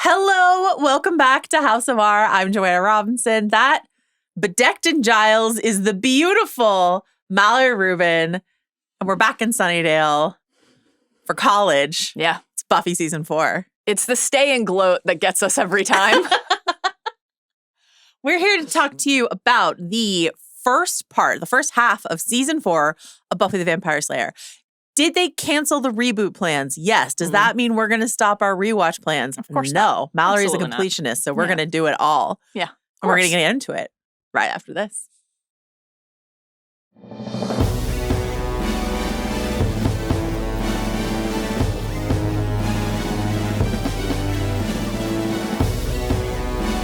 Hello, welcome back to House of R. I'm Joanna Robinson. That bedecked in Giles is the beautiful Mallory Rubin. And we're back in Sunnydale for college. Yeah. It's Buffy season 4. It's the stay and gloat that gets us every time. We're here to talk to you about the first half of season 4 of Buffy the Vampire Slayer. Did they cancel the reboot plans? Yes. Does that mean we're going to stop our rewatch plans? Of course no. not. Mallory's Absolutely a completionist, so we're going to do it all. Yeah. And we're going to get into it right after this.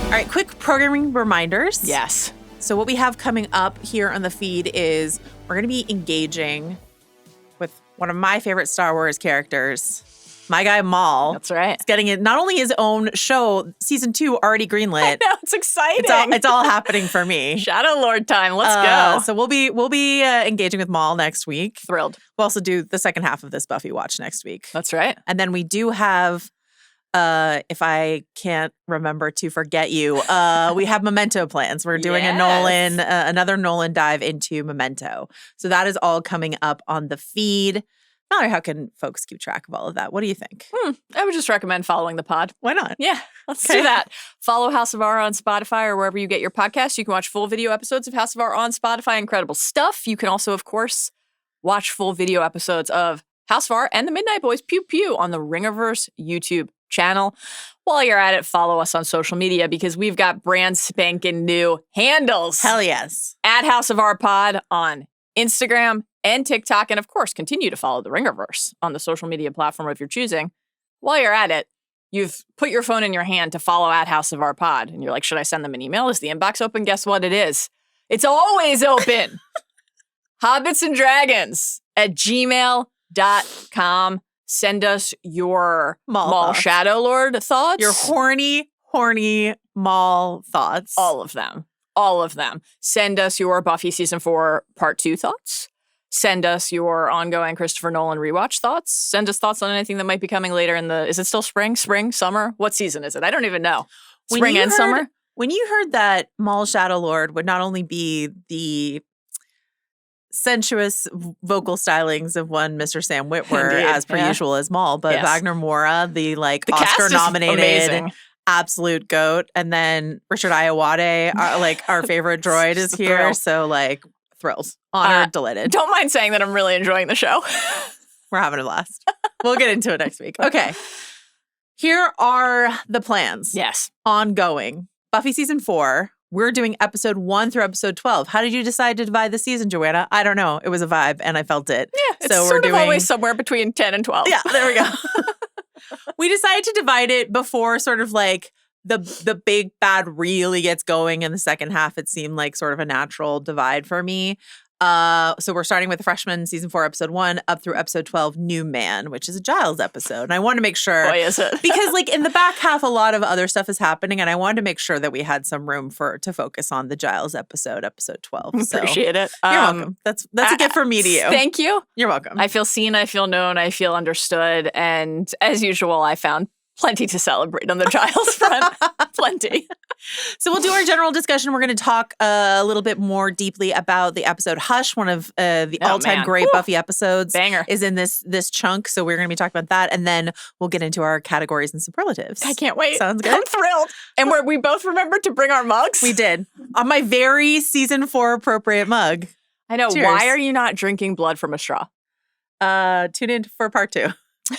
All right, quick programming reminders. Yes. So what we have coming up here on the feed is we're going to be engaging with one of my favorite Star Wars characters, my guy Maul. That's right. He's getting it, not only his own show, season 2 already greenlit. I know, it's exciting. It's all happening for me. Shadow Lord time. Let's go. So we'll be engaging with Maul next week. Thrilled. We'll also do the second half of this Buffy watch next week. That's right. And then we do have, if I can't remember to forget you, we have Memento plans. We're doing another Nolan dive into Memento. So that is all coming up on the feed. Mallory, how can folks keep track of all of that? What do you think? I would just recommend following the pod. Why not? Yeah, let's do that. Follow House of R on Spotify or wherever you get your podcasts. You can watch full video episodes of House of R on Spotify. Incredible stuff. You can also, of course, watch full video episodes of House of R and the Midnight Boys Pew Pew on the Ringerverse YouTube channel. While you're at it, follow us on social media because we've got brand spanking new handles. Hell yes. At House of R Pod on Instagram and TikTok. And of course, continue to follow the Ringerverse on the social media platform if you're choosing. While you're at it, you've put your phone in your hand to follow at House of R Pod. And you're like, should I send them an email? Is the inbox open? Guess what it is? It's always open. Hobbits and Dragons at gmail.com. Send us your Maul Shadow Lord thoughts. Your horny Maul thoughts. All of them. All of them. Send us your Buffy Season 4 Part 2 thoughts. Send us your ongoing Christopher Nolan rewatch thoughts. Send us thoughts on anything that might be coming later in the... Is it still spring, summer? What season is it? I don't even know. Spring and summer? When you heard that Maul Shadow Lord would not only be the sensuous vocal stylings of one Mr. Sam Witwer, as per usual as Maul, but Wagner Moura, the Oscar-nominated absolute goat, and then Richard Ayoade, our favorite droid, is here. So thrilled, honored, delighted. Don't mind saying that I'm really enjoying the show. We're having a blast. We'll get into it next week. Okay. Here are the plans. Yes. Ongoing. Buffy season 4. We're doing episode 1 through episode 12. How did you decide to divide the season, Joanna? I don't know. It was a vibe, and I felt it. Yeah, it's sort of always somewhere between 10 and 12. Yeah, there we go. We decided to divide it before sort of the big bad really gets going in the second half. It seemed like sort of a natural divide for me. So we're starting with the Freshman season 4, episode 1 up through episode 12, New Man, which is a Giles episode. And I wanted to make sure. Boy, is it. Because in the back half, a lot of other stuff is happening. And I wanted to make sure that we had some room to focus on the Giles episode 12. So, appreciate it. You're welcome. That's a gift from me to you. Thank you. You're welcome. I feel seen. I feel known. I feel understood. And as usual, I found plenty to celebrate on the Giles front. Plenty. So we'll do our general discussion. We're going to talk a little bit more deeply about the episode Hush, one of the all-time great Buffy episodes. Banger. Is in this chunk. So we're going to be talking about that. And then we'll get into our categories and superlatives. I can't wait. Sounds good. I'm thrilled. And we both remembered to bring our mugs. We did. On my very season 4 appropriate mug. I know. Cheers. Why are you not drinking blood from a straw? Tune in for part 2.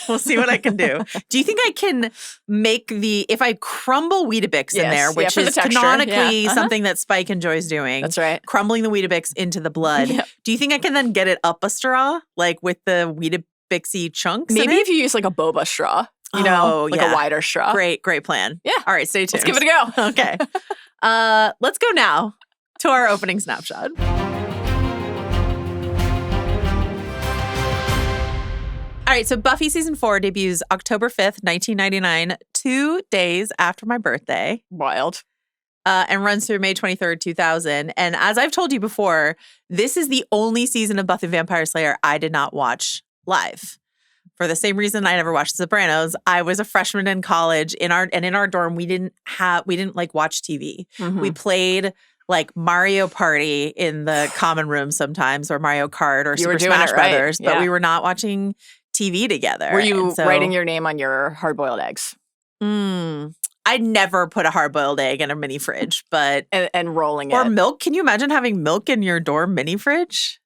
We'll see what I can do. Do you think I can make if I crumble Weetabix in there, which is canonically something that Spike enjoys doing? That's right. Crumbling the Weetabix into the blood. Yep. Do you think I can then get it up a straw, with the Weetabixy chunks? Maybe if you use a boba straw, a wider straw. Great plan. Yeah. All right, stay tuned. Let's give it a go. Okay. Let's go now to our opening snapshot. All right, so Buffy season 4 debuts October 5th, 1999, 2 days after my birthday. Wild. And runs through May 23rd, 2000. And as I've told you before, this is the only season of Buffy the Vampire Slayer I did not watch live. for the same reason I never watched The Sopranos, I was a freshman in college. In our dorm, we didn't like watch TV. Mm-hmm. We played like Mario Party in the common room sometimes, or Mario Kart, or Super Smash Brothers, but we were not watching TV together. Were you writing your name on your hard-boiled eggs? I never put a hard-boiled egg in a mini fridge, but and rolling it. Or milk. Can you imagine having milk in your dorm mini fridge?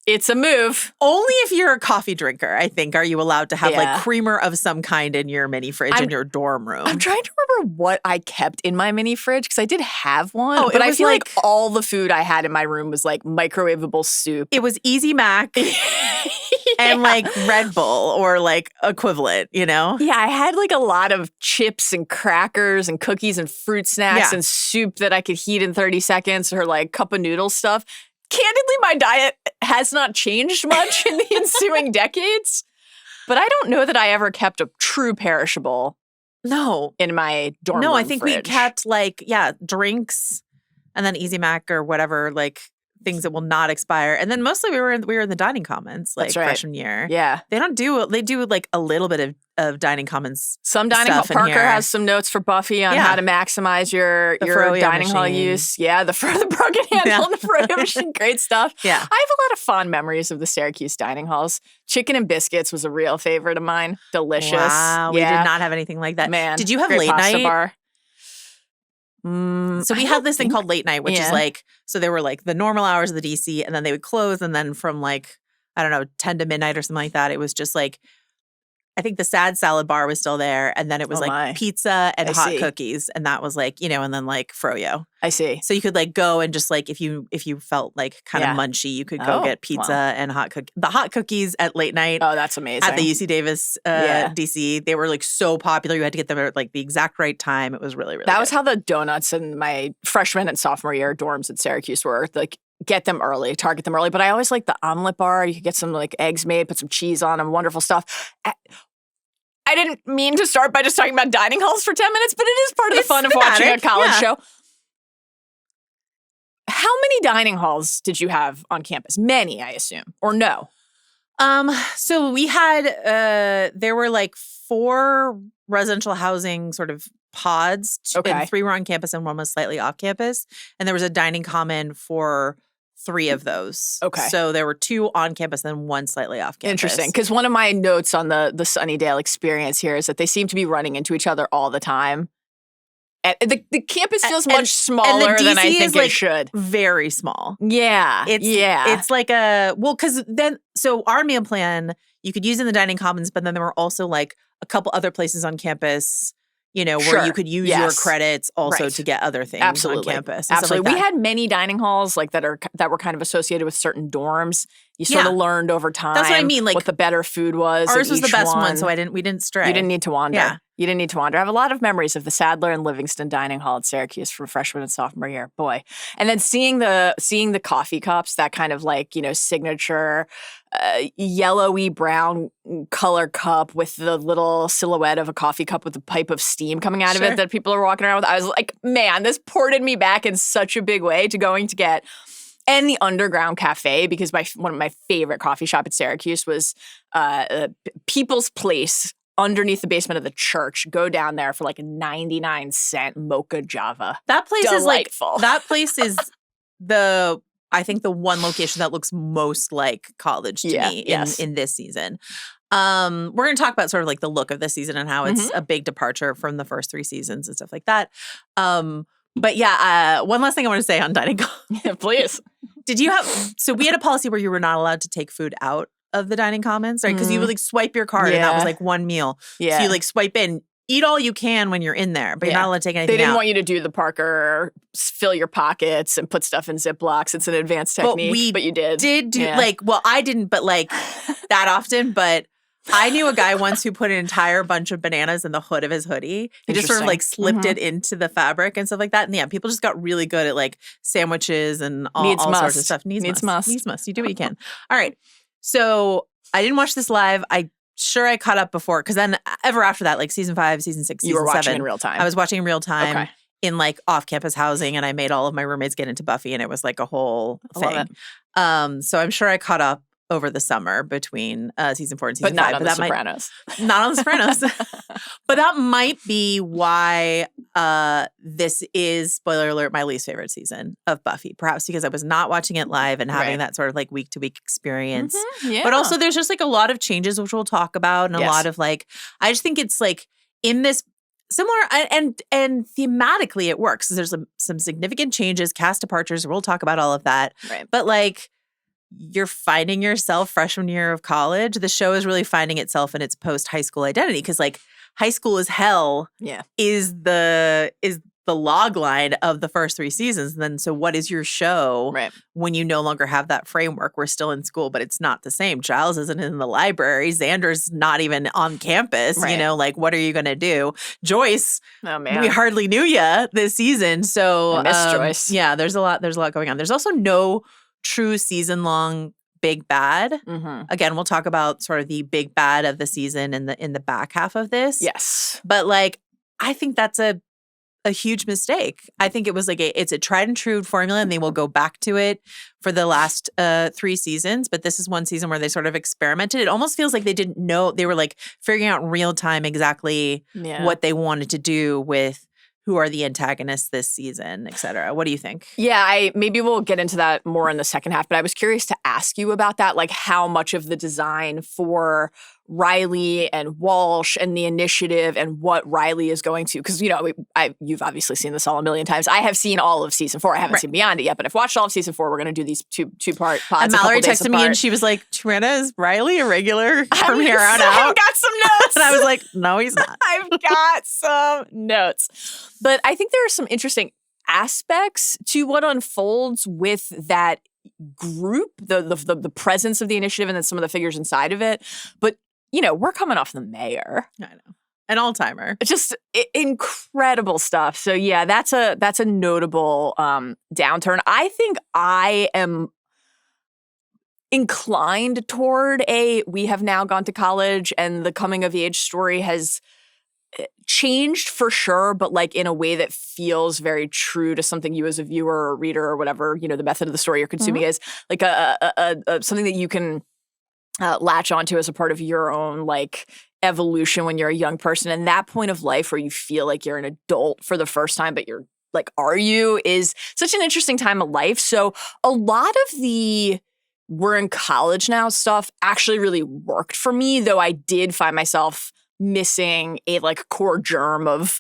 It's a move. Only if you're a coffee drinker, I think, are you allowed to have like creamer of some kind in your mini fridge in your dorm room. I'm trying to remember what I kept in my mini fridge because I did have one, but I feel like all the food I had in my room was like microwavable soup. It was Easy Mac and like Red Bull or like equivalent, you know? Yeah, I had like a lot of chips and crackers and cookies and fruit snacks and soup that I could heat in 30 seconds or like cup of noodle stuff. Candidly, my diet has not changed much in the ensuing decades, but I don't know that I ever kept a true perishable in my dorm room I think fridge. we kept like, drinks and then Easy Mac or whatever, like things that will not expire. And then mostly we were in the dining commons like freshman year. Yeah. They do like a little bit of dining commons. Some dining hall. Parker has some notes for Buffy on how to maximize your dining hall use. Yeah, the broken handle and the froyo machine. Great stuff. Yeah. I have a lot of fond memories of the Syracuse dining halls. Chicken and biscuits was a real favorite of mine. Delicious. Wow. We did not have anything like that. Man. Did you have late night? Bar. So we had this thing called late night, which is like, so there were like the normal hours of the DC and then they would close. And then from like, I don't know, 10 to midnight or something like that, it was just like, I think the sad salad bar was still there. And then it was pizza and hot cookies. And that was like, and then like froyo. I see. So you could like go and just like, if you felt like kind of munchy, you could go get pizza and the hot cookies at late night. Oh, that's amazing. At the UC Davis DC. They were like so popular. You had to get them at like the exact right time. It was really, really That was how the donuts in my freshman and sophomore year dorms at Syracuse were. Like, get them early, target them early. But I always like the omelet bar. You could get some like eggs made, put some cheese on them, wonderful stuff. I didn't mean to start by just talking about dining halls for 10 minutes, but it is part of the fun of watching a college show. How many dining halls did you have on campus? Many, I assume, or no? So we had, there were like 4 residential housing sort of pods, and 3 were on campus and 1 was slightly off campus. And there was a dining common for 3 of those. Okay. So there were 2 on campus and 1 slightly off campus. Interesting. Because one of my notes on the Sunnydale experience here is that they seem to be running into each other all the time. And the campus feels much smaller than I think it should. Very small. Yeah. It's like because then, so our meal plan, you could use in the dining commons, but then there were also like a couple other places on campus, where you could use your credits also to get other things on campus. Absolutely. Like we had many dining halls like that were kind of associated with certain dorms. You sort of learned over time. That's what I mean. Like what the better food was. Ours was the best one, so we didn't stray. You didn't need to wander. Yeah. You didn't need to wander. I have a lot of memories of the Sadler and Livingston Dining Hall at Syracuse from freshman and sophomore year. Boy. And then seeing the coffee cups, that kind of like, signature yellowy brown color cup with the little silhouette of a coffee cup with a pipe of steam coming out of it that people are walking around with. I was like, man, this ported me back in such a big way to going to get. And the Underground Cafe, because one of my favorite coffee shop at Syracuse was People's Place underneath the basement of the church. Go down there for like a 99-cent mocha java. That place Delightful. is I think the one location that looks most like college to me in this season. We're going to talk about sort of like the look of this season and how it's a big departure from the first 3 seasons and stuff like that. But one last thing I want to say on dining commons. Please. So we had a policy where you were not allowed to take food out of the dining commons, right? Because you would like swipe your card and that was like one meal. Yeah. So you like swipe in, eat all you can when you're in there, but you're not allowed to take anything out. They didn't want you to do the Parker, fill your pockets and put stuff in Ziplocs. It's an advanced technique, but you did. I didn't, but like that often, but I knew a guy once who put an entire bunch of bananas in the hood of his hoodie. He just sort of like slipped it into the fabric and stuff like that. And people just got really good at like sandwiches and all sorts of stuff. Needs must. You do what you can. All right. So I didn't watch this live. I caught up before because then ever after that, like season 5, season 6, season 7. You were watching in real time. I was watching in real time in like off-campus housing, and I made all of my roommates get into Buffy, and it was like a whole thing. So I'm sure I caught up over the summer between season 4 and season 5. But not on The Sopranos. Not on The Sopranos. But that might be why this is, spoiler alert, my least favorite season of Buffy. Perhaps because I was not watching it live and having that sort of like week-to-week experience. Yeah. But also there's just like a lot of changes, which we'll talk about, and a lot of like, I just think it's like in this similar and thematically it works. There's some significant changes, cast departures. We'll talk about all of that. Right. But like, you're finding yourself freshman year of college. The show is really finding itself in its post-high school identity because like high school is hell is the log line of the first 3 seasons. And then so what is your show when you no longer have that framework? We're still in school, but it's not the same. Giles isn't in the library. Xander's not even on campus. You know, like what are you going to do? Joyce, we hardly knew you this season. So I miss Joyce. Yeah, there's a lot going on. There's also no true season-long big bad. Again, we'll talk about sort of the big bad of the season in the back half of this. Yes. But like, I think that's a huge mistake. I think it was like it's a tried and true formula and they will go back to it for the last 3 seasons. But this is one season where they sort of experimented. It almost feels like they didn't know. They were like figuring out in real time exactly what they wanted to do with who are the antagonists this season, et cetera. What do you think? Yeah, maybe we'll get into that more in the second half, but I was curious to ask you about that, like how much of the design for Riley and Walsh and the initiative and what Riley is going to, because, you know, you've obviously seen this all a million times. I have seen all of season 4. I haven't seen beyond it yet, but I've watched all of season 4. We're going to do these two-part pods. And Mallory texted me and she was like, Joanna, is Riley a regular from here on out? I've got some notes. And I was like, no, he's not. I've got some notes. But I think there are some interesting aspects to what unfolds with that group, the presence of the initiative and then some of the figures inside of it. But you know, we're coming off the mayor. I know. An all-timer. Just incredible stuff. So yeah, that's a notable downturn. I think I am inclined toward we have now gone to college and the coming of age story has changed for sure, but like in a way that feels very true to something you as a viewer or reader or whatever, you know, the method of the story you're consuming is like a something that you can latch onto as a part of your own like evolution when you're a young person. And that point of life where you feel like you're an adult for the first time, but you're like, are you, is such an interesting time of life. So a lot of the we're in college now stuff actually really worked for me, though I did find myself missing a like core germ of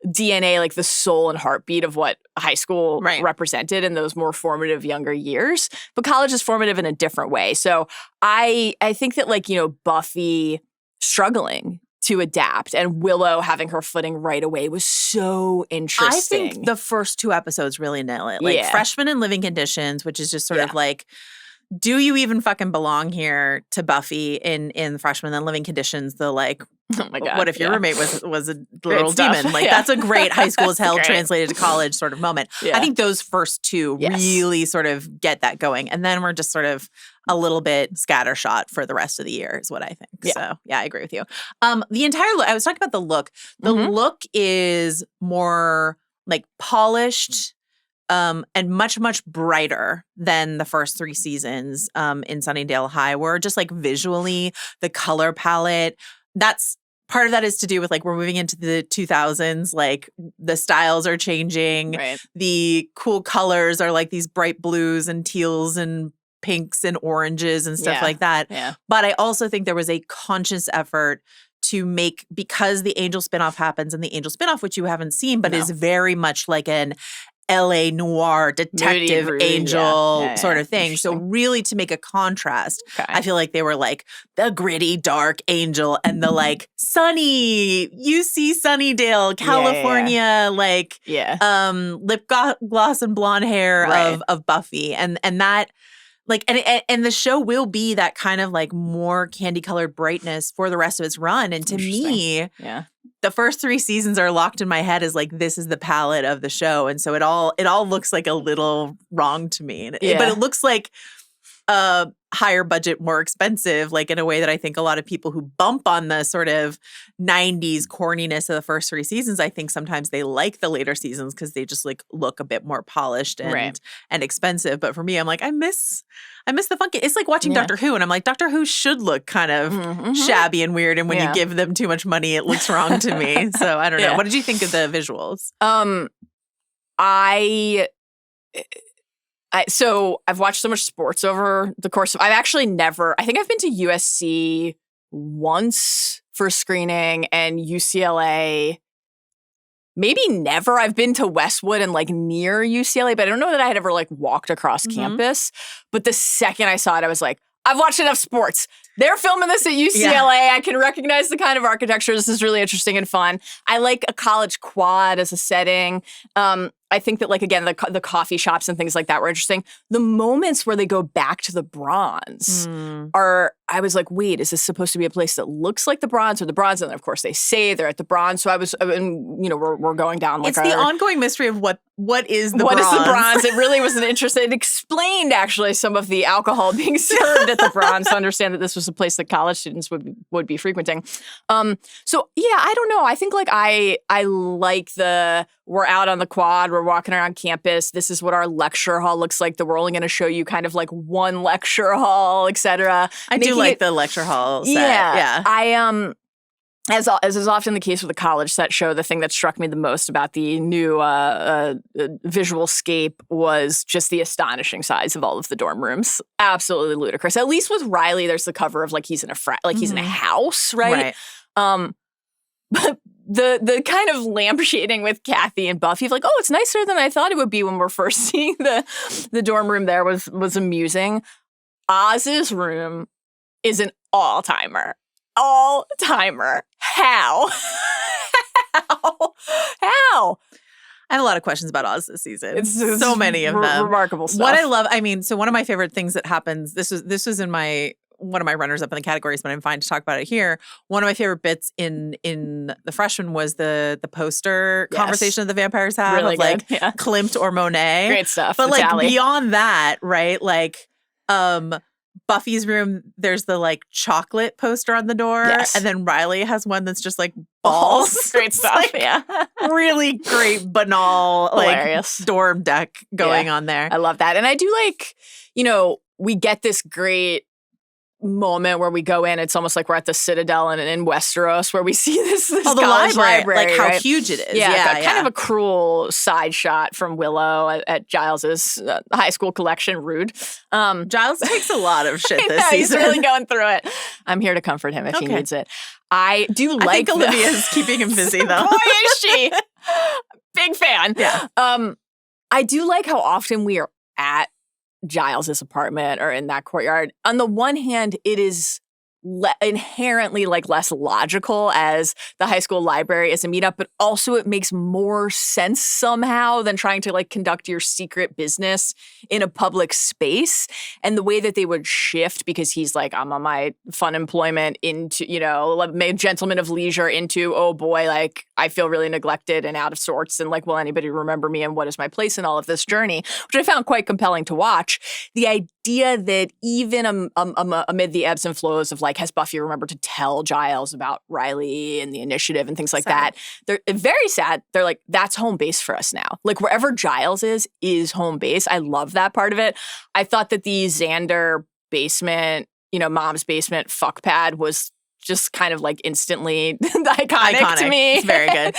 DNA, like the soul and heartbeat of what high school represented in those more formative younger years. But college is formative in a different way. So I think that like, you know, Buffy struggling to adapt and Willow having her footing right away was so interesting. I think the first 2 episodes really nail it. Like Freshman in Living Conditions, which is just sort of like, do you even fucking belong here to Buffy in Freshman in Living Conditions? The like, oh my God, what if your roommate was a literal demon? Like that's a great high school as hell translated to college sort of moment. I think those first 2 really sort of get that going. And then we're just sort of a little bit scattershot for the rest of the year is what I think. So yeah, I agree with you. The entire look, I was talking about the look. The look is more like polished, and much, much brighter than the first 3 seasons in Sunnydale High, where just like visually, the color palette, that's part of that is to do with like we're moving into the 2000s, like the styles are changing. The cool colors are like these bright blues and teals and pinks and oranges and stuff like that. But I also think there was a conscious effort to make, because the Angel spinoff happens, and the Angel spinoff, which you haven't seen, but is very much like an LA noir detective angel sort of thing. So really to make a contrast, I feel like they were like the gritty, dark angel and the like sunny UC Sunnydale, California, like lip gloss and blonde hair of Buffy. And that like, and the show will be that kind of like more candy colored brightness for the rest of its run. And to me, the first 3 seasons are locked in my head as like, this is the palette of the show. And so it all looks like a little wrong to me. But it looks like, I higher budget, more expensive, like in a way that I think a lot of people who bump on the sort of 90s corniness of the first 3 seasons, I think sometimes they like the later seasons because they just like look a bit more polished and expensive. But for me, I'm like, I miss the funky. It's like watching Doctor Who, and I'm like, Doctor Who should look kind of shabby and weird, and when you give them too much money, it looks wrong to me. So I don't know. What did you think of the visuals? So I've watched so much sports over the course of, I think I've been to USC once for screening and UCLA, maybe never. I've been to Westwood and like near UCLA, but I don't know that I had ever like walked across campus. But the second I saw it, I was like, I've watched enough sports. They're filming this at UCLA. Yeah. I can recognize the kind of architecture. This is really interesting and fun. I like a college quad as a setting. I think that, like, again, the coffee shops and things like that were interesting. The moments where they go back to the Bronze I was like, wait, is this supposed to be a place that looks like the Bronze or the Bronze? And then, of course, they say they're at the Bronze. So we're going down like it's the ongoing mystery of what is the Bronze. What is the Bronze? It really was an interesting. It explained actually some of the alcohol being served at the Bronze to understand that this was a place that college students would be frequenting. So yeah, I don't know. I think like I like we're out on the quad, we're walking around campus. This is what our lecture hall looks like. That we're only going to show you kind of like one lecture hall, etc. I do like the lecture hall set. Yeah. I as is often the case with the college set show, the thing that struck me the most about the new visual scape was just the astonishing size of all of the dorm rooms. Absolutely ludicrous. At least with Riley, there's the cover of like he's in a he's in a house, right? But the kind of lampshading with Kathy and Buffy of like, oh, it's nicer than I thought it would be when we're first seeing the dorm room there was amusing. Oz's room is an all-timer. All-timer. How? How? I have a lot of questions about Oz this season. It's so many of them. Remarkable stuff. What I love, so one of my favorite things that happens, this was in one of my runners up in the categories, but I'm fine to talk about it here. One of my favorite bits in the freshman was the poster conversation that the vampires have really of like Klimt or Monet. Great stuff. But like beyond that, right? Like Buffy's room, there's the like chocolate poster on the door. Yes. And then Riley has one that's just like balls. Great stuff. Like, really great, banal, hilarious dorm deck going on there. I love that. And I do like, we get this great moment where we go in. It's almost like we're at the Citadel in Westeros where we see this the college library, like how huge it is. Kind of a cruel side shot from Willow at Giles's high school collection. Rude. Giles takes a lot of shit this season. He's really going through it. I'm here to comfort him if he needs it. I do like. I think Olivia's keeping him busy though. Boy, is she! Big fan. Yeah. I do like how often we are at Giles's apartment or in that courtyard. On the one hand, it is inherently like less logical as the high school library is a meetup, but also it makes more sense somehow than trying to like conduct your secret business in a public space. And the way that they would shift, because he's like, I'm on my fun employment into, gentleman of leisure into, oh boy, like I feel really neglected and out of sorts. And like, will anybody remember me? And what is my place in all of this journey? Which I found quite compelling to watch. The idea that even amid the ebbs and flows of like, has Buffy remembered to tell Giles about Riley and the initiative and things like that? They're very sad. They're like, that's home base for us now. Like wherever Giles is home base. I love that part of it. I thought that the Xander basement, mom's basement fuck pad was just kind of like instantly iconic to me. It's very good.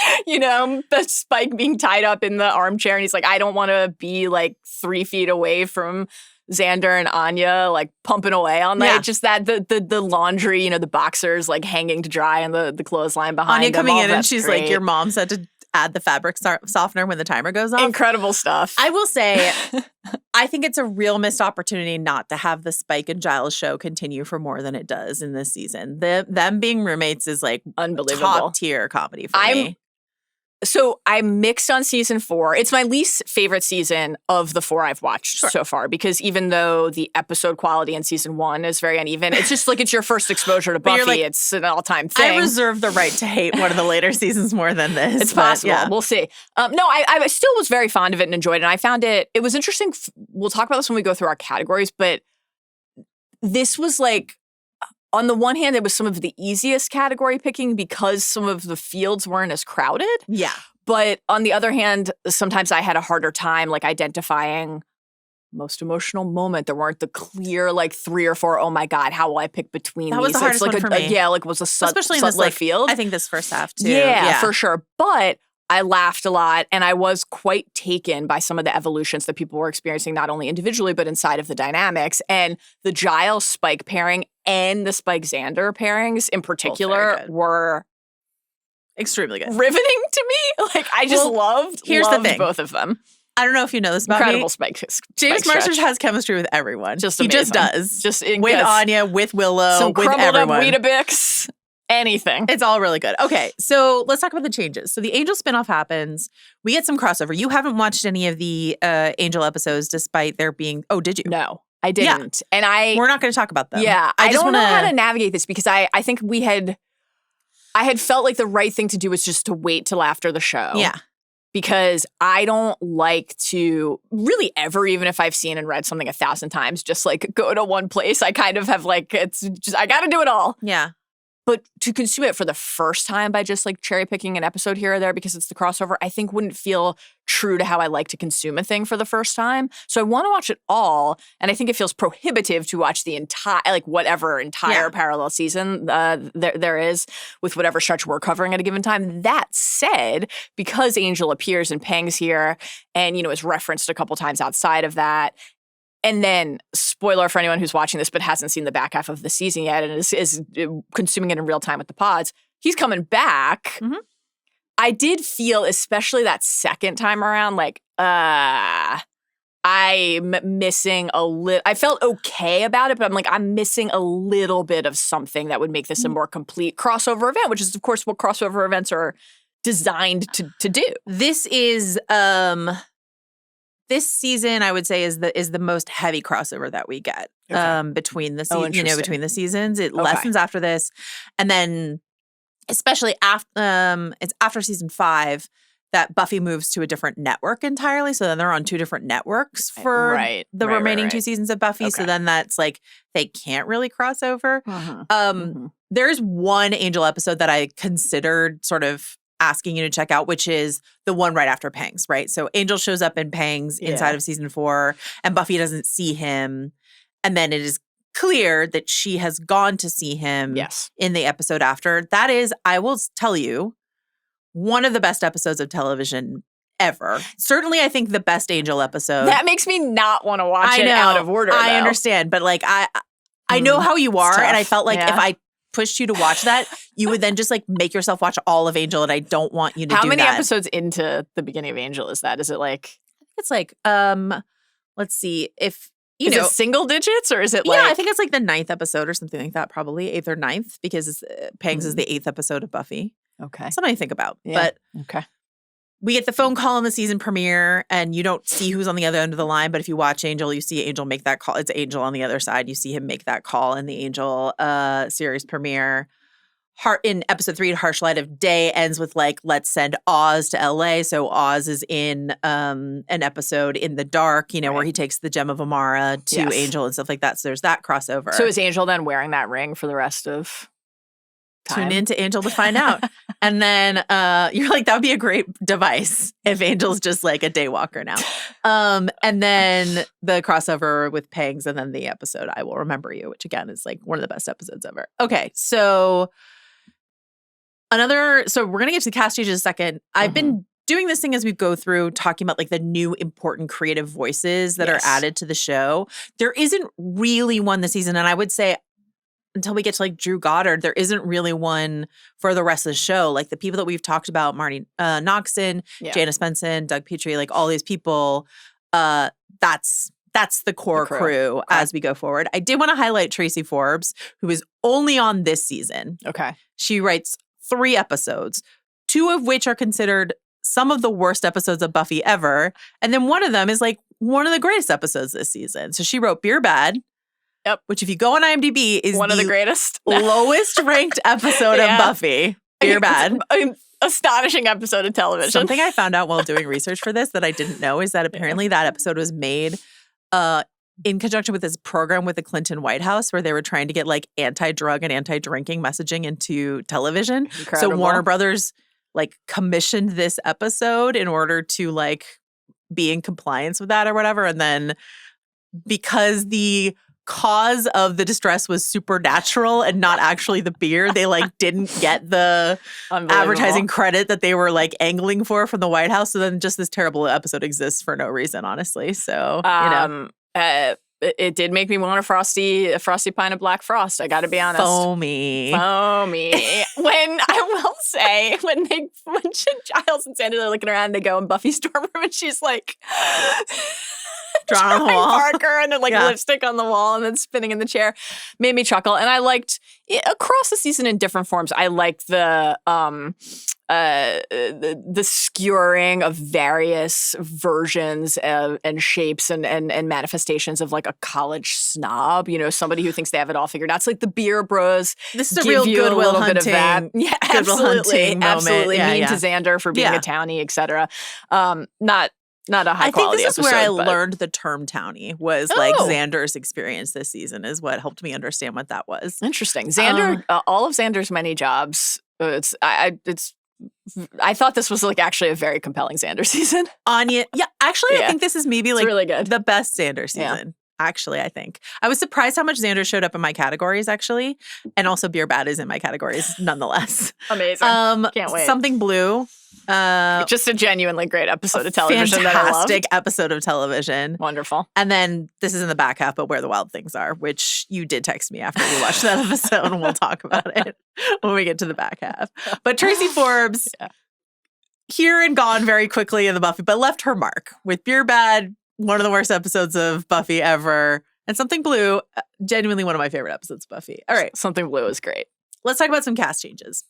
The Spike being tied up in the armchair and he's like, I don't want to be like 3 feet away from Xander and Anya like pumping away all night. Just that the laundry, the boxers like hanging to dry and the clothesline behind Anya them. coming in and she's great. Like, your mom said to add the fabric softener when the timer goes off. Incredible stuff. I will say, I think it's a real missed opportunity not to have the Spike and Giles show continue for more than it does in this season. Them being roommates is like unbelievable, top tier comedy for me. So I'm mixed on season 4. It's my least favorite season of the 4 I've watched so far, because even though the episode quality in season 1 is very uneven, it's just like it's your first exposure to Buffy. Like, it's an all-time thing. I reserve the right to hate one of the later seasons more than this. It's possible. Yeah. We'll see. No, I still was very fond of it and enjoyed it. And I found it was interesting. We'll talk about this when we go through our categories, but this was like, on the one hand, it was some of the easiest category picking because some of the fields weren't as crowded. Yeah. But on the other hand, sometimes I had a harder time like identifying most emotional moment. There weren't the clear like 3 or 4, oh my God, how will I pick between that these? was the hardest like one for me. Yeah, like it was especially in this like field. I think this first half too. Yeah, for sure. But I laughed a lot and I was quite taken by some of the evolutions that people were experiencing, not only individually, but inside of the dynamics. And the Giles Spike pairing and the Spike Xander pairings in particular were extremely good. Riveting to me. Like I just loved the thing. Both of them. I don't know if you know this about Incredible me. Spike James Marsters has chemistry with everyone. Just amazing. He just does. Just with Anya, with Willow, some with crumbled everyone. Up Weetabix. Anything. It's all really good. Okay, so let's talk about the changes. So the Angel spinoff happens. We get some crossover. You haven't watched any of the Angel episodes despite there being... Oh, did you? No, I didn't. Yeah. And we're not going to talk about them. Yeah. I don't know how to navigate this because I think I had felt like the right thing to do was just to wait till after the show. Yeah. Because I don't like to really ever, even if I've seen and read something 1,000 times, just like go to one place. I kind of have like, it's just, I got to do it all. Yeah. But to consume it for the first time by just like cherry picking an episode here or there because it's the crossover, I think wouldn't feel true to how I like to consume a thing for the first time. So I want to watch it all. And I think it feels prohibitive to watch the entire, like whatever entire parallel season there is with whatever stretch we're covering at a given time. That said, because Angel appears and Pang's here and, you know, is referenced a couple times outside of that. And then, spoiler for anyone who's watching this but hasn't seen the back half of the season yet and is consuming it in real time with the pods, he's coming back. Mm-hmm. I did feel, especially that second time around, like, I'm missing a little. I felt okay about it, but I'm like, I'm missing a little bit of something that would make this a more complete crossover event, which is, of course, what crossover events are designed to do. This is... This season, I would say, is the most heavy crossover that we get between the between the seasons. It lessens after this, and then especially after it's after season 5 that Buffy moves to a different network entirely. So then they're on 2 different networks for the remaining 2 seasons of Buffy. Okay. So then that's like they can't really cross over. There's one Angel episode that I considered sort of asking you to check out, which is the one right after Pangs, right? So Angel shows up in Pangs inside of season 4 and Buffy doesn't see him. And then it is clear that she has gone to see him in the episode after. That is, I will tell you, one of the best episodes of television ever. Certainly, I think the best Angel episode. That makes me not want to watch it out of order, I understand, but like I know how you are, and I felt like if I pushed you to watch that, you would then just like make yourself watch all of Angel, and I don't want you to do that. How many episodes into the beginning of Angel is that? Is it like... It's like, let's see, if, is it single digits or is it like... Yeah, I think it's like the 9th episode or something like that, probably 8th or 9th, because Pangs is the 8th episode of Buffy. Okay. Something to think about. Yeah. But okay. We get the phone call in the season premiere, and you don't see who's on the other end of the line. But if you watch Angel, you see Angel make that call. It's Angel on the other side. You see him make that call in the Angel series premiere. In episode 3, Harsh Light of Day ends with like, let's send Oz to LA. So Oz is in an episode in the dark, you know, where he takes the Gem of Amara to Angel and stuff like that. So there's that crossover. So is Angel then wearing that ring for the rest of time? Tune into Angel to find out. And then you're like, that would be a great device if Angel's just like a daywalker now. And then the crossover with Pangs, and then the episode I Will Remember You, which again is like one of the best episodes ever. Okay, so we're going to get to the cast changes in a second. I've been doing this thing as we go through, talking about like the new important creative voices that are added to the show. There isn't really one this season, and I would say until we get to like Drew Goddard, there isn't really one for the rest of the show. Like the people that we've talked about, Marty Noxon, Janice Benson, Doug Petrie, like all these people, that's the core crew as we go forward. I did want to highlight Tracy Forbes, who is only on this season. Okay. She writes 3 episodes, 2 of which are considered some of the worst episodes of Buffy ever. And then one of them is like one of the greatest episodes this season. So she wrote Beer Bad. Yep. Which, if you go on IMDb, is one of the greatest, lowest ranked episode of Buffy. Beer Bad. Astonishing episode of television. Something I found out while doing research for this that I didn't know is that apparently that episode was made in conjunction with this program with the Clinton White House where they were trying to get like anti-drug and anti-drinking messaging into television. Incredible. So Warner Brothers like commissioned this episode in order to like be in compliance with that or whatever. And then because the cause of the distress was supernatural and not actually the beer, they like didn't get the advertising credit that they were like angling for from the White House. So then just this terrible episode exists for no reason, honestly. So, it did make me want a frosty pint of Black Frost. I got to be honest. Foamy. When I will say, when Giles and Sandy are looking around, they go in Buffy's dorm room, and she's like drawn on the wall, Parker, and then like lipstick on the wall, and then spinning in the chair, made me chuckle. And I liked it across the season in different forms. I liked the skewering of various versions and shapes and manifestations of like a college snob, somebody who thinks they have it all figured out. It's like the beer bros. This is a real Goodwill Hunting. Bit of that. Yeah, absolutely. Absolutely. Yeah, mean to Xander for being a townie, etc. Not a high quality episode. I think this is where I learned the term townie was like Xander's experience this season is what helped me understand what that was. Interesting. Xander, all of Xander's many jobs. I thought this was like actually a very compelling Xander season. Anya, I think this is maybe like really good. The best Xander season. Yeah. Actually, I think. I was surprised how much Xander showed up in my categories, actually. And also Beer Bad is in my categories, nonetheless. Amazing. Can't wait. Something Blue. Just a genuinely great episode of television that I loved. Fantastic episode of television. Wonderful. And then this is in the back half, but Where the Wild Things Are, which you did text me after we watched that episode, and we'll talk about it when we get to the back half. But Tracy Forbes, here and gone very quickly in the Buffy, but left her mark with Beer Bad, one of the worst episodes of Buffy ever. And Something Blue, genuinely one of my favorite episodes of Buffy. All right. Something Blue is great. Let's talk about some cast changes.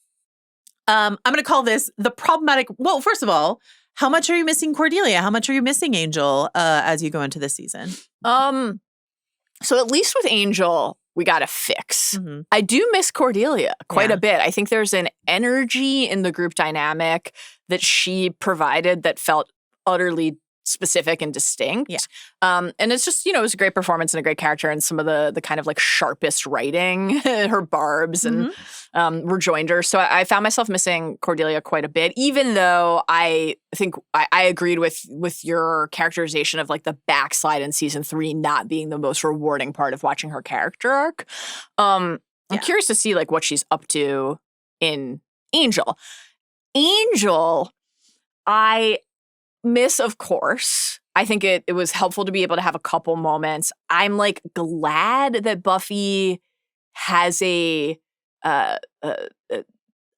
I'm going to call this the problematic. Well, first of all, how much are you missing Cordelia? How much are you missing Angel as you go into this season? So at least with Angel, we got a fix. Mm-hmm. I do miss Cordelia quite a bit. I think there's an energy in the group dynamic that she provided that felt utterly specific and distinct. Yeah. And it's just, it was a great performance and a great character and some of the kind of like sharpest writing, her barbs and rejoinder. So I found myself missing Cordelia quite a bit, even though I think I agreed with your characterization of like the backslide in season 3 not being the most rewarding part of watching her character arc. I'm curious to see like what she's up to in Angel. Angel, I miss, of course. I think it was helpful to be able to have a couple moments. I'm like glad that Buffy has a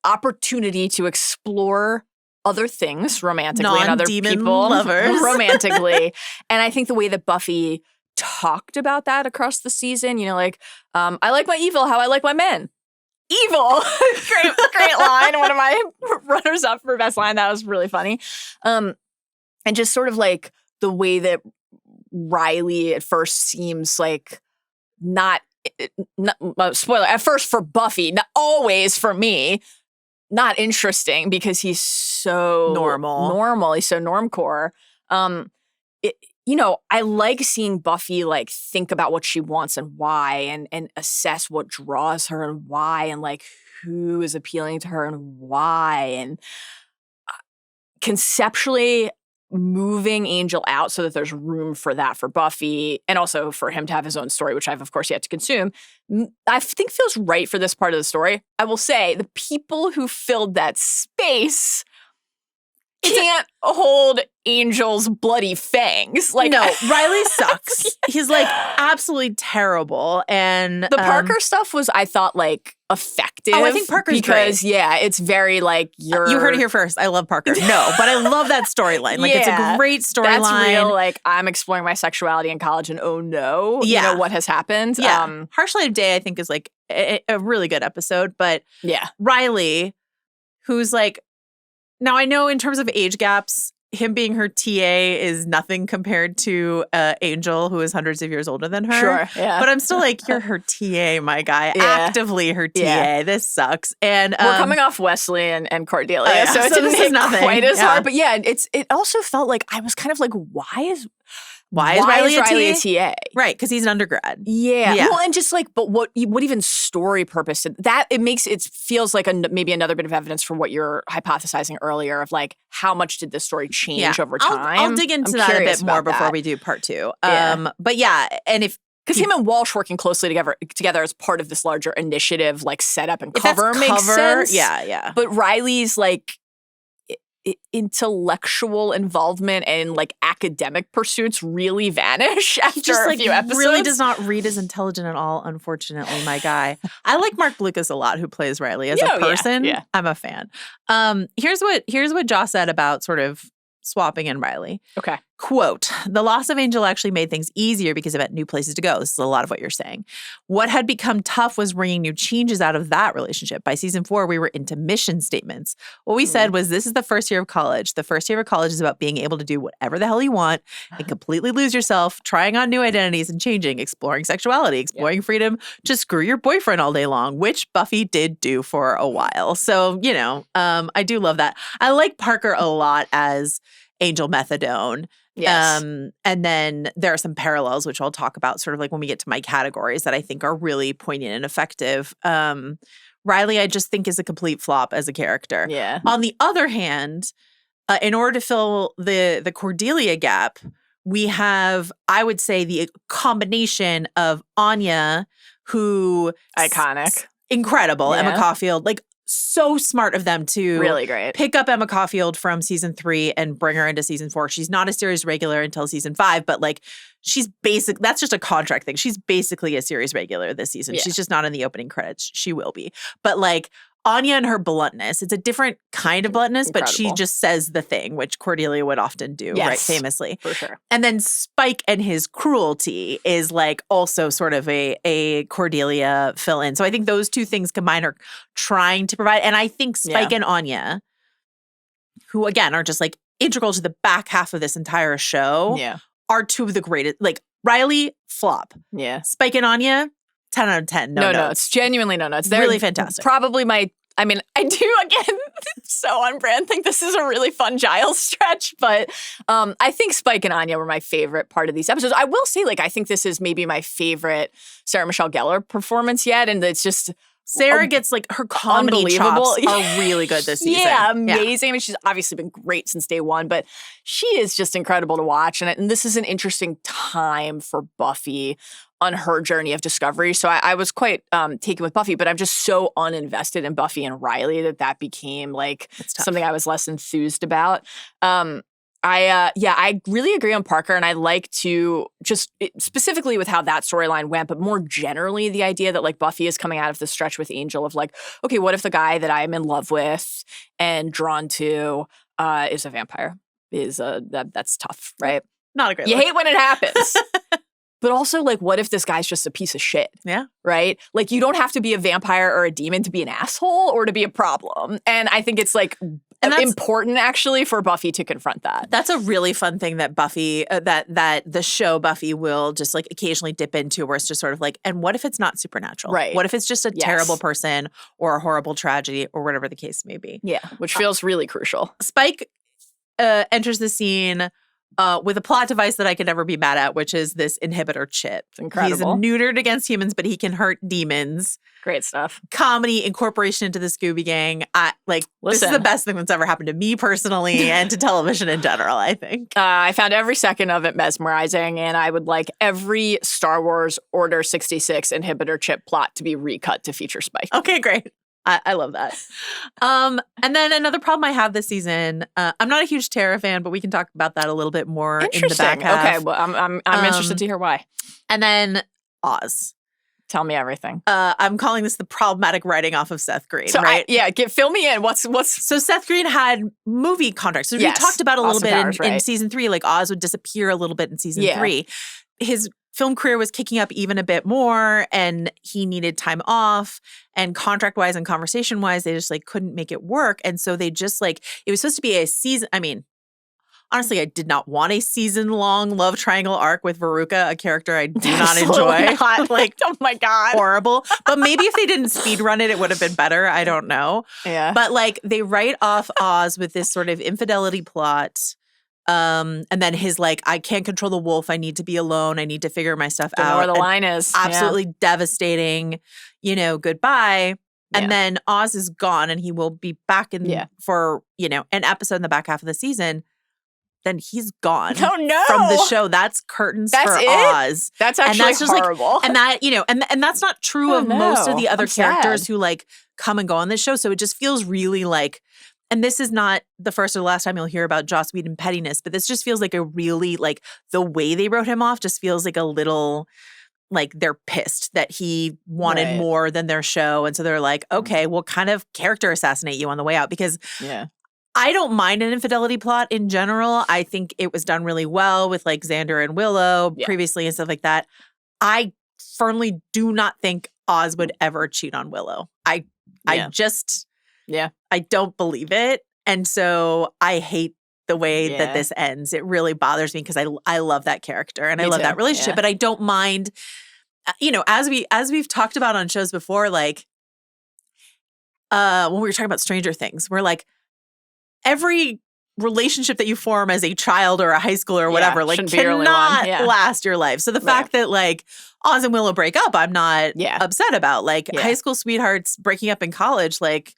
opportunity to explore other things romantically and other people lovers romantically. And I think the way that Buffy talked about that across the season, I like my evil how I like my men. Evil. Great line. One of my runners up for best line. That was really funny. And just sort of like the way that Riley at first seems like not spoiler, at first for Buffy, not always for me, not interesting because he's so normal. He's so normcore. I like seeing Buffy like think about what she wants and why and assess what draws her and why and like who is appealing to her and why. And conceptually moving Angel out so that there's room for that for Buffy and also for him to have his own story, which I've, of course, yet to consume, I think feels right for this part of the story. I will say the people who filled that space can't hold Angel's bloody fangs. Like, no, Riley sucks. He's like absolutely terrible. And the Parker stuff was, I thought, like effective. Oh, I think Parker's because great. It's very like you heard it here first. I love Parker. No, but I love that storyline. Like it's a great storyline. That's real. Like I'm exploring my sexuality in college, and oh no, what has happened? Yeah, Harsh Light of Day I think is like a really good episode. But Riley, who's like. Now, I know in terms of age gaps, him being her TA is nothing compared to Angel, who is hundreds of years older than her. Sure, yeah. But I'm still like, you're her TA, my guy. Actively her TA. Yeah. This sucks. And we're coming off Wesley and Cordelia, so it didn't hit quite as hard. But it also felt like I was kind of like, why is Why is Riley a TA? Right, because he's an undergrad. Yeah. Well, and just like, but what even story purpose did that? It feels like maybe another bit of evidence for what you're hypothesizing earlier of like how much did this story change over time? I'll dig into that a bit more before we do part 2. But yeah, and if because him and Walsh working closely together as part of this larger initiative, like setup and cover makes sense. Yeah. But Riley's like intellectual involvement and like academic pursuits really vanish after a few episodes. Really does not read as intelligent at all, unfortunately, my guy. I like Mark Blucas a lot, who plays Riley as a person. Yeah. I'm a fan. Here's what Joss said about sort of swapping in Riley. Okay. Quote, the loss of Angel actually made things easier because it meant new places to go. This is a lot of what you're saying. What had become tough was bringing new changes out of that relationship. By season 4, we were into mission statements. What we said was, this is the first year of college. The first year of college is about being able to do whatever the hell you want and completely lose yourself, trying on new identities and changing, exploring sexuality, exploring freedom to screw your boyfriend all day long, which Buffy did do for a while. So, I do love that. I like Parker a lot as Angel Methadone. Yes. And then there are some parallels, which I'll talk about sort of like when we get to my categories that I think are really poignant and effective. Riley, I just think is a complete flop as a character. Yeah. On the other hand, in order to fill the Cordelia gap, we have, I would say, the combination of Anya, who iconic, incredible, Emma Caulfield, like so smart of them to really great pick up Emma Caulfield from season 3 and bring her into season 4. She's not a series regular until season 5, but like she's that's just a contract thing. She's basically a series regular this season. Yeah. She's just not in the opening credits. She will be. But like Anya and her bluntness, it's a different kind of bluntness, but she just says the thing, which Cordelia would often do, right? Famously. For sure. And then Spike and his cruelty is like also sort of a Cordelia fill-in. So I think those two things combined are trying to provide. And I think Spike and Anya, who again are just like integral to the back half of this entire show, are two of the greatest. Like Riley, flop. Yeah. Spike and Anya, 10 out of 10. No notes. Genuinely no notes. They're really fantastic. Probably I do, again, so on brand, think this is a really fun Giles stretch, but I think Spike and Anya were my favorite part of these episodes. I will say, like, I think this is maybe my favorite Sarah Michelle Gellar performance yet, and it's just Sarah gets like her comedy chops are really good this season. Yeah, amazing. I mean, she's obviously been great since day one, but she is just incredible to watch. And this is an interesting time for Buffy on her journey of discovery. So I was quite taken with Buffy, but I'm just so uninvested in Buffy and Riley that became like something I was less enthused about. I really agree on Parker, and I like to just specifically with how that storyline went, but more generally the idea that like Buffy is coming out of the stretch with Angel of like, okay, what if the guy that I'm in love with and drawn to is a vampire? That's tough, right? Not a great look. Hate when it happens. But also, like, what if this guy's just a piece of shit? Yeah. Right? Like, you don't have to be a vampire or a demon to be an asshole or to be a problem. And I think it's, like, important, actually, for Buffy to confront that. That's a really fun thing that Buffy, that the show Buffy will just, like, occasionally dip into, where it's just sort of like, and what if it's not supernatural? Right. What if it's just a terrible person or a horrible tragedy or whatever the case may be? Yeah, which feels really crucial. Spike enters the scene with a plot device that I could never be mad at, which is this inhibitor chip. It's incredible. He's neutered against humans, but he can hurt demons. Great stuff. Comedy incorporation into the Scooby Gang. This is the best thing that's ever happened to me personally and to television in general, I think. I found every second of it mesmerizing, and I would like every Star Wars Order 66 inhibitor chip plot to be recut to feature Spike. Okay, great. I love that. And then another problem I have this season, I'm not a huge Tara fan, but we can talk about that a little bit more in the back half. Okay, well, I'm interested to hear why. And then Oz. Tell me everything. I'm calling this the problematic writing off of Seth Green, right? Fill me in. What's So Seth Green had movie contracts. So we talked about a little bit in season 3, like Oz would disappear a little bit in season 3. His film career was kicking up even a bit more, and he needed time off, and contract-wise and conversation-wise, they just like couldn't make it work. And so they just like, it was supposed to be a season. I mean, honestly, I did not want a season-long love triangle arc with Veruca, a character I do not enjoy. Like, oh my God. Horrible. But maybe if they didn't speedrun it, it would have been better. I don't know. Yeah. But like, they write off Oz with this sort of infidelity plot. And then his like, I can't control the wolf. I need to be alone. I need to figure my stuff Don't out. know where the line is. Absolutely devastating, goodbye. And then Oz is gone and he will be back in for, an episode in the back half of the season. Then he's gone Oh, no. from the show. That's curtains for it? Oz. That's actually horrible. And that, and that's not true of most of the other characters who like come and go on this show. So it just feels really like, and this is not the first or the last time you'll hear about Joss Whedon pettiness, but this just feels like a really, like, the way they wrote him off just feels like a little, like, they're pissed that he wanted more than their show. And so they're like, okay, we'll kind of character assassinate you on the way out. Because I don't mind an infidelity plot in general. I think it was done really well with, like, Xander and Willow previously and stuff like that. I firmly do not think Oz would ever cheat on Willow. I don't believe it. And so I hate the way that this ends. It really bothers me because I love that character and I love that relationship. But I don't mind, as we've talked about on shows before, like when we were talking about Stranger Things, we're like, every relationship that you form as a child or a high schooler or whatever, like, cannot last your life. So the fact that, like, Oz and Willow break up, I'm not upset about. Like, high school sweethearts breaking up in college, like,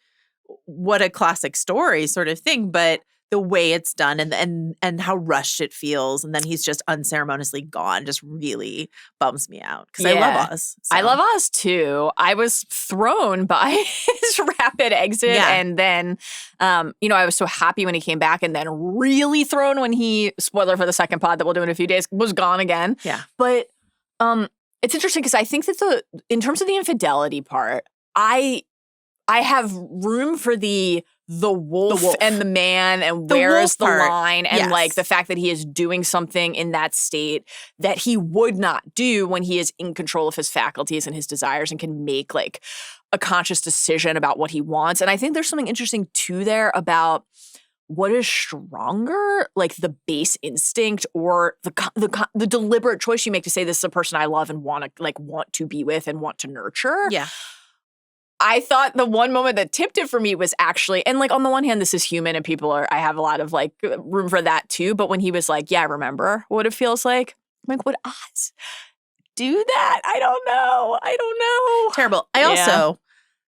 what a classic story sort of thing. But the way it's done and how rushed it feels, and then he's just unceremoniously gone, just really bums me out because I love Oz. So. I love Oz too. I was thrown by his rapid exit, and then, I was so happy when he came back, and then really thrown when he, spoiler for the second pod that we'll do in a few days, was gone again. Yeah, but it's interesting because I think that in terms of the infidelity part, I have room for the wolf and the man and where is the line and like the fact that he is doing something in that state that he would not do when he is in control of his faculties and his desires and can make like a conscious decision about what he wants. And I think there's something interesting too there about what is stronger, like the base instinct or the deliberate choice you make to say this is a person I love and want to be with and want to nurture. Yeah. I thought the one moment that tipped it for me was actually, and like on the one hand, this is human and I have a lot of like room for that too. But when he was like, yeah, I remember what it feels like. I'm like, would Oz do that? I don't know. Terrible. I also,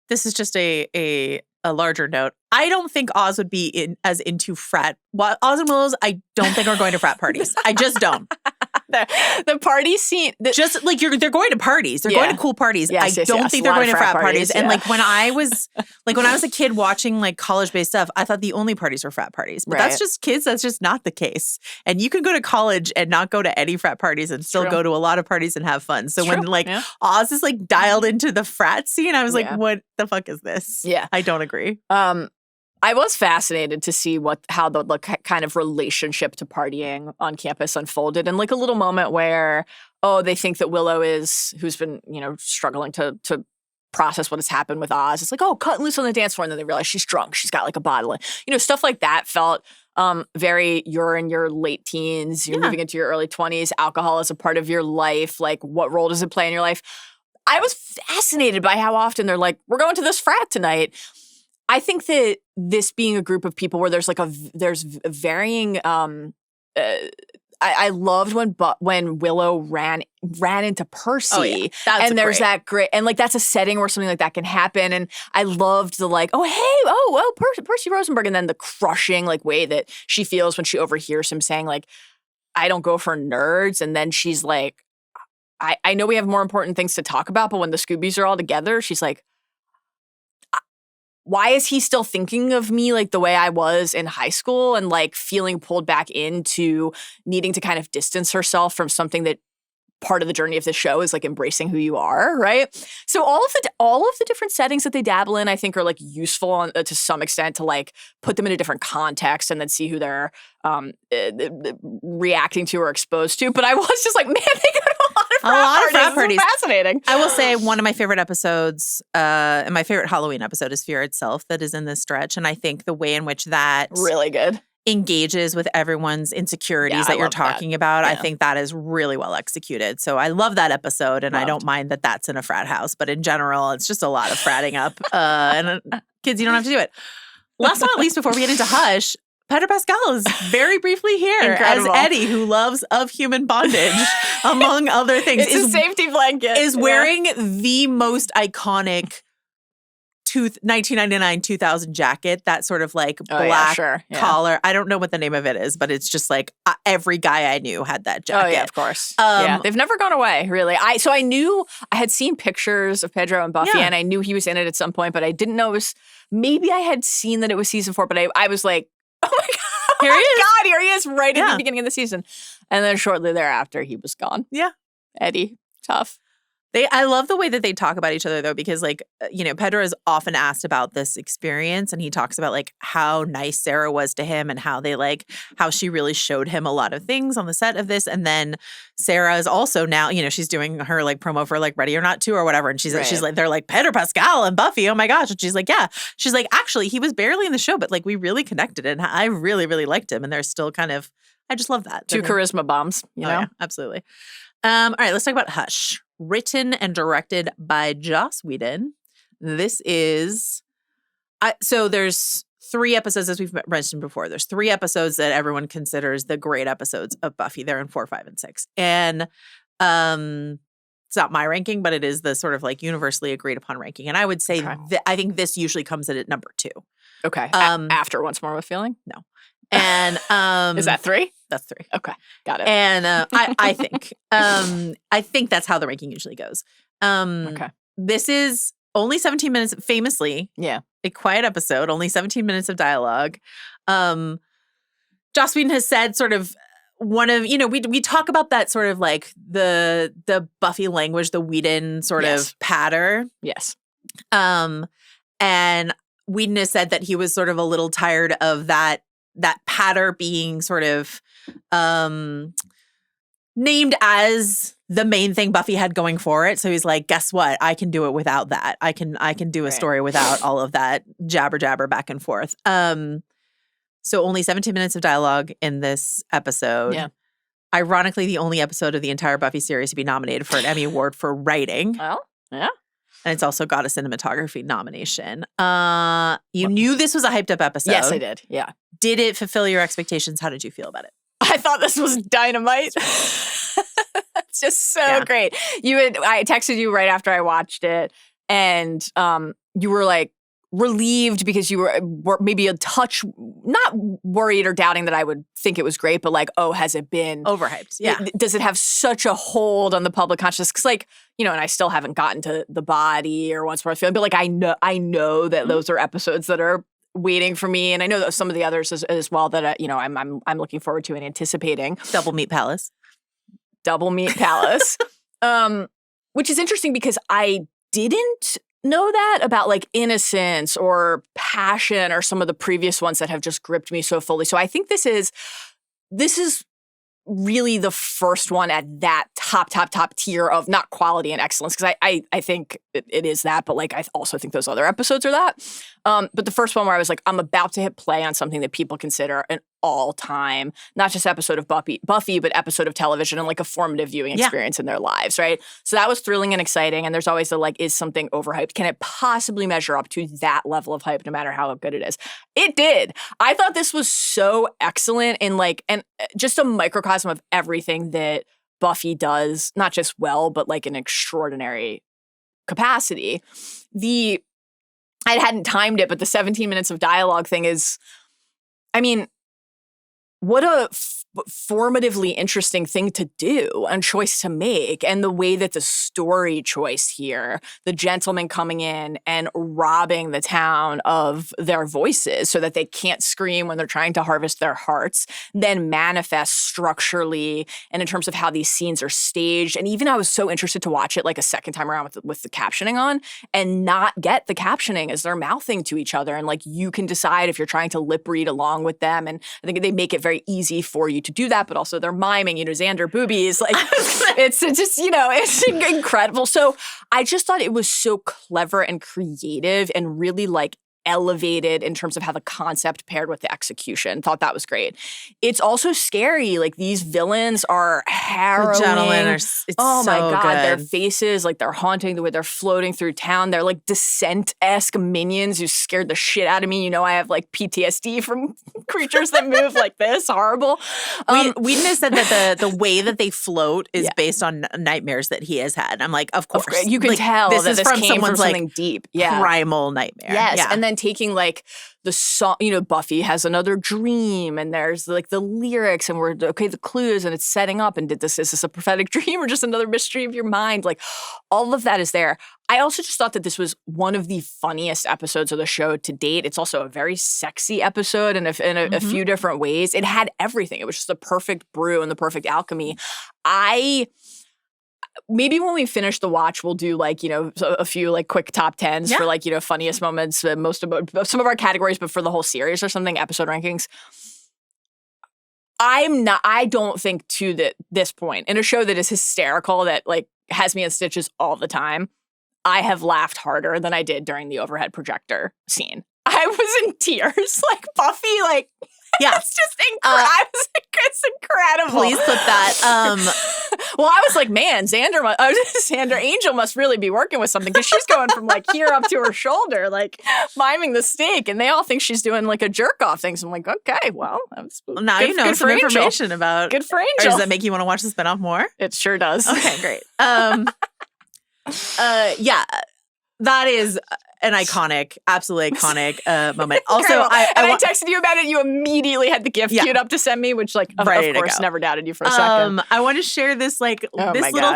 this is just a larger note. I don't think Oz would be as into frat. Oz and Willows, I don't think are going to frat parties. I just don't. The party scene, just like they're going to parties. They're going to cool parties. I don't think they're going to frat parties. And like when I was a kid watching like college-based stuff, I thought the only parties were frat parties. But that's just kids. That's just not the case. And you can go to college and not go to any frat parties and still go to a lot of parties and have fun. So when like Oz is like dialed into the frat scene, I was like, what the fuck is this? Yeah, I don't agree. I was fascinated to see how the kind of relationship to partying on campus unfolded, and like a little moment where, they think that Willow who's been, struggling to process what has happened with Oz. It's like, cut loose on the dance floor, and then they realize she's drunk. She's got like a bottle, and stuff like that felt very. You're in your late teens, you're moving into your early 20s. Alcohol is a part of your life. Like, what role does it play in your life? I was fascinated by how often they're like, we're going to this frat tonight. I think that this being a group of people where there's varying. I loved when Willow ran into Percy, and there's that great, and like that's a setting where something like that can happen. And I loved the like, Percy Rosenberg, and then the crushing like way that she feels when she overhears him saying like, I don't go for nerds, and then she's like, I know we have more important things to talk about, but when the Scoobies are all together, she's like, why is he still thinking of me like the way I was in high school, and like feeling pulled back into needing to kind of distance herself from something that part of the journey of the show is like embracing who you are, right? So all of the different settings that they dabble in, I think, are like useful to some extent to like put them in a different context and then see who they're reacting to or exposed to. But I was just like, man, they go to a lot of frat parties. So fascinating. I will say one of my favorite episodes, and my favorite Halloween episode is Fear Itself, that is in this stretch. And I think the way in which that really good engages with everyone's insecurities that you're talking about. I think that is really well executed. So I love that episode, and I don't mind that that's in a frat house. But in general, it's just a lot of fratting up. And kids, you don't have to do it. Last but not least, before we get into Hush, Pedro Pascal is very briefly here Incredible. as Eddie, who loves Of Human Bondage, among other things. It's a safety blanket. Is wearing the most iconic 1999 2000 jacket, that sort of like black collar. I don't know what the name of it is, but it's just like every guy I knew had that jacket. Oh yeah, of course. Yeah, they've never gone away, really. So I knew I had seen pictures of Pedro and Buffy, and I knew he was in it at some point, but I didn't know it was. Maybe I had seen that it was season 4, but I was like, oh my god, here he is, right at the beginning of the season, and then shortly thereafter he was gone. Yeah, Eddie, tough. I love the way that they talk about each other, though, because, like, Pedro is often asked about this experience, and he talks about, like, how nice Sarah was to him and how how she really showed him a lot of things on the set of this. And then Sarah is also now, she's doing her, like, promo for, like, Ready or Not 2 or whatever. And she's like, they're like, Pedro Pascal and Buffy, oh my gosh. And she's like, yeah. She's like, actually, he was barely in the show, but, like, we really connected and I really, really liked him. And they're still kind of, I just love that. 2 charisma bombs, you know? Yeah, absolutely. All right, let's talk about Hush. Written and directed by Joss Whedon. This is so there's 3 episodes, as we've mentioned before. There's 3 episodes that everyone considers the great episodes of Buffy. They're in 4, 5, and 6. And it's not my ranking, but it is the sort of like universally agreed upon ranking. And I would say I think this usually comes in at number 2. Okay. After Once More with Feeling? No. And is that 3? That's 3. Okay, got it. And I think that's how the ranking usually goes. Okay. This is only 17 minutes, famously. Yeah. A quiet episode, only 17 minutes of dialogue. Joss Whedon has said sort of one of, we talk about that sort of like the Buffy language, the Whedon sort of patter. Yes. And Whedon has said that he was sort of a little tired of that patter being sort of named as the main thing Buffy had going for it. So he's like, guess what? I can do it without that. I can do a story without all of that jabber back and forth. So only 17 minutes of dialogue in this episode. Yeah. Ironically, the only episode of the entire Buffy series to be nominated for an Emmy Award for writing. Well, yeah. And it's also got a cinematography nomination. You knew this was a hyped up episode. Yes, I did. Yeah. Did it fulfill your expectations? How did you feel about it? I thought this was dynamite. It's just so great. I texted you right after I watched it, and you were like relieved because you were maybe a touch not worried or doubting that I would think it was great, but like, oh, has it been overhyped? Yeah. Does it have such a hold on the public consciousness? Because like, and I still haven't gotten to The Body or Once More with Feeling, but like I know that those are episodes that are waiting for me, and I know that some of the others as well that I'm looking forward to and anticipating. Double Meat Palace, which is interesting because I didn't know that about like Innocence or Passion or some of the previous ones that have just gripped me so fully. So I think this is really the first one at that top tier of not quality and excellence, because I think it is that, but like I also think those other episodes are that. But the first one where I was like, I'm about to hit play on something that people consider an all-time, not just episode of Buffy, but episode of television and like a formative viewing experience in their lives, right? So that was thrilling and exciting. And there's always the like, is something overhyped? Can it possibly measure up to that level of hype, no matter how good it is? It did. I thought this was so excellent and just a microcosm of everything that Buffy does, not just well, but like an extraordinary capacity. I hadn't timed it, but the 17 minutes of dialogue thing is, what a formatively interesting thing to do and choice to make. And the way that the story choice here, the gentleman coming in and robbing the town of their voices so that they can't scream when they're trying to harvest their hearts, then manifests structurally and in terms of how these scenes are staged. And even I was so interested to watch it like a second time around with the captioning on and not get the captioning as they're mouthing to each other. And like you can decide if you're trying to lip read along with them. And I think they make it very easy for you to do that, but also they're miming, Xander boobies. Like it's just, it's incredible. So I just thought it was so clever and creative and really like elevated in terms of how the concept paired with the execution. Thought that was great. It's also scary. Like these villains are harrowing. The gentlemen are, oh my God. Good. Their faces, like they're haunting the way they're floating through town. They're like Descent-esque minions who scared the shit out of me. I have like PTSD from creatures that move like this. Horrible. Whedon has said that the way that they float is based on nightmares that he has had. And I'm like, of course. You can tell this that is this from came someone's from something deep. Yeah. Primal nightmare. Yes. Yeah. And then taking like the song, Buffy has another dream and there's like the lyrics and the clues and it's setting up and is this a prophetic dream or just another mystery of your mind? Like all of that is there. I also just thought that this was one of the funniest episodes of the show to date. It's also a very sexy episode in a few different ways. It had everything. It was just the perfect brew and the perfect alchemy. Maybe when we finish the watch, we'll do like, a few like quick top 10s for like, funniest moments, some of our categories, but for the whole series or something, episode rankings. I don't think to this point in a show that is hysterical, that like has me in stitches all the time, I have laughed harder than I did during the overhead projector scene. I was in tears. Like Buffy, like, it's just incredible. It's incredible. Please clip that. Well, I was like, man, Xander Angel must really be working with something because she's going from like here up to her shoulder, like miming the steak, and they all think she's doing like a jerk off thing. So I'm like, okay, well, now you know some information about. Good for Angel. Or does that make you want to watch the spinoff more? It sure does. Okay, great. That is an absolutely iconic moment. Also, I texted you about it. You immediately had the gift queued up to send me, which, like, of course, never doubted you for a second. I want to share this, little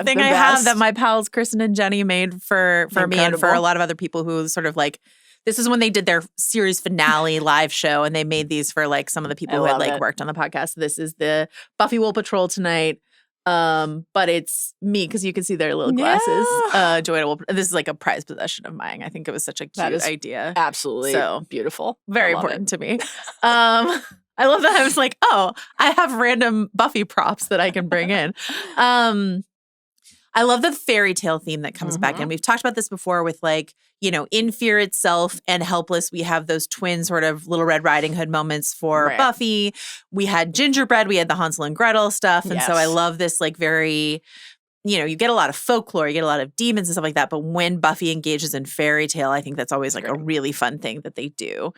thing I have that my pals Kristen and Jenny made for me and for a lot of other people who sort of like. This is when they did their series finale live show, and they made these for like some of the people who had like worked on the podcast. This is the Buffy Will Patrol tonight. But it's me because you can see their little glasses. Joanna this is like a prized possession of mine. I think it was such a cute idea. Absolutely. So beautiful. Very important to me. I love that I was like, oh, I have random Buffy props that I can bring in. I love the fairy tale theme that comes back in. We've talked about this before with like, in Fear Itself and Helpless, we have those twin sort of Little Red Riding Hood moments for Buffy. We had Gingerbread. We had the Hansel and Gretel stuff. And so I love this like very, you get a lot of folklore, you get a lot of demons and stuff like that. But when Buffy engages in fairy tale, I think that's always like a really fun thing that they do.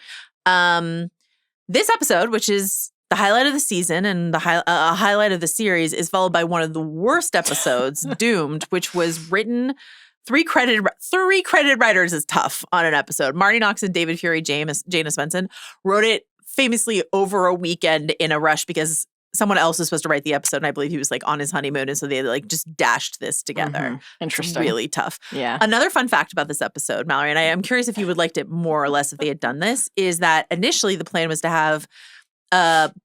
This episode, which is the highlight of the season and the highlight of the series, is followed by one of the worst episodes, Doomed, which was written. Three credited writers is tough on an episode. Marty Knox and David Fury Jana Svensson wrote it famously over a weekend in a rush because someone else was supposed to write the episode, and I believe he was like on his honeymoon, and so they like just dashed this together. Interesting. It's really tough. Yeah. Another fun fact about this episode, Mallory, and I am curious if you would liked it more or less if they had done this, is that initially the plan was to have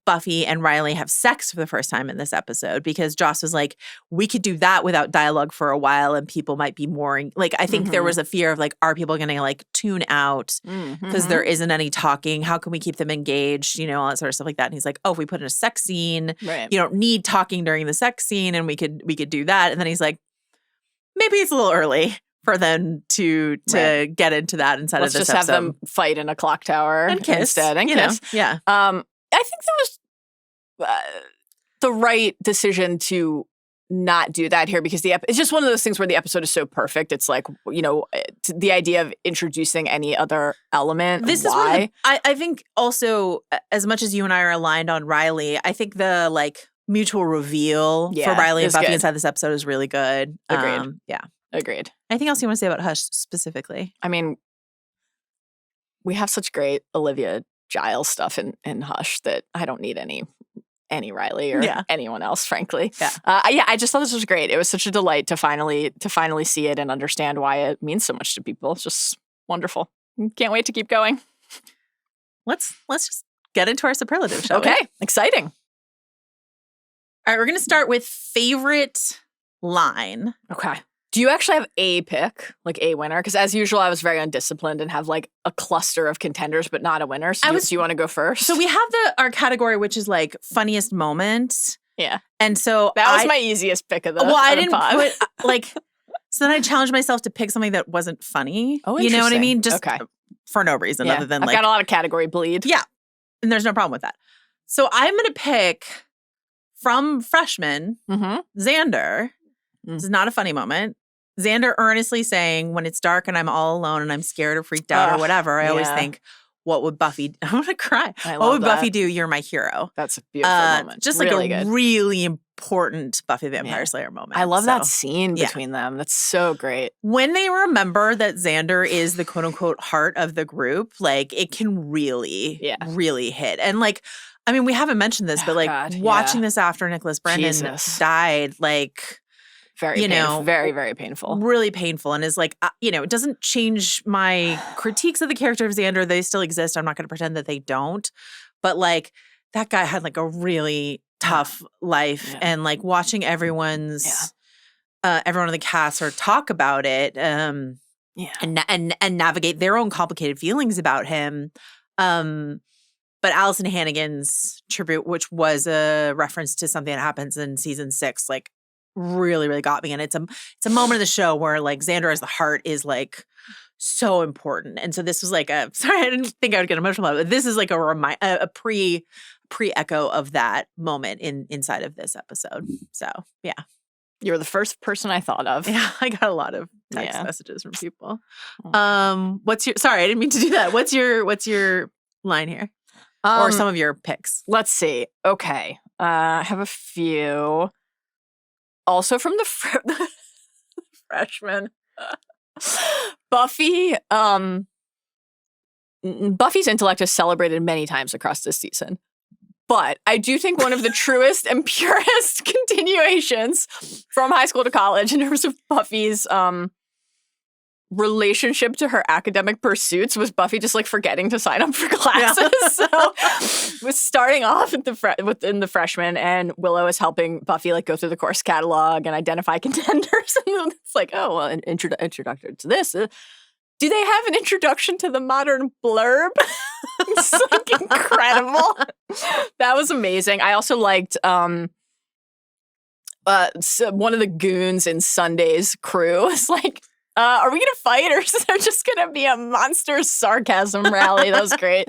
Buffy and Riley have sex for the first time in this episode because Joss was like, we could do that without dialogue for a while and people might be more like, I think there was a fear of like, are people going to like tune out because there isn't any talking? How can we keep them engaged? All that sort of stuff like that. And he's like, oh, if we put in a sex scene, you don't need talking during the sex scene and we could do that. And then he's like, maybe it's a little early for them to get into that inside of this episode. Let's just have them fight in a clock tower and kiss, instead and kiss. Yeah. I think that was the right decision to not do that here because it's just one of those things where the episode is so perfect. It's like, the idea of introducing any other element. This why? Is I think also, as much as you and I are aligned on Riley, I think the like mutual reveal for Riley and Buffy inside this episode is really good. Agreed. Agreed. Anything else you want to say about Hush specifically? I mean, we have such great Olivia Giles stuff in Hush that I don't need any Riley or anyone else, frankly. I just thought this was great. It was such a delight to finally see it and understand why it means so much to people. It's just wonderful. Can't wait to keep going. Let's just get into our superlative, shall we? Okay, exciting. All right, we're going to start with favorite line. Okay. Do you actually have a pick, like a winner? Because as usual, I was very undisciplined and have like a cluster of contenders, but not a winner. So do you want to go first? So we have our category, which is like funniest moment. Yeah. And so that was my easiest pick of the I didn't put like, so then I challenged myself to pick something that wasn't funny. Oh, you know what I mean? Just for no reason other than I've got a lot of category bleed. Yeah. And there's no problem with that. So I'm going to pick from Freshman, Xander. This is not a funny moment. Xander earnestly saying, when it's dark and I'm all alone and I'm scared or freaked out or whatever, I always think, what would Buffy, I'm going to cry. I What love would that. Buffy do? You're my hero. That's a beautiful moment. Just like really a good. really important Buffy the Vampire Slayer moment. I love that scene between them. That's so great. When they remember that Xander is the quote unquote heart of the group, like it can really, really hit. And like, I mean, we haven't mentioned this, but like watching this after Nicholas Brennan died, like, very very, very painful. Really painful. And is like, it doesn't change my critiques of the character of Xander. They still exist. I'm not going to pretend that they don't. But like, that guy had like a really tough life. And like watching everyone in the cast or talk about it and navigate their own complicated feelings about him. But Allison Hannigan's tribute, which was a reference to something that happens in season 6, like really, really got me. And it's a moment of the show where like Xander as the heart is like so important. And so this was like sorry, I didn't think I would get emotional about it, but this is like a pre-echo of that moment inside of this episode. So yeah. You're the first person I thought of. Yeah, I got a lot of text messages from people. Sorry, I didn't mean to do that. What's your line here? Or some of your picks? Let's see. Okay. I have a few. Also from the freshman. Buffy. Buffy's intellect is celebrated many times across this season. But I do think one of the truest and purest continuations from high school to college in terms of Buffy's relationship to her academic pursuits was Buffy just like forgetting to sign up for classes. So was starting off within the freshman, and Willow is helping Buffy like go through the course catalog and identify contenders. And it's like, oh, well, an introduction to this. Do they have an introduction to the modern blurb? It's like incredible. That was amazing. I also liked one of the goons in Sunday's crew was like, are we going to fight or is there just going to be a monster sarcasm rally? That was great.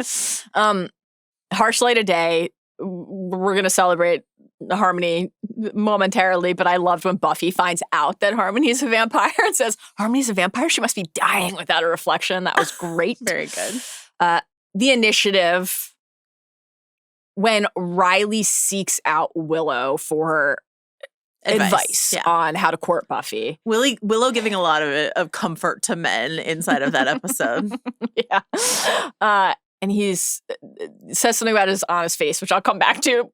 Harsh Light of Day. We're going to celebrate Harmony momentarily, but I loved when Buffy finds out that Harmony's a vampire and says, Harmony's a vampire? She must be dying without a reflection. That was great. Very good. The initiative, when Riley seeks out Willow for advice on how to court Buffy. Willow giving a lot of comfort to men inside of that episode. And he's says something about his honest face, which I'll come back to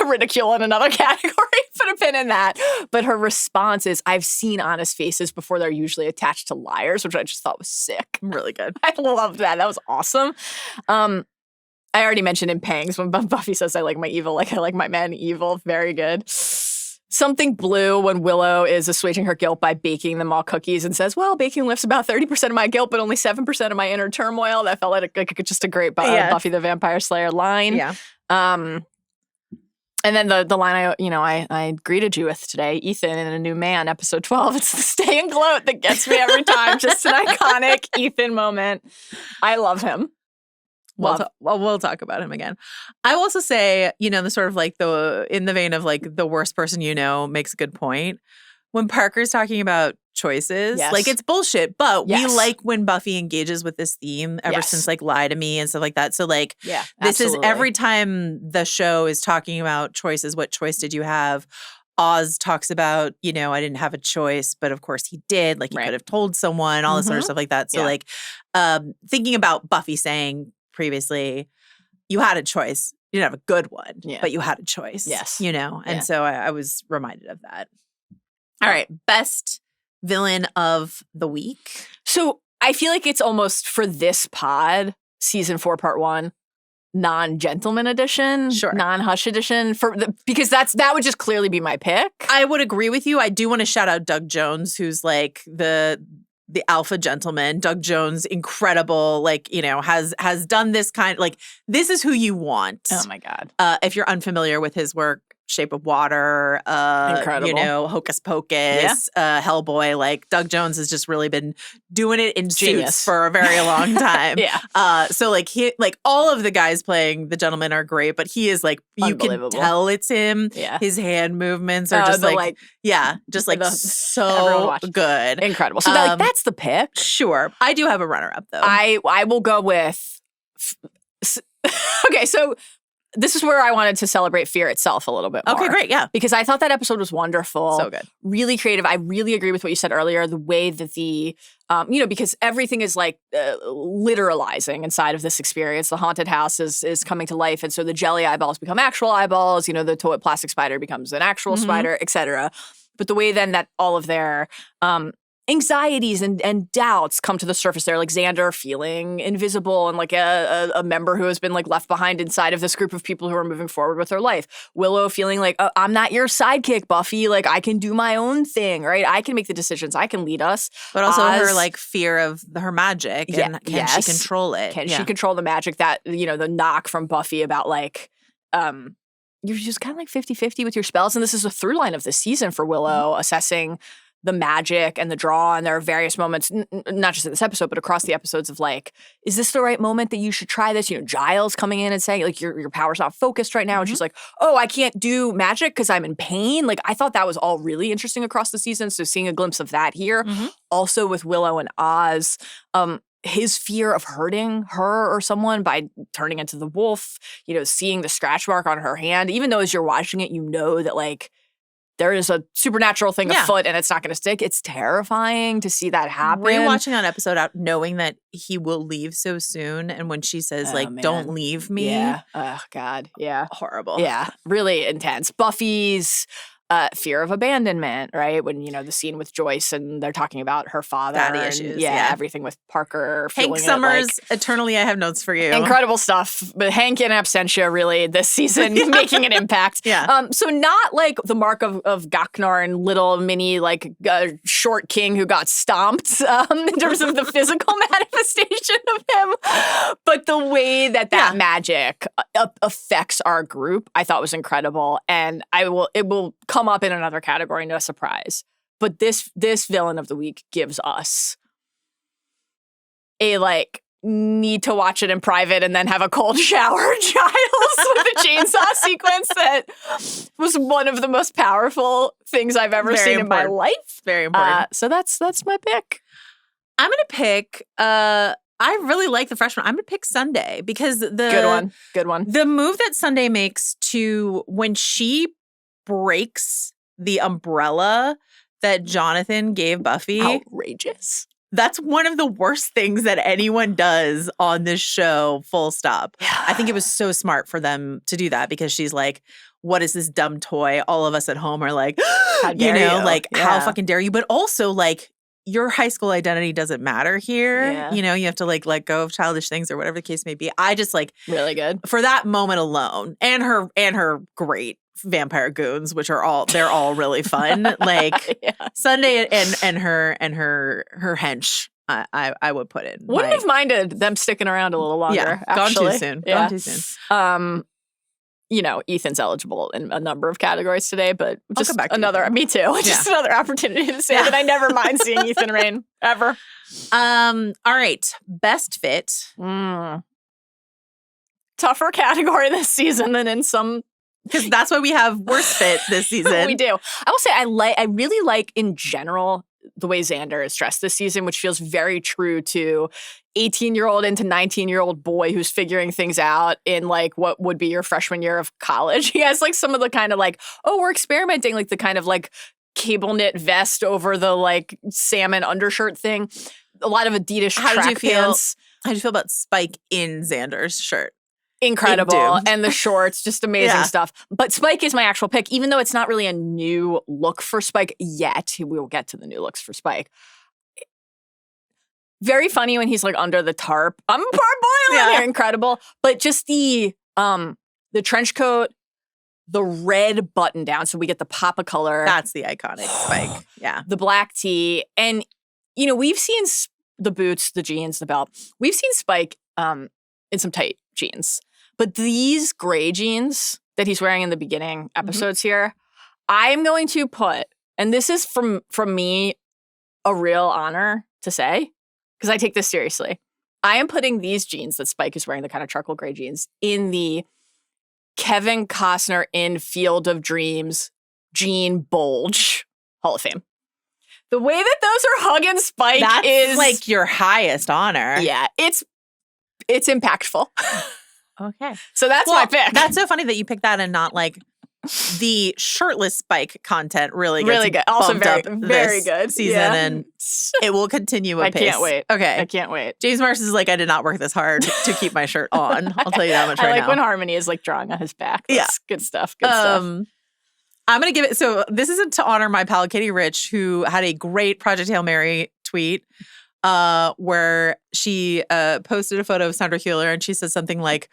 ridicule in another category. Put a pin in that. But her response is, I've seen honest faces before. They're usually attached to liars, which I just thought was sick. Really good. I loved that. That was awesome. I already mentioned in Pangs when Buffy says, I like my evil, like I like my men evil. Very good. Something Blue when Willow is assuaging her guilt by baking them all cookies and says, well, baking lifts about 30% of my guilt, but only 7% of my inner turmoil. That felt like just a great Buffy the Vampire Slayer line. Yeah. And then the line I greeted you with today, Ethan in A New Man, episode 12. It's the stay and gloat that gets me every time. Just an iconic Ethan moment. I love him. We'll talk about him again. I will also say, the sort of like in the vein of like the worst person makes a good point. When Parker's talking about choices, like it's bullshit, but we like when Buffy engages with this theme ever since like Lie to Me and stuff like that. So like this is every time the show is talking about choices, what choice did you have? Oz talks about, I didn't have a choice, but of course he did. Like he could have told someone, all this sort of stuff like that. So like thinking about Buffy saying previously, you had a choice. You didn't have a good one, but you had a choice. Yes. And so I was reminded of that. All right. Best villain of the week. So I feel like it's almost for this pod, season 4, part 1, non-gentleman edition, non-hush edition, because that would just clearly be my pick. I would agree with you. I do want to shout out Doug Jones, who's like the alpha gentleman. Doug Jones, incredible, like, has done this kind, like, this is who you want. Oh my God. If you're unfamiliar with his work, Shape of Water, incredible. Hocus Pocus, Hellboy, like Doug Jones has just really been doing it in suits for a very long time. So like all of the guys playing the gentleman are great, but he is like, you can tell it's him. His hand movements are just so good. Incredible. So that's the pick. Sure. I do have a runner up though. I will go with Okay, so this is where I wanted to celebrate Fear itself a little bit more. Okay, great, yeah. Because I thought that episode was wonderful. So good. Really creative. I really agree with what you said earlier, the way that because everything is like literalizing inside of this experience. The haunted house is coming to life. And so the jelly eyeballs become actual eyeballs. The toy plastic spider becomes an actual spider, etc. But the way then that all of their anxieties and doubts come to the surface there, like Xander feeling invisible and like a member who has been like left behind inside of this group of people who are moving forward with their life. Willow feeling like, oh, I'm not your sidekick, Buffy. Like, I can do my own thing, right? I can make the decisions. I can lead us. But also her like fear of her magic and can she control it? Can she control the magic? That, the knock from Buffy about like, you're just kind of like 50-50 with your spells. And this is a through line of the season for Willow, assessing the magic and the draw. And there are various moments, not just in this episode, but across the episodes of like, is this the right moment that you should try this? Giles coming in and saying like, your power's not focused right now. And she's like, oh, I can't do magic because I'm in pain. Like, I thought that was all really interesting across the season. So seeing a glimpse of that here. Also with Willow and Oz, his fear of hurting her or someone by turning into the wolf, seeing the scratch mark on her hand, even though as you're watching it, that like, there is a supernatural thing afoot and it's not going to stick. It's terrifying to see that happen. Rewatching that episode out, knowing that he will leave so soon. And when she says, don't leave me. Yeah. Oh, God. Yeah. Horrible. Yeah. Really intense. Buffy's fear of abandonment, right? When, the scene with Joyce and they're talking about her father. Daddy issues. Yeah. Everything with Parker. Hank Summers, Eternally I Have Notes for You. Incredible stuff. But Hank in absentia really this season making an impact. Yeah. So not like the mark of Gaknar and little mini like short king who got stomped in terms of the physical manifestation of him. But the way that magic affects our group, I thought was incredible. And it will come up in another category, no surprise. But this villain of the week gives us a like need to watch it in private and then have a cold shower Giles with the chainsaw sequence that was one of the most powerful things I've ever seen in my life. Very important. So that's my pick. I'm gonna pick I really like the freshman. I'm gonna pick Sunday because Good one. The move that Sunday makes to when she breaks the umbrella that Jonathan gave Buffy. Outrageous. That's one of the worst things that anyone does on this show, full stop. Yeah. I think it was so smart for them to do that because she's like, what is this dumb toy? All of us at home are like, how dare you? Like, how fucking dare you? But also like, your high school identity doesn't matter here. Yeah. You have to like let go of childish things or whatever the case may be. I just like really good for that moment alone, and her great vampire goons, which they're all really fun. Like Sunday and her hench. I would put in. Wouldn't have minded them sticking around a little longer. Yeah, actually. Gone too soon. Ethan's eligible in a number of categories today, but just another. Ethan. Me too. Just another opportunity to say that I never mind seeing Ethan Rain ever. All right, best fit. Tougher category this season than in some. Because that's why we have worst fit this season. We do. I will say I really like in general the way Xander is dressed this season, which feels very true to 18-year-old into 19-year-old boy who's figuring things out in like what would be your freshman year of college. He has like some of the kind of like, oh, we're experimenting, like the kind of like cable knit vest over the like salmon undershirt thing. A lot of Adidas track pants. How do you feel about Spike in Xander's shirt? Incredible. And the shorts, just amazing stuff. But Spike is my actual pick, even though it's not really a new look for Spike yet. We will get to the new looks for Spike. Very funny when he's like under the tarp. I'm parboiling here. Incredible. But just the trench coat, the red button down. So we get the Papa color. That's the iconic Spike. Yeah. The black tee. And, we've seen the boots, the jeans, the belt. We've seen Spike in some tight jeans. But these gray jeans that he's wearing in the beginning episodes here, I'm going to put, and this is from me a real honor to say, because I take this seriously. I am putting these jeans that Spike is wearing, the kind of charcoal gray jeans, in the Kevin Costner in Field of Dreams jean bulge Hall of Fame. The way that those are hugging Spike That's is like your highest honor. Yeah, it's it's impactful. Okay. So that's my pick. That's so funny that you picked that and not like the shirtless Spike content really good. Also very good season, and it will continue apace. I can't wait. Okay. I can't wait. James Marsh is like, I did not work this hard to keep my shirt on. I'll tell you that much right now. I like when Harmony is like drawing on his back. That's good stuff. Good stuff. I'm going to give it, so this isn't to honor my pal Katie Rich, who had a great Project Hail Mary tweet where she posted a photo of Sandra Hüller and she said something like,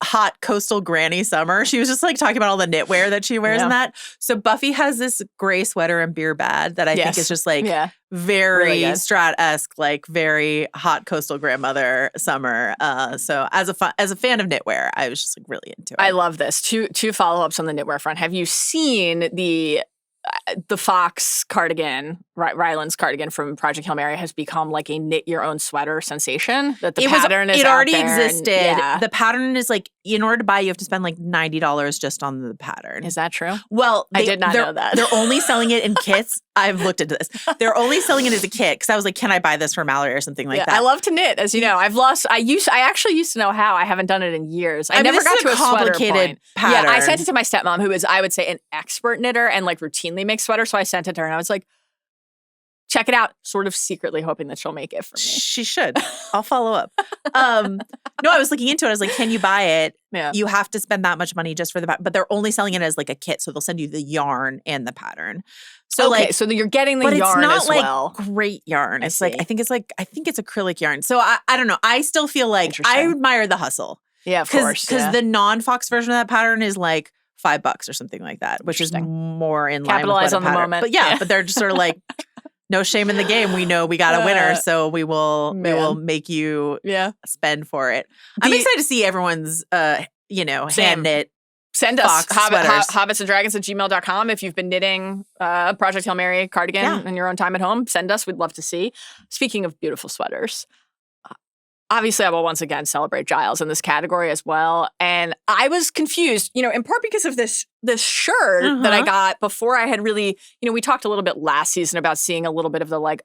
hot coastal granny summer. She was just like talking about all the knitwear that she wears in that. So Buffy has this gray sweater and beer bad that I think is just like very really Strat-esque, like very hot coastal grandmother summer. So as a fan of knitwear, I was just like really into it. I love this. Two follow-ups on the knitwear front. Have you seen the Fox cardigan, Ryland's cardigan from Project Hail Mary has become like a knit your own sweater sensation. That the pattern is it already out there existed. The pattern is like, in order to buy, you have to spend like $90 just on the pattern. Is that true? Well, I did not know that. They're only selling it in kits. I've looked into this. They're only selling it as a kit because I was like, can I buy this for Mallory or something like that? I love to knit, as you know. I actually used to know how. I haven't done it in years. I never got to a complicated pattern. Yeah, I sent it to my stepmom, who is, I would say, an expert knitter and like routinely makes sweaters. So I sent it to her and I was like, check it out, sort of secretly hoping that she'll make it for me. She should. I'll follow up. No, I was looking into it. I was like, can you buy it? Yeah. You have to spend that much money just for the pattern. But they're only selling it as like a kit. So they'll send you the yarn and the pattern. So so you're getting the yarn as well. But it's not like great yarn. It's like, I think it's acrylic yarn. So I don't know. I still feel like I admire the hustle. Yeah, of course. Because the non-Fox version of that pattern is like $5 or something like that, which is more in line Capitalize with what on the moment. But but they're just sort of like, no shame in the game. We know we got a winner, so we will make you spend for it. I'm excited to see everyone's hand knit. Send us hobbitsanddragons@gmail.com if you've been knitting Project Hail Mary cardigan in your own time at home. Send us. We'd love to see. Speaking of beautiful sweaters, obviously I will once again celebrate Giles in this category as well. And I was confused, in part because of this shirt that I got before I had really, we talked a little bit last season about seeing a little bit of the like,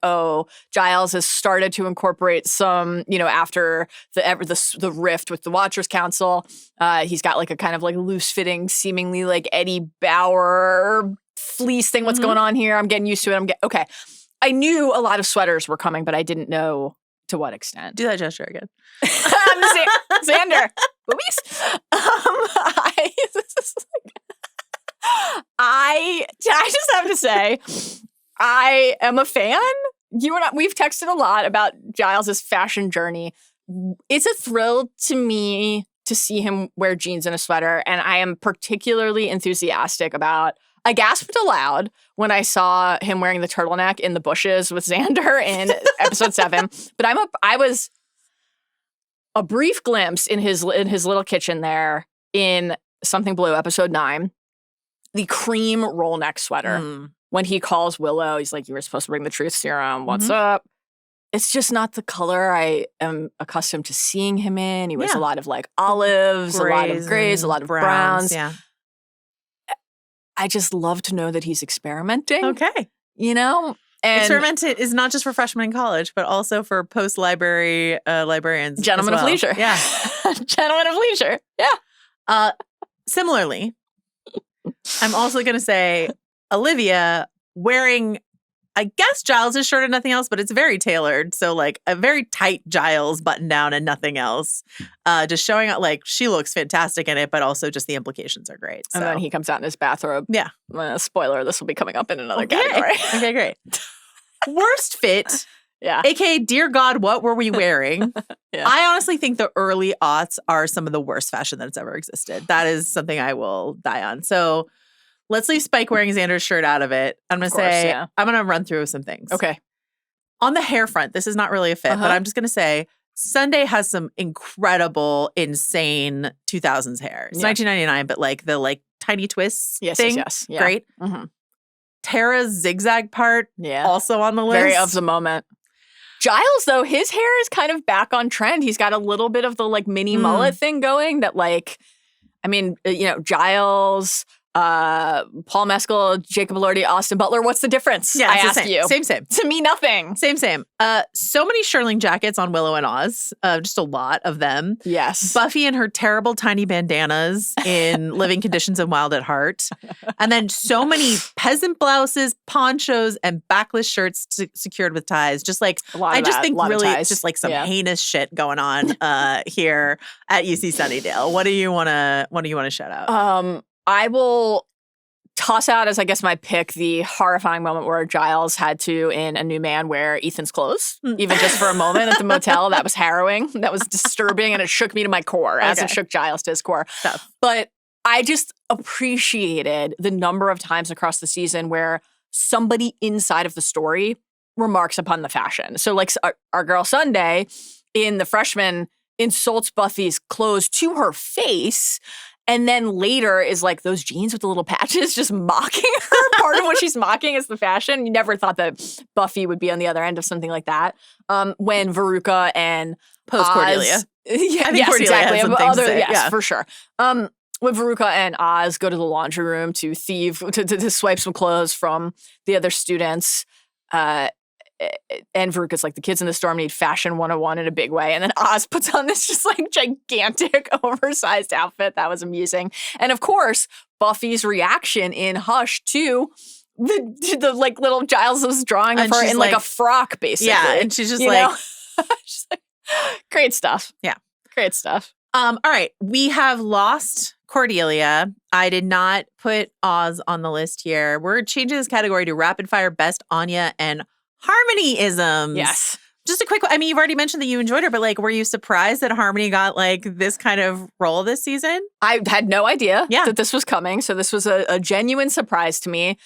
Giles has started to incorporate some, after the rift with the Watchers Council. He's got like a kind of like loose-fitting, seemingly like Eddie Bauer fleece thing. What's going on here? I'm getting used to it. Okay. I knew a lot of sweaters were coming, but I didn't know to what extent. Do that gesture again. Xander. Boobies. I just have to say, I am a fan. You and I, we've texted a lot about Giles' fashion journey. It's a thrill to me to see him wear jeans and a sweater, and I am particularly enthusiastic about. I gasped aloud when I saw him wearing the turtleneck in the bushes with Xander in episode 7. But I was a brief glimpse in his little kitchen there in Something Blue, episode 9, the cream roll neck sweater. When he calls Willow, he's like, "You were supposed to bring the truth serum. What's up?" It's just not the color I am accustomed to seeing him in. He wears a lot of like olives, a lot of grays, a lot of browns. Yeah. I just love to know that he's experimenting. Okay. And experiment is not just for freshmen in college, but also for post-library librarians. Gentlemen of leisure. Yeah. Gentlemen of leisure. Yeah. Similarly, I'm also going to say Olivia wearing, I guess, Giles' shirt and nothing else, but it's very tailored. So like a very tight Giles button down and nothing else. Just showing out like she looks fantastic in it, but also just the implications are great. And then he comes out in his bathrobe. Yeah. Spoiler, this will be coming up in another category. Okay, great. Worst fit. Yeah. AKA, dear God, what were we wearing? I honestly think the early aughts are some of the worst fashion that's ever existed. That is something I will die on. So let's leave Spike wearing Xander's shirt out of it. I'm going to say, I'm going to run through some things. Okay. On the hair front, this is not really a fit, but I'm just going to say Sunday has some incredible, insane 2000s hair. It's 1999, but like the like tiny twists thing. Yes. Yeah. Great. Tara's zigzag part, also on the list. Very of the moment. Giles, though, his hair is kind of back on trend. He's got a little bit of the like mini mullet thing going that like, I mean, Giles, Paul Mescal, Jacob Elordi, Austin Butler. What's the difference? Yeah, I ask you. Same. To me, nothing. Same. So many Shirling jackets on Willow and Oz. Just a lot of them. Yes. Buffy and her terrible tiny bandanas in Living Conditions and Wild at Heart. And then so many peasant blouses, ponchos, and backless shirts secured with ties. Just like, I just think really just like some heinous shit going on here at UC Sunnydale. What do you want to shout out? I will toss out as I guess my pick the horrifying moment where Giles had to, in A New Man, wear Ethan's clothes, even just for a moment at the motel. That was harrowing. That was disturbing, and it shook me to my core, as it shook Giles to his core. Tough. But I just appreciated the number of times across the season where somebody inside of the story remarks upon the fashion. So like our girl Sunday in The Freshman insults Buffy's clothes to her face, and then later is like those jeans with the little patches, just mocking her. Part of what she's mocking is the fashion. You never thought that Buffy would be on the other end of something like that. When Veruca and post Cordelia. Yeah, I think Cordelia exactly. has some things to say. Yes, for sure. When Veruca and Oz go to the laundry room to to swipe some clothes from the other students, and Veruca's like, the kids in the storm need fashion 101 in a big way. And then Oz puts on this just like gigantic oversized outfit. That was amusing. And of course, Buffy's reaction in Hush to the like little Giles' drawing of her in like a frock, basically. Yeah, and she's just like, she's like, great stuff. Yeah. Great stuff. All right. We have lost Cordelia. I did not put Oz on the list here. We're changing this category to rapid fire best Anya and Harmony-isms. Yes. Just a quick, I mean, you've already mentioned that you enjoyed her, but like, were you surprised that Harmony got like this kind of role this season? I had no idea that this was coming. So this was a genuine surprise to me.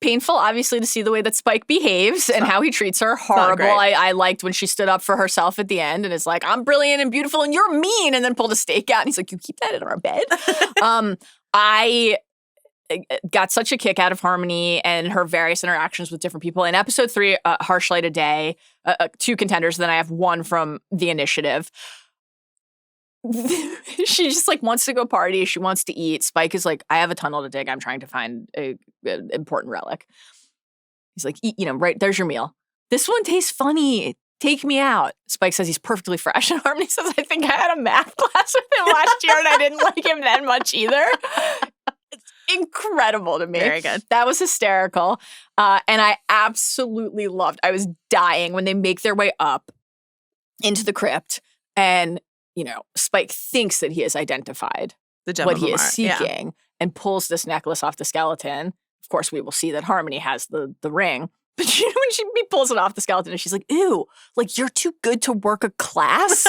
Painful, obviously, to see the way that Spike behaves and how he treats her. Horrible. I liked when she stood up for herself at the end and is like, I'm brilliant and beautiful and you're mean, and then pulled a stake out. And he's like, you keep that in our bed? I got such a kick out of Harmony and her various interactions with different people. In episode 3, Harsh Light of Day, 2 contenders, then I have 1 from the initiative. She just like wants to go party. She wants to eat. Spike is like, I have a tunnel to dig. I'm trying to find an important relic. He's like, right, there's your meal. This one tastes funny. Take me out. Spike says he's perfectly fresh. And Harmony says, I think I had a math class with him last year and I didn't like him that much either. Incredible to me. Very good. That was hysterical. And I absolutely loved, I was dying when they make their way up into the crypt and, Spike thinks that he has identified what he is seeking and pulls this necklace off the skeleton. Of course, we will see that Harmony has the ring. But when she pulls it off the skeleton and she's like, ew, like you're too good to work a class.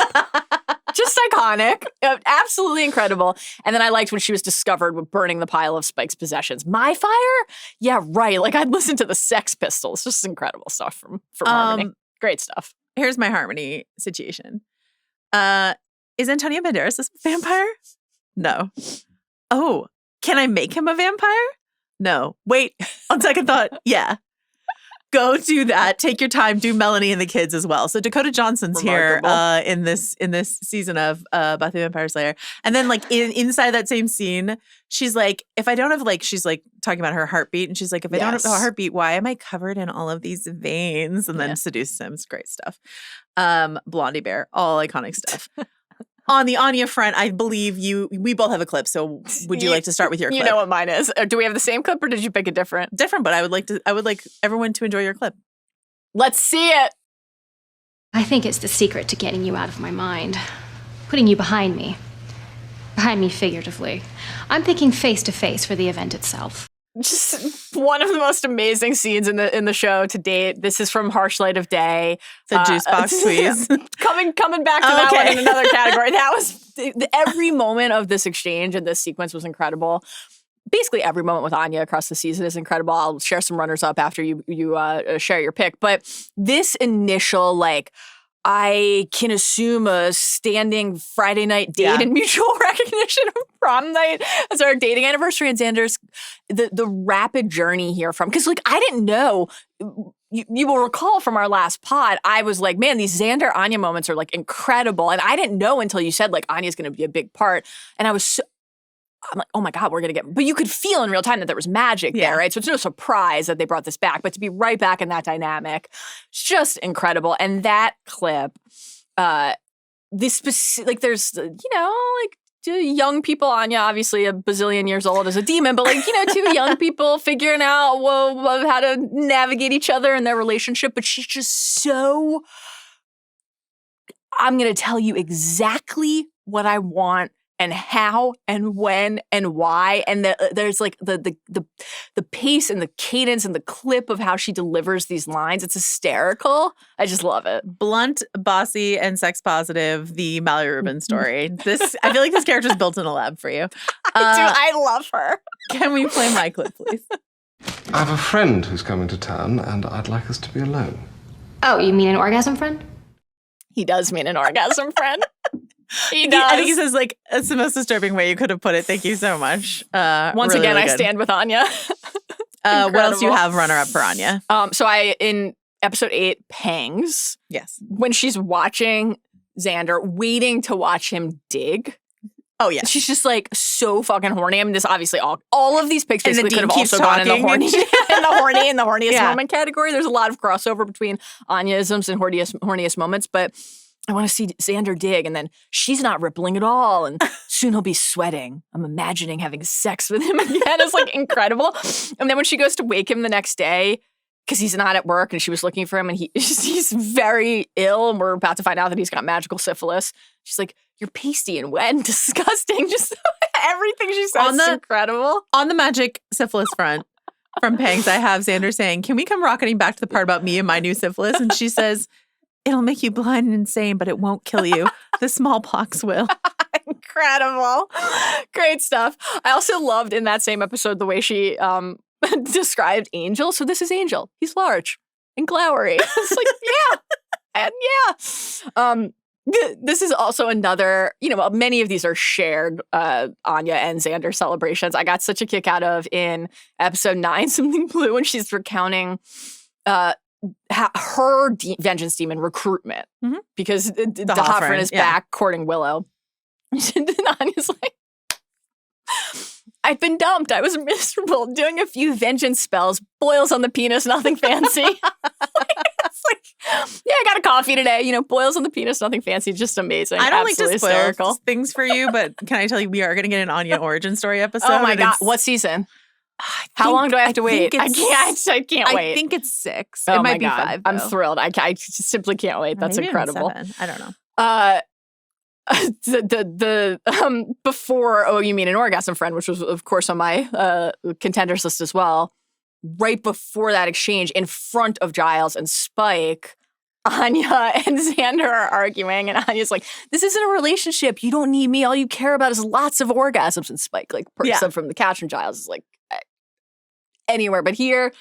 Just iconic. Absolutely incredible. And then I liked when she was discovered with burning the pile of Spike's possessions. My fire? Yeah, right. Like I'd listen to the Sex Pistols. Just incredible stuff from Harmony. Great stuff. Here's my Harmony situation. Is Antonio Banderas a vampire? No. Oh, can I make him a vampire? No. Wait, on second thought, yeah. Go do that. Take your time. Do Melanie and the kids as well. So Dakota Johnson's Remarkable. here in this season of Buffy the Vampire Slayer. And then like inside that same scene, she's like, if I don't have like, she's like talking about her heartbeat. And she's like, if I don't have a heartbeat, why am I covered in all of these veins? And then seduces him. It's great stuff. Blondie Bear, all iconic stuff. On the Anya front, I believe we both have a clip. So would you like to start with your clip? You know what mine is. Do we have the same clip or did you pick a different? Different, but I would like everyone to enjoy your clip. Let's see it. I think it's the secret to getting you out of my mind. Putting you behind me. Behind me figuratively. I'm thinking face to face for the event itself. Just one of the most amazing scenes in the show to date. This is from Harsh Light of Day. The juice box squeeze. Coming back to that one in another category. That was every moment of this exchange and this sequence was incredible. Basically, every moment with Anya across the season is incredible. I'll share some runners up after you share your pick. But this initial I can assume a standing Friday night date and mutual recognition of prom night as our dating anniversary and Xander's, the rapid journey here from, because I didn't know, you will recall from our last pod, I was like, man, these Xander Anya moments are incredible. And I didn't know until you said Anya's going to be a big part. And I was I'm like, oh my God, we're going to get, but you could feel in real time that there was magic there, right? So it's no surprise that they brought this back, but to be right back in that dynamic, it's just incredible. And that clip, there's, young people, Anya, obviously a bazillion years old as a demon, but two young people figuring out how to navigate each other and their relationship. But she's just so, I'm going to tell you exactly what I want and how and when and why. And there's like the pace and the cadence and the clip of how she delivers these lines. It's hysterical. I just love it. Blunt, bossy, and sex positive, the Mallory Rubin story. I feel like this character's built in a lab for you. I love her. Can we play my clip, please? I have a friend who's coming to town, and I'd like us to be alone. Oh, you mean an orgasm friend? He does mean an orgasm friend. He does. I think he says, like, it's the most disturbing way you could have put it. Thank you so much. Once again, I stand with Anya. What else do you have runner-up for Anya? So in episode 8, Pangs. Yes. When she's watching Xander, waiting to watch him dig. Oh, yeah. She's just, like, so fucking horny. I mean, this obviously all of these pics basically could have also gone in the horny, in the horniest moment category. There's a lot of crossover between Anya-isms and horniest moments, but I want to see Xander dig, and then she's not rippling at all, and soon he'll be sweating. I'm imagining having sex with him again. It's, like, incredible. And then when she goes to wake him the next day, because he's not at work, and she was looking for him, and he's very ill, and we're about to find out that he's got magical syphilis. She's like, you're pasty and wet and disgusting. Just everything she says is incredible. On the magic syphilis front from Pangs, I have Xander saying, can we come rocketing back to the part about me and my new syphilis? And she says, it'll make you blind and insane, but it won't kill you. The smallpox will. Incredible. Great stuff. I also loved in that same episode the way she described Angel. So this is Angel. He's large and glowery. It's like, yeah. And yeah. This is also another, many of these are shared Anya and Xander celebrations. I got such a kick out of in episode 9, Something Blue, when she's recounting her vengeance demon recruitment, because the hot friend is back courting Willow. And Anya's like, I've been dumped. I was miserable, doing a few vengeance spells, boils on the penis, nothing fancy. It's like, yeah, I got a coffee today. Boils on the penis, nothing fancy. Just amazing. I don't Absolutely like to spoil hysterical. things for you, but can I tell you, we are going to get an Anya origin story episode. Oh my God. What season? How long do I have to wait? I can't wait. I think it's 6. Oh it might my be God. 5. Though. I'm thrilled. I just simply can't wait. That's Maybe incredible. 7. I don't know. Before, oh, you mean an orgasm friend, which was of course on my contenders list as well. Right before that exchange, in front of Giles and Spike, Anya and Xander are arguing, and Anya's like, "This isn't a relationship. You don't need me. All you care about is lots of orgasms." And Spike like perks up from the couch, and Giles is like, "Anywhere but here."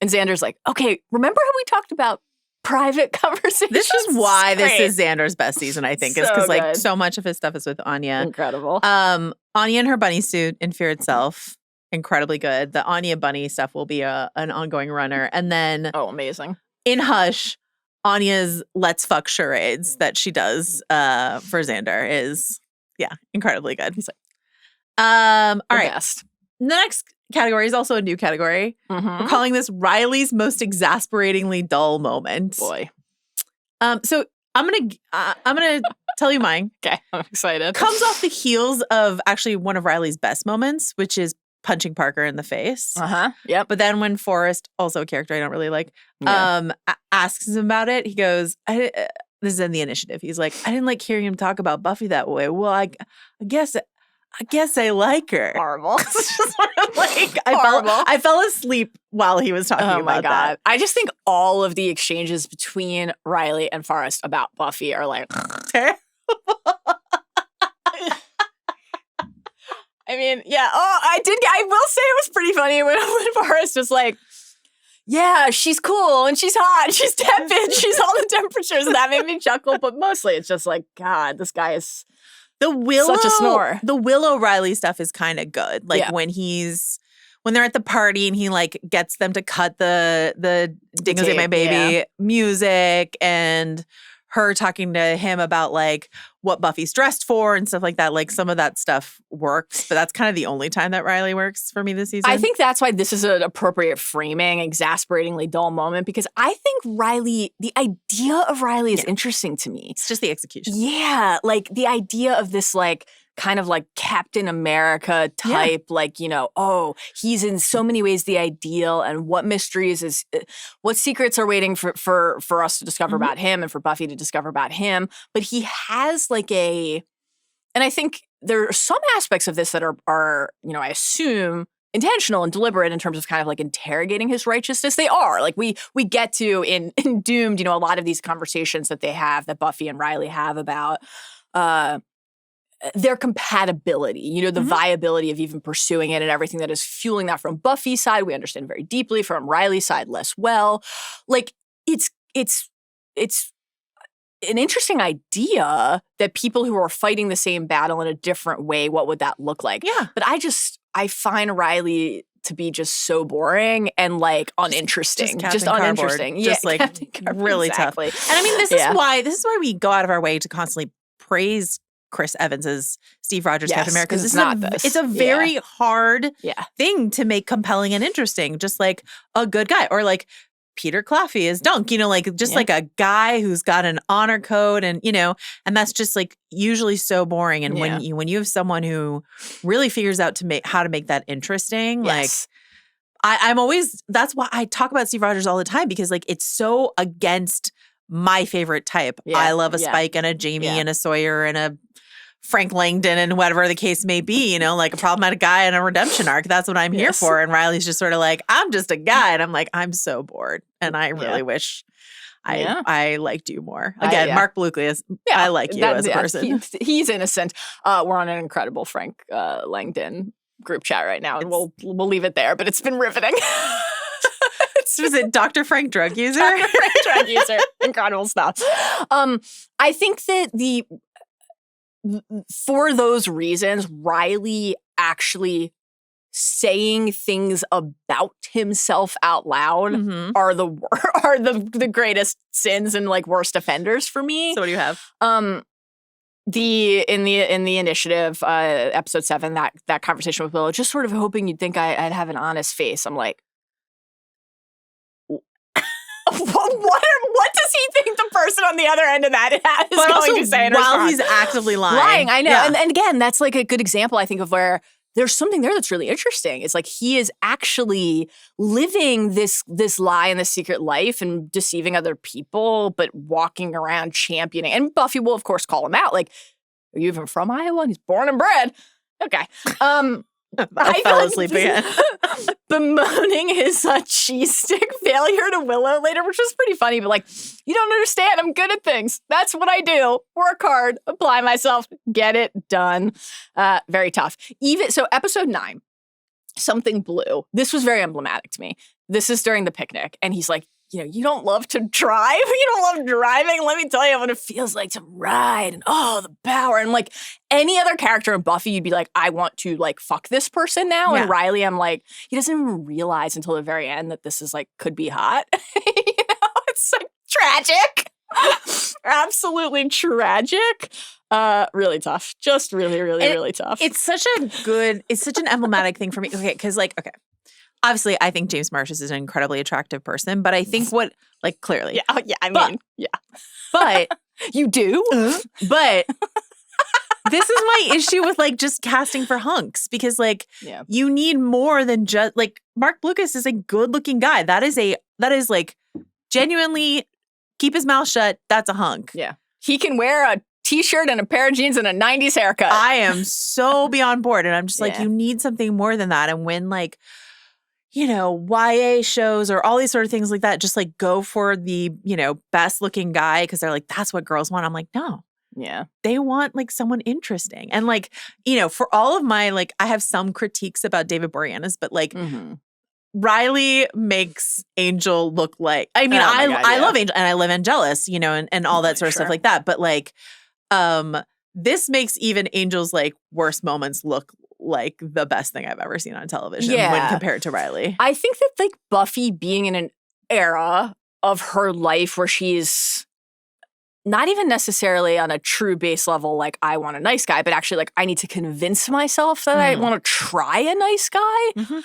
And Xander's like, "Okay, remember how we talked about private conversations?" This is why this is Xander's best season, I think, is because like good. so much of his stuff is with Anya. Incredible. Anya in her bunny suit in Fear Itself, incredibly good. The Anya bunny stuff will be an ongoing runner, and then amazing. In Hush, Anya's let's fuck charades that she does for Xander is incredibly good. He's like, all right. Best. The next category is also a new category. We're calling this Riley's most exasperatingly dull moment. Boy. So I'm gonna tell you mine. Okay, I'm excited. Comes off the heels of actually one of Riley's best moments, which is punching Parker in the face. Yep. But then when Forrest, also a character I don't really like, asks him about it, he goes, this is in the initiative. He's like, I didn't like hearing him talk about Buffy that way. Well, I guess I like her. Horrible. It's just sort of like I fell asleep while he was talking about that. I just think all of the exchanges between Riley and Forrest about Buffy are like terrible. I mean, yeah. Oh, I will say it was pretty funny when Forrest was like, yeah, she's cool and she's hot, she's tepid, she's all the temperatures. And that made me chuckle, but mostly it's just like, God, this guy is such a snore. The Willow Riley stuff is kind of good. Like when they're at the party and he like gets them to cut the Dingoes Ate My Baby music, and her talking to him about like what Buffy's dressed for and stuff like that. Like some of that stuff works, but that's kind of the only time that Riley works for me this season. I think that's why this is an appropriate framing, exasperatingly dull moment, because I think the idea of Riley is interesting to me. It's just the execution. Yeah. Like the idea of this like kind of like Captain America type, like, you know, oh, he's in so many ways the ideal, and what mysteries what secrets are waiting for us to discover about him and for Buffy to discover about him. But he has like and I think there are some aspects of this that are, you know, I assume intentional and deliberate in terms of kind of like interrogating his righteousness. They are. Like we get to in Doomed, you know, a lot of these conversations that they have, that Buffy and Riley have about their compatibility, you know, the viability of even pursuing it and everything that is fueling that. From Buffy's side, we understand very deeply. From Riley's side, less well. Like it's an interesting idea that people who are fighting the same battle in a different way, what would that look like? Yeah. But I find Riley to be just so boring and like uninteresting, just uninteresting. Just like really tough. And I mean, this is why we go out of our way to constantly praise Chris Evans's Steve Rogers Captain America. Because it's a very hard thing to make compelling and interesting, just like a good guy. Or like Peter Claffey is Dunk, you know, like just like a guy who's got an honor code, and, you know, and that's just like usually so boring. And when you have someone who really figures out how to make that interesting, like I'm always, that's why I talk about Steve Rogers all the time, because like it's so against my favorite type. I love a Spike and a Jamie and a Sawyer and a Frank Langdon and whatever the case may be, you know, like a problematic guy and a redemption arc. That's what I'm here for. And Riley's just sort of like, I'm just a guy. And I'm like, I'm so bored. And I really wish I liked you more. Again, Mark Bluckley is, I like you as a person. He's innocent. We're on an incredible Frank Langdon group chat right now, and we'll leave it there, but it's been riveting. Was it Dr. Frank Drug User? Dr. Frank Drug User. Incredible stuff. I think that for those reasons, Riley actually saying things about himself out loud are the greatest sins and like worst offenders for me. So what do you have? In the initiative, episode 7, that conversation with Willow, just sort of hoping you'd think I'd have an honest face. I'm like, what does he think the person on the other end of that is going to say in response? While he's actively lying. I know. Yeah. And again, that's like a good example, I think, of where there's something there that's really interesting. It's like he is actually living this lie and this secret life and deceiving other people, but walking around championing. And Buffy will, of course, call him out. Like, are you even from Iowa? And he's born and bred. Okay. I fell asleep again. Bemoaning his cheese stick failure to Willow later, which was pretty funny, but like, you don't understand. I'm good at things. That's what I do. Work hard, apply myself, get it done. Very tough. So episode 9, Something Blue. This was very emblematic to me. This is during the picnic, and he's like, you know, you don't love to drive? You don't love driving? Let me tell you what it feels like to ride, and the power. And like any other character in Buffy, you'd be like, I want to like fuck this person now. Yeah. And Riley, I'm like, he doesn't even realize until the very end that this is like, could be hot. You know, it's like tragic. Absolutely tragic. Really tough. Just really, really, really tough. It's such an emblematic thing for me. Okay, because obviously, I think James Marsh is an incredibly attractive person, but I think clearly. But you do? But this is my issue with just casting for hunks, because you need more than just Mark Lucas is a good-looking guy. That is genuinely keep his mouth shut. That's a hunk. Yeah. He can wear a T-shirt and a pair of jeans and a 90s haircut. I am so beyond bored, and I'm just you need something more than that. And when YA shows or all these sort of things like that, just go for the, best looking guy because they're like, that's what girls want. I'm like, no. Yeah. They want someone interesting. And for all of my, I have some critiques about David Boreanaz, but Riley makes Angel look like, I mean, I love Angel and I love Angelus, and all that sort of stuff like that. But this makes even Angel's worst moments look like the best thing I've ever seen on television when compared to Riley. I think that Buffy being in an era of her life where she's not even necessarily on a true base level, like I want a nice guy, but actually like I need to convince myself that I want to try a nice guy. Mm-hmm.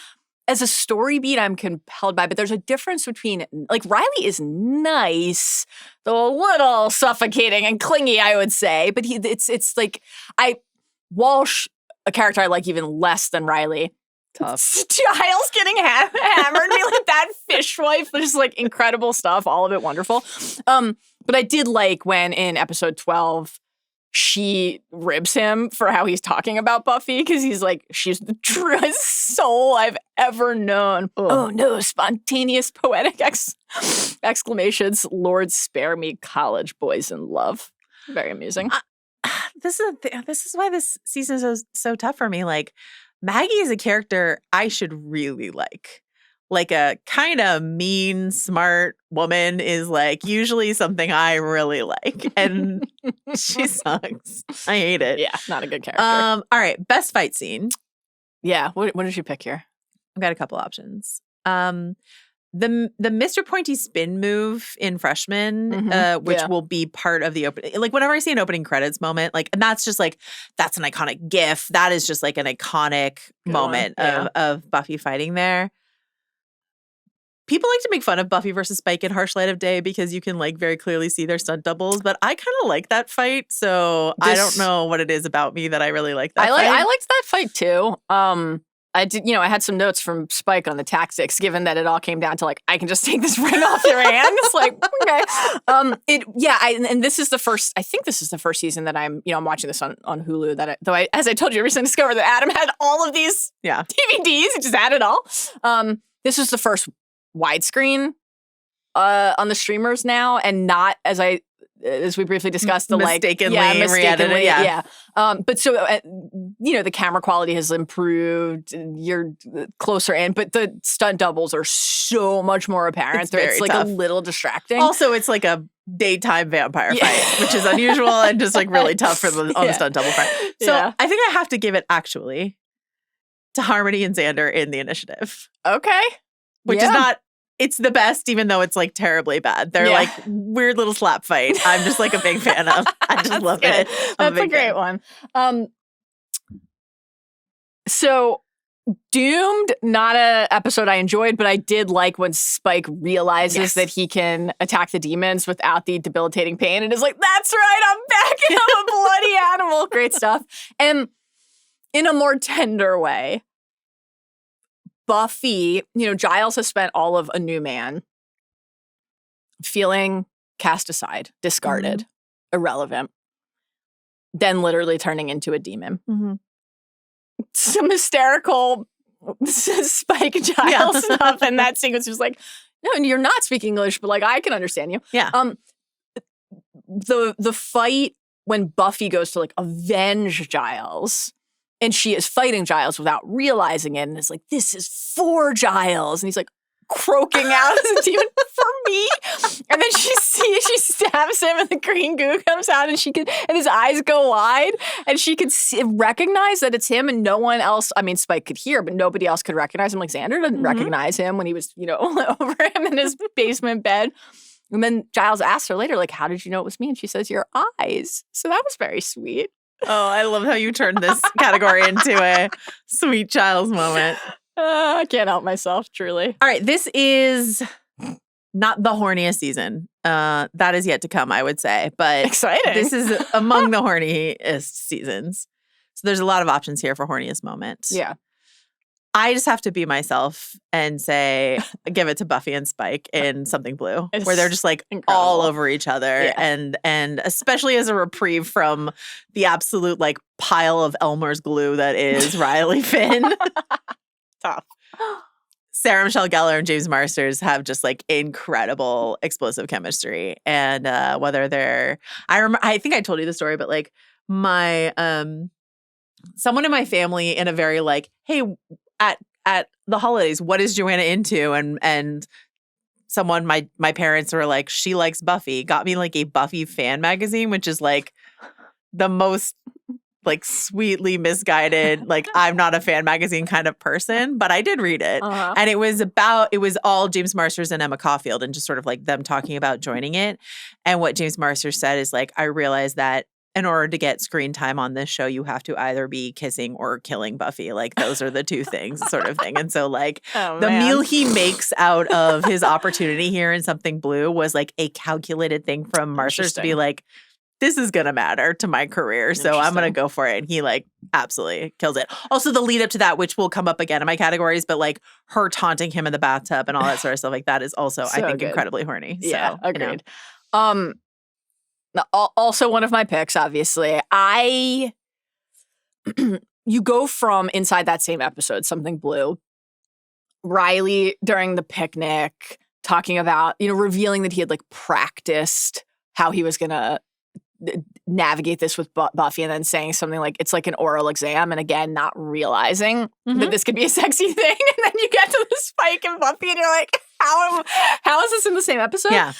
As a story beat, I'm compelled by, but there's a difference between, like, Riley is nice, though a little suffocating and clingy, I would say. But it's like, Walsh, a character I like even less than Riley. Tough. Giles getting hammered me like that fishwife, which is like incredible stuff, all of it wonderful. But I did like when in episode 12, she ribs him for how he's talking about Buffy because he's like, she's the truest soul I've ever known. Ugh. Oh no, spontaneous poetic exclamations. Lord spare me college boys in love. Very amusing. This is why this season is so tough for me. Like, Maggie is a character I should really like. Like a kind of mean, smart woman is like usually something I really like. And she sucks. I hate it. Yeah, not a good character. All right, best fight scene. Yeah, what did you pick here? I've got a couple options. The Mr. Pointy spin move in Freshman, which will be part of the opening. Like whenever I see an opening credits moment, like, and that's just like, that's an iconic gif. That is just like an iconic moment of Buffy fighting there. People like to make fun of Buffy versus Spike in Harsh Light of Day because you can like very clearly see their stunt doubles, but I kind of like that fight. So I don't know what it is about me that I really like that fight. I liked that fight too. I did, I had some notes from Spike on the tactics, given that it all came down to like, I can just take this ring off your hands. Like, okay. And this is the first, I think this is the first season that I'm watching this on Hulu as I told you, I recently discovered that Adam had all of these DVDs. He just had it all. This is the first widescreen on the streamers now, and not as we briefly discussed, the mistakenly re-edited. Yeah. But so the camera quality has improved. You're closer in, but the stunt doubles are so much more apparent. It's like tough. A little distracting. Also, it's like a daytime vampire fight, which is unusual and just like really tough on the stunt double part. So I think I have to give it actually to Harmony and Xander in the initiative. Okay. Which is not. It's the best, even though it's like terribly bad. They're like weird little slap fight. I'm just like a big fan of. I just love it. That's a great one. So Doomed, not a episode I enjoyed, but I did like when Spike realizes that he can attack the demons without the debilitating pain and is like, that's right, I'm back and I'm a bloody animal. Great stuff. And in a more tender way, Buffy, Giles has spent all of A New Man feeling cast aside, discarded, irrelevant, then literally turning into a demon. Mm-hmm. Some hysterical Spike Giles stuff in that sequence was like, no, you're not speaking English, but like I can understand you. Yeah. The fight when Buffy goes to like avenge Giles. And she is fighting Giles without realizing it. And it's like, this is for Giles. And he's like croaking out as a demon for me. And then she stabs him and the green goo comes out and and his eyes go wide. And she could recognize that it's him and no one else. I mean, Spike could hear, but nobody else could recognize him. Like Xander didn't recognize him when he was, over him in his basement bed. And then Giles asked her later, like, how did you know it was me? And she says, your eyes. So that was very sweet. Oh, I love how you turned this category into a sweet Giles moment. I can't help myself, truly. All right, this is not the horniest season. That is yet to come, I would say. But exciting. This is among the horniest seasons. So there's a lot of options here for horniest moments. Yeah. I just have to be myself and say, give it to Buffy and Spike in Something Blue, where they're just like all over each other. Yeah. And especially as a reprieve from the absolute like pile of Elmer's glue that is Riley Finn. Tough. Sarah Michelle Gellar and James Marsters have just like incredible explosive chemistry. And whether they're, I think I told you the story, but like my, someone in my family in a very like, hey, at the holidays, what is Joanna into? And someone, my parents were like, she likes Buffy, got me like a Buffy fan magazine, which is like the most like sweetly misguided, like I'm not a fan magazine kind of person, but I did read it. And it was all James Marsters and Emma Caulfield and just sort of like them talking about joining it. And what James Marsters said is like, I realized that in order to get screen time on this show, you have to either be kissing or killing Buffy. Like those are the two things sort of thing. And so like the meal he makes out of his opportunity here in Something Blue was like a calculated thing from Marsters to be like, this is going to matter to my career. So I'm going to go for it. And he like absolutely kills it. Also the lead up to that, which will come up again in my categories, but like her taunting him in the bathtub and all that sort of stuff like that is also, I think, incredibly horny. Yeah, so, agreed. Also one of my picks, obviously. You go from inside that same episode, Something Blue, Riley during the picnic talking about, revealing that he had like practiced how he was going to navigate this with Buffy and then saying something like, it's like an oral exam. And again, not realizing that this could be a sexy thing. And then you get to the spike in Buffy and you're like, how is this in the same episode? Yeah.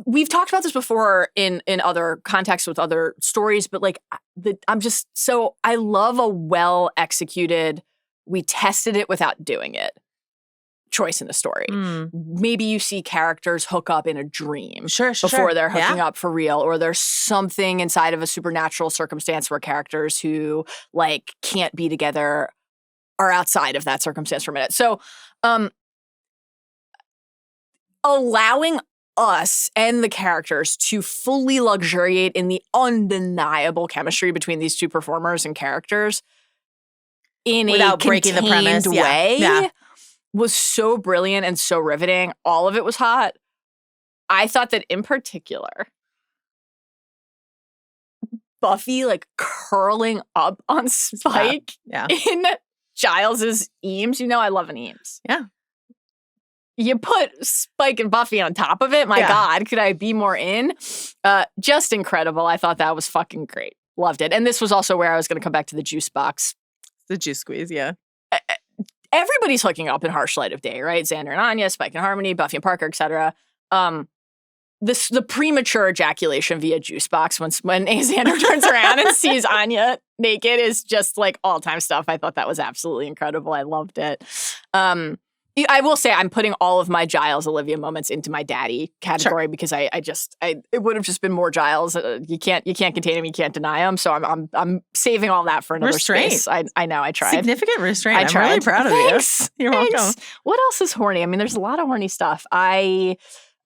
We've talked about this before in other contexts with other stories, but like I love a well executed, we tested it without doing it choice in the story. Maybe you see characters hook up in a dream before they're hooking up for real, or there's something inside of a supernatural circumstance where characters who like can't be together are outside of that circumstance for a minute. So allowing us and the characters to fully luxuriate in the undeniable chemistry between these two performers and characters in without breaking the premise way was so brilliant and so riveting. All of it was hot. I thought that in particular, Buffy like curling up on Spike in Giles's Eames. I love an Eames. Yeah. You put Spike and Buffy on top of it. My God, could I be more in? Just incredible. I thought that was fucking great. Loved it. And this was also where I was going to come back to the juice box. The juice squeeze, yeah. Everybody's hooking up in Harsh Light of Day, right? Xander and Anya, Spike and Harmony, Buffy and Parker, etc. The premature ejaculation via juice box when Xander turns around and sees Anya naked is just like all-time stuff. I thought that was absolutely incredible. I loved it. I will say I'm putting all of my Giles Olivia moments into my daddy category because it would have just been more Giles. You can't contain him, you can't deny him. So I'm saving all that for another space. I know I tried. Significant restraint. I'm really proud of you. You're welcome. What else is horny? I mean, there's a lot of horny stuff. You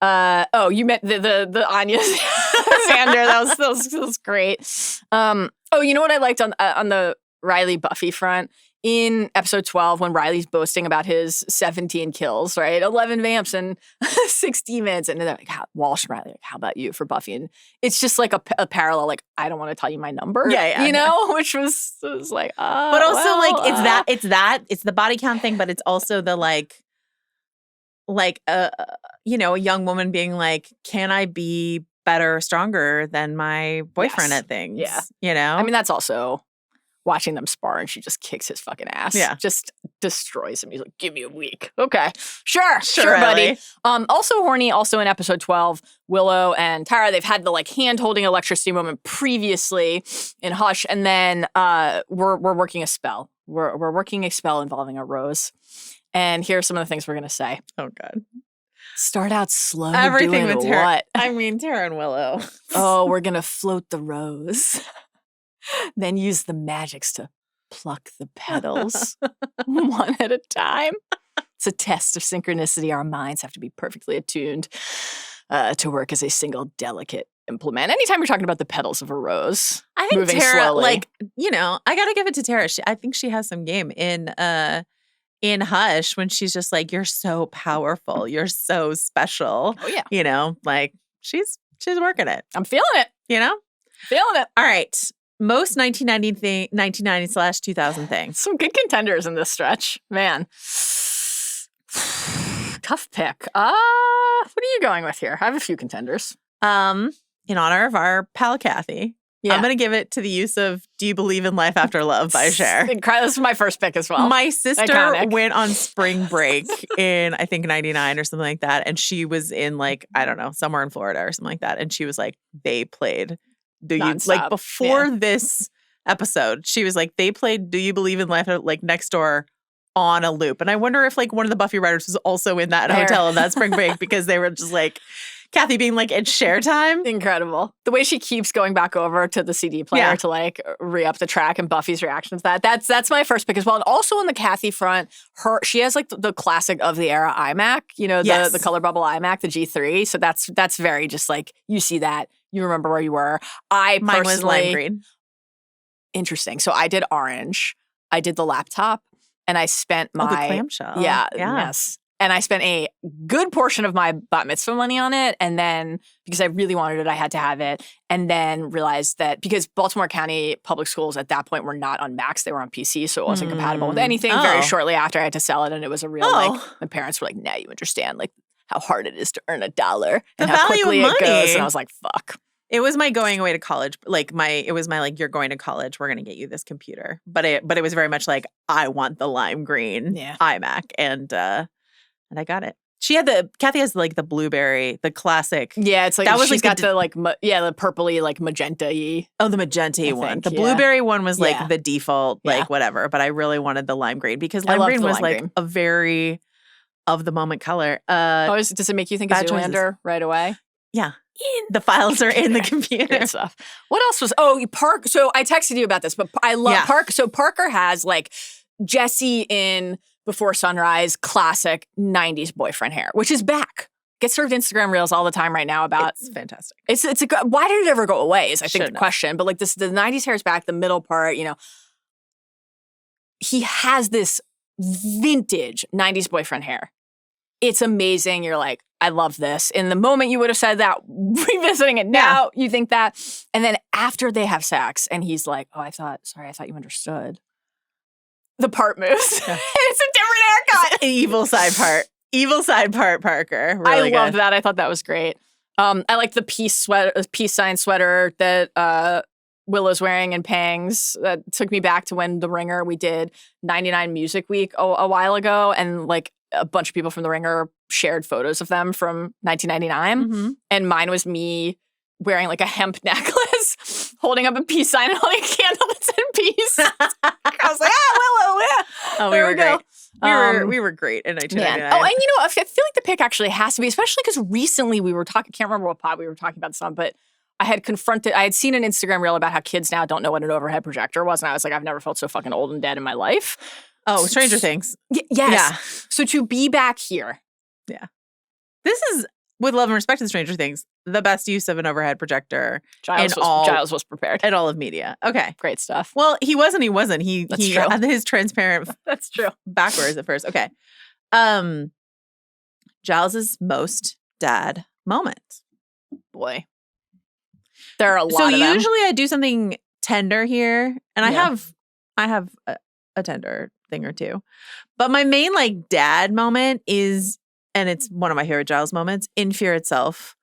meant the Anya Xander. That was great. You know what I liked on the Riley Buffy front? In episode 12, when Riley's boasting about his 17 kills, right? 11 vamps and 6 demons. And they're like, Walsh and Riley, like, how about you for Buffy? And it's just like a parallel, like, I don't want to tell you my number. Which was like, but also like, it's the body count thing, but it's also the a young woman being like, can I be better, stronger than my boyfriend at things? Yeah. I mean, that's also watching them spar and she just kicks his fucking ass. Yeah. Just destroys him. He's like, give me a week. Okay. Sure, buddy. Also horny, also in episode 12, Willow and Tara, they've had the like hand-holding electricity moment previously in Hush, and then we're working a spell. We're working a spell involving a rose. And here are some of the things we're going to say. Oh, God. Start out slow. Everything with Tara. What? I mean, Tara and Willow. We're going to float the rose. Then use the magics to pluck the petals one at a time. It's a test of synchronicity. Our minds have to be perfectly attuned to work as a single delicate implement. Anytime you're talking about the petals of a rose, I think moving Tara, slowly. I got to give it to Tara. I think she has some game in Hush when she's just like, you're so powerful. You're so special. Oh, yeah. She's working it. I'm feeling it. Feeling it. All right. Most 1990/2000 things. Some good contenders in this stretch. Man. Tough pick. What are you going with here? I have a few contenders. In honor of our pal Kathy, I'm going to give it to the use of Do You Believe in Life After Love by Cher. This is my first pick as well. My sister went on spring break in, I think, 99 or something like that. And she was in somewhere in Florida or something like that. And she was like, they played before this episode, she was like, they played Do You Believe in Life like next door on a loop. And I wonder if like one of the Buffy writers was also in that hotel in that spring break because they were just like, Kathy being like, it's share time. Incredible. The way she keeps going back over to the CD player to like re-up the track and Buffy's reaction to that. That's my first pick as well. And also on the Kathy front, she has like the classic of the era iMac, you know, the color bubble iMac, the G3. So that's very just like, you see that, you remember where you were. Mine was lime green. Interesting. So I did orange. I did the laptop and I spent my the clamshell. Yes. And I spent a good portion of my bat mitzvah money on it. And then, because I really wanted it, I had to have it. And then realized that because Baltimore County public schools at that point were not on Macs, they were on PC. So it wasn't compatible with anything. Very shortly after, I had to sell it. And it was a real, like, my parents were like, now you understand, like, how hard it is to earn $1 and how quickly it goes. And I was like, fuck. It was my going away to college. It was my you're going to college. We're going to get you this computer. But it was very much like, I want the lime green iMac. And I got it. Kathy has like the blueberry, the classic. Yeah, it's like that was she's like got the like the purpley like magenta-y. Oh, the magenta-y one. The blueberry one was like the default, like whatever. But I really wanted the lime green because lime green was like a very of the moment color. Does it make you think of Zoolander right away? Yeah. The files are in the computer. Great stuff. What else was Park? So I texted you about this, but I love Park. So Parker has like Jesse in Before Sunrise, classic 90s boyfriend hair, which is back. Gets served Instagram reels all the time right now about. It's fantastic. It's a why did it ever go away is I think the question. But like the 90s hair is back, the middle part, you know. He has this vintage 90s boyfriend hair. It's amazing. You're like, I love this. In the moment you would have said that, revisiting it now, you think that. And then after they have sex and he's like, I thought you understood. The part moves. Yeah. It's a different haircut. Evil side part, Parker. Really I loved that. I thought that was great. I like the peace sign sweater that Willow's wearing in Pangs. That took me back to when The Ringer, we did 99 Music Week a while ago. And like a bunch of people from The Ringer shared photos of them from 1999. Mm-hmm. And mine was me wearing like a hemp necklace, holding up a peace sign and holding a candle that said peace. I was like, Willow, Oh, we were great. We were great in 1999. Oh, and you know, I feel like the pick actually has to be, especially because recently we were talking, can't remember what pod we were talking about this on, but I had seen an Instagram reel about how kids now don't know what an overhead projector was. And I was like, I've never felt so fucking old and dead in my life. Oh, Stranger Things. Yes. Yeah. So to be back here. Yeah. This is, with love and respect to Stranger Things, the best use of an overhead projector. Giles was prepared. In all of media. Okay. Great stuff. Well, he wasn't. He true. had his transparent That's true. backwards at first. Okay. Giles's most dad moment. Boy. There are a lot of them. So usually I do something tender here. And I have a tender thing or two. But my main like dad moment is, and it's one of my favorite Giles moments, in Fear Itself,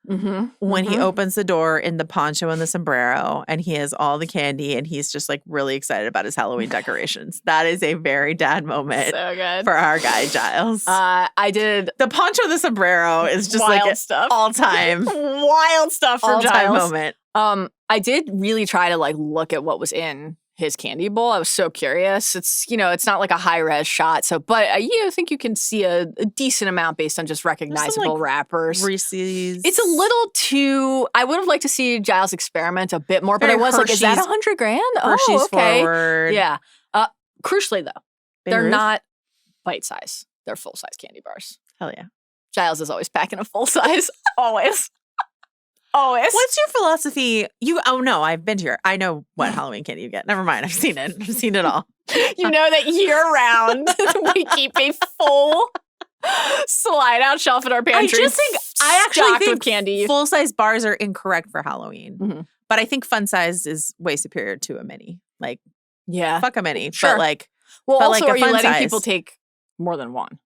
when he opens the door in the poncho and the sombrero and he has all the candy and he's just like really excited about his Halloween decorations. That is a very dad moment for our guy, Giles. I did. The poncho and the sombrero is just like stuff. All time. Wild stuff for all-time Giles. moment. I did really try to like look at what was in his candy bowl. I was so curious. It's, it's not like a high res shot. So, but I think you can see a decent amount based on just recognizable wrappers. Reese's. It's a little too, I would have liked to see Giles experiment a bit more, but I was like, is that $100,000? Hershey's okay. Forward. Yeah. Crucially though, they're not bite size. They're full size candy bars. Hell yeah. Giles is always packing a full size. Always. Always. What's your philosophy? I've been here. I know what Halloween candy you get. Never mind. I've seen it. I've seen it all. You know that year round we keep a full slide out shelf in our pantry. I actually think with candy. Full size bars are incorrect for Halloween. But I think fun size is way superior to a mini. Like, fuck a mini. Sure. But like, also, are you letting people take more than one?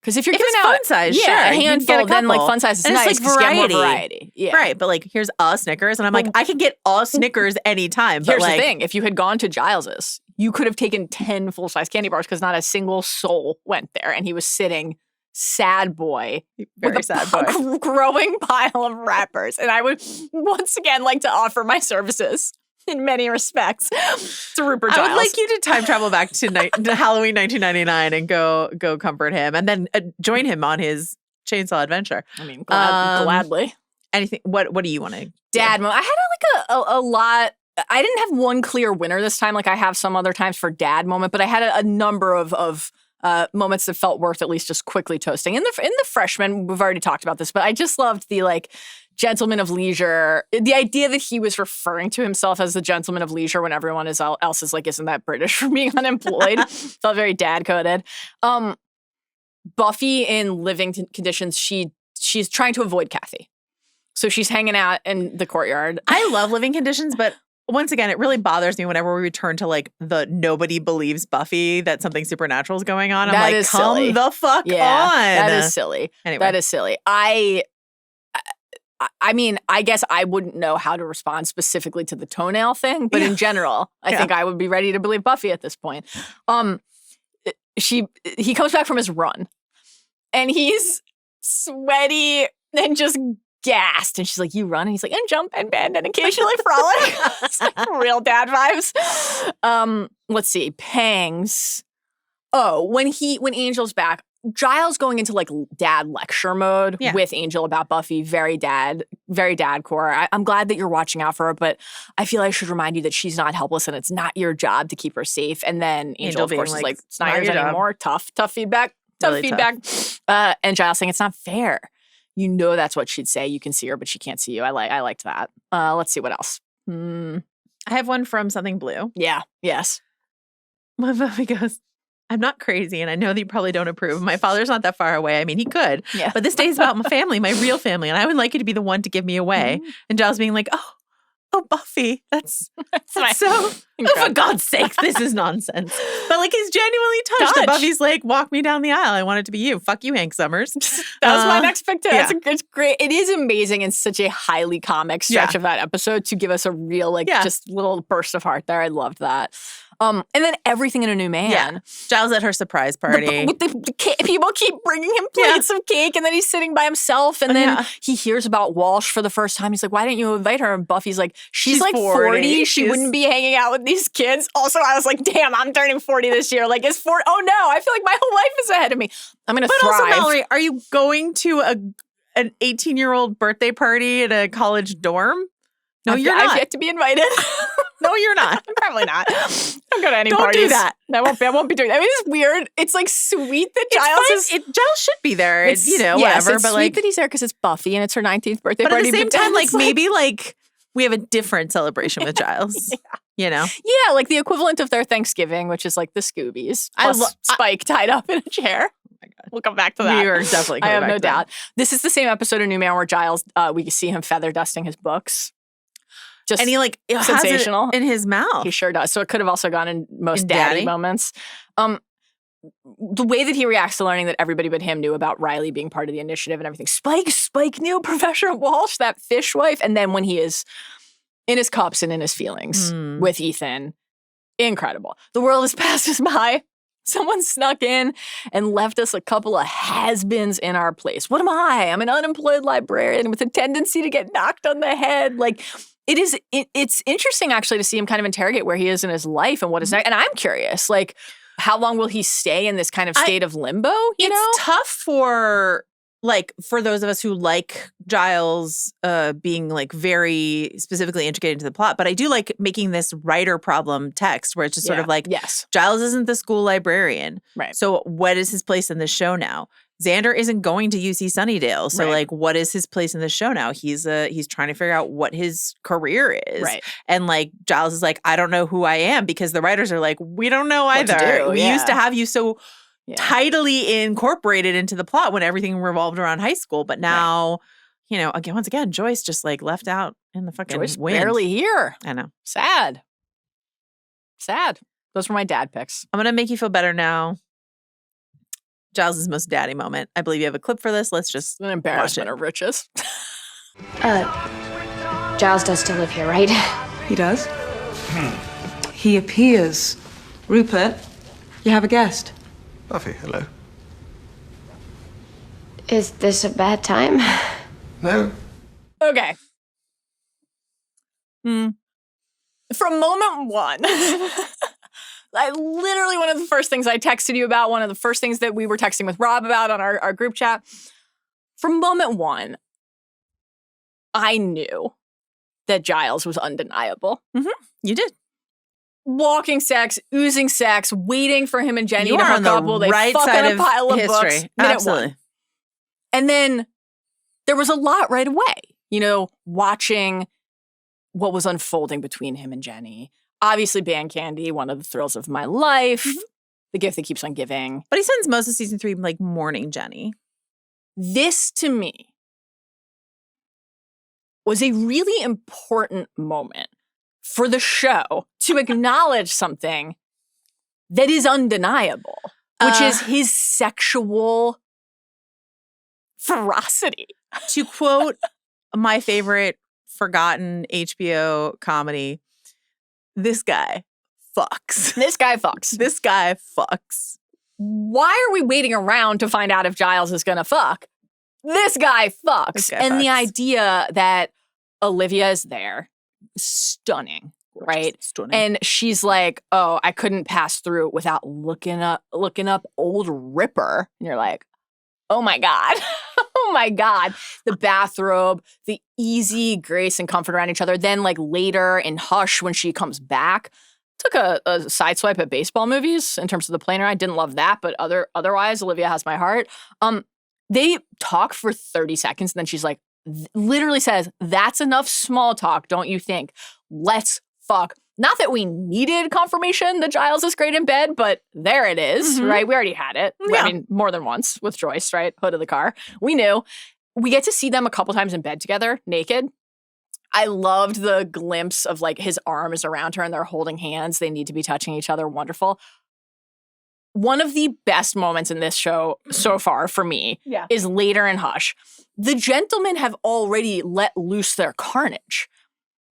Because if you're giving out fun size, a handful, then like fun size is and nice. It's like variety. Get more variety. Yeah. Right, but like here's a Snickers, and I'm like, I can get a Snickers anytime. But here's the thing: if you had gone to Giles's, you could have taken 10 full size candy bars because not a single soul went there, and he was sitting sad boy, growing pile of wrappers. And I would once again like to offer my services. in many respects to Rupert Giles. I would like you to time travel back to Halloween 1999 and go comfort him, and then join him on his chainsaw adventure. I mean, gladly. Anything? What do you want to? Dad moment. I had a lot. I didn't have one clear winner this time, like I have some other times for dad moment, but I had a number of moments that felt worth at least just quickly toasting. In the freshman, we've already talked about this, but I just loved the like gentleman of leisure. The idea that he was referring to himself as the gentleman of leisure when everyone else is like, isn't that British for being unemployed? Felt very dad coded. Buffy in living conditions, she's trying to avoid Kathy. So she's hanging out in the courtyard. I love living conditions, but once again, it really bothers me whenever we return to like the nobody believes Buffy that something supernatural is going on. I'm that like, is come silly. the fuck on. That is silly. Anyway. That is silly. I mean, I guess I wouldn't know how to respond specifically to the toenail thing, but in general, I think I would be ready to believe Buffy at this point. He comes back from his run, and he's sweaty and just gassed, and she's like, "You run?" And he's like, "And jump and bend and occasionally frolic." It's like real dad vibes. Let's see, pangs. Oh, when Angel's back, Giles going into like dad lecture mode with Angel about Buffy, very dad core. I'm glad that you're watching out for her, but I feel I should remind you that she's not helpless and it's not your job to keep her safe. And then Angel of course, is like, it's not yours anymore. Tough feedback. Tough feedback. And Giles saying, it's not fair. You know that's what she'd say. You can see her, but she can't see you. I liked that. Let's see what else. I have one from Something Blue. Yeah. Yes. My Buffy goes, I'm not crazy, and I know that you probably don't approve. My father's not that far away. I mean, he could. Yeah. But this day is about my family, my real family, and I would like you to be the one to give me away. Mm-hmm. And Giles being like, oh, Buffy, that's so, for God's sake, this is nonsense. But like, he's genuinely touched that Buffy's like, walk me down the aisle. I want it to be you. Fuck you, Hank Summers. That was my next pick too. Yeah. It's great. It is amazing and such a highly comic stretch of that episode to give us a real, just little burst of heart there. I loved that. And then everything in A New Man. Yeah. Giles at her surprise party. People keep bringing him plates of cake, and then he's sitting by himself, and then he hears about Walsh for the first time. He's like, why didn't you invite her? And Buffy's like, she's like 40. She wouldn't be hanging out with these kids. Also, I was like, damn, I'm turning 40 this year. Like, it's 40. Oh no, I feel like my whole life is ahead of me. I'm going to thrive. But also, Mallory, are you going to an 18-year-old birthday party at a college dorm? No, you're not. I've yet to be invited. No, you're not. I'm probably not. I don't go to any Don't parties. Do that. I won't be doing that. I mean, it's weird. It's like sweet that Giles Giles should be there. It's, whatever. It's but sweet like that he's there because it's Buffy and it's her 19th birthday but party. But at the same time, like maybe like we have a different celebration with Giles. You know? Yeah, like the equivalent of their Thanksgiving, which is like the Scoobies. Plus Spike tied up in a chair. We'll come back to that. We are definitely coming back I have no doubt. This is the same episode of New Man where Giles, we see him feather dusting his books. And he like sensational has it in his mouth. He sure does. So it could have also gone in most daddy moments. The way that he reacts to learning that everybody but him knew about Riley being part of the initiative and everything. Spike knew, Professor Walsh, that fishwife. And then when he is in his cups and in his feelings with Ethan, incredible. The world has passed us by. Someone snuck in and left us a couple of has-beens in our place. What am I? I'm an unemployed librarian with a tendency to get knocked on the head. Like, it's interesting actually to see him kind of interrogate where he is in his life and what is next. And I'm curious, like, how long will he stay in this kind of state of limbo? It's tough for those of us who like Giles being like very specifically integrated into the plot. But I do like making this writer problem text where it's just sort of like, Giles isn't the school librarian. Right. So what is his place in this show now? Xander isn't going to UC Sunnydale. So like, what is his place in the show now? He's trying to figure out what his career is. Right. And like, Giles is like, I don't know who I am, because the writers are like, we don't know either. We used to have you so tidily incorporated into the plot when everything revolved around high school. But now, once again, Joyce just like left out in the fucking Joyce wind. Barely here. I know. Sad. Those were my dad picks. I'm going to make you feel better now. Giles' most daddy moment. I believe you have a clip for this. Let's just an embarrassment of riches. Giles does still live here, right? He does. He appears. Rupert, you have a guest. Buffy, hello. Is this a bad time? No. Okay. From moment one, literally one of the first things I texted you about, one of the first things that we were texting with Rob about on our group chat, from moment one, I knew that Giles was undeniable. Mm-hmm. You did. Walking sex, oozing sex, waiting for him and Jenny You to are hook on the up while they right fuck side on a of pile of history. books. Minute Absolutely. one. And then there was a lot right away. You know, watching what was unfolding between him and Jenny. Obviously, Band Candy, one of the thrills of my life. Mm-hmm. The gift that keeps on giving. But he spends most of season 3 like mourning Jenny. This, to me, was a really important moment for the show to acknowledge something that is undeniable, which is his sexual ferocity. To quote my favorite forgotten HBO comedy, this guy fucks. This guy fucks. This guy fucks. Why are we waiting around to find out if Giles is going to fuck? This guy fucks. This guy and fucks. The idea that Olivia is there, stunning, right? Stunning. And she's like, oh, I couldn't pass through without looking up old Ripper. And you're like, oh my God. Oh my God. The bathrobe, the easy grace and comfort around each other. Then like later in Hush, when she comes back, took a sideswipe at baseball movies in terms of the plane ride. Didn't love that, but otherwise, Olivia has my heart. They talk for 30 seconds and then she's like, literally says, that's enough small talk, don't you think? Let's fuck. Not that we needed confirmation that Giles is great in bed, but there it is, right? We already had it. Yeah. I mean, more than once with Joyce, right? Hood of the car. We knew. We get to see them a couple times in bed together, naked. I loved the glimpse of like his arm is around her and they're holding hands. They need to be touching each other. Wonderful. One of the best moments in this show so far for me is later in Hush. The gentlemen have already let loose their carnage.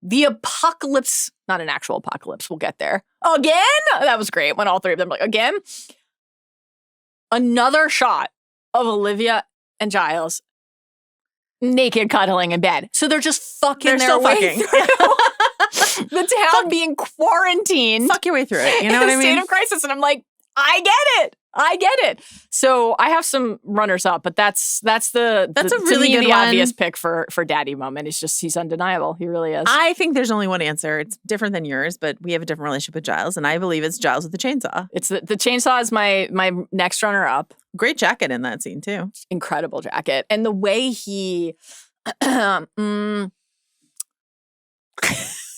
The apocalypse, not an actual apocalypse, we'll get there. Again? That was great when all three of them were like, again? Another shot of Olivia and Giles naked cuddling in bed. So they're just fucking their way through the town being quarantined. Fuck your way through it. You know what I mean? In a state of crisis. And I'm like, I get it. So I have some runners up, but that's a really good one. Obvious pick for daddy moment. He's undeniable. He really is. I think there's only one answer. It's different than yours, but we have a different relationship with Giles, and I believe it's Giles with the chainsaw. It's the chainsaw is my next runner up. Great jacket in that scene too. Incredible jacket. And the way he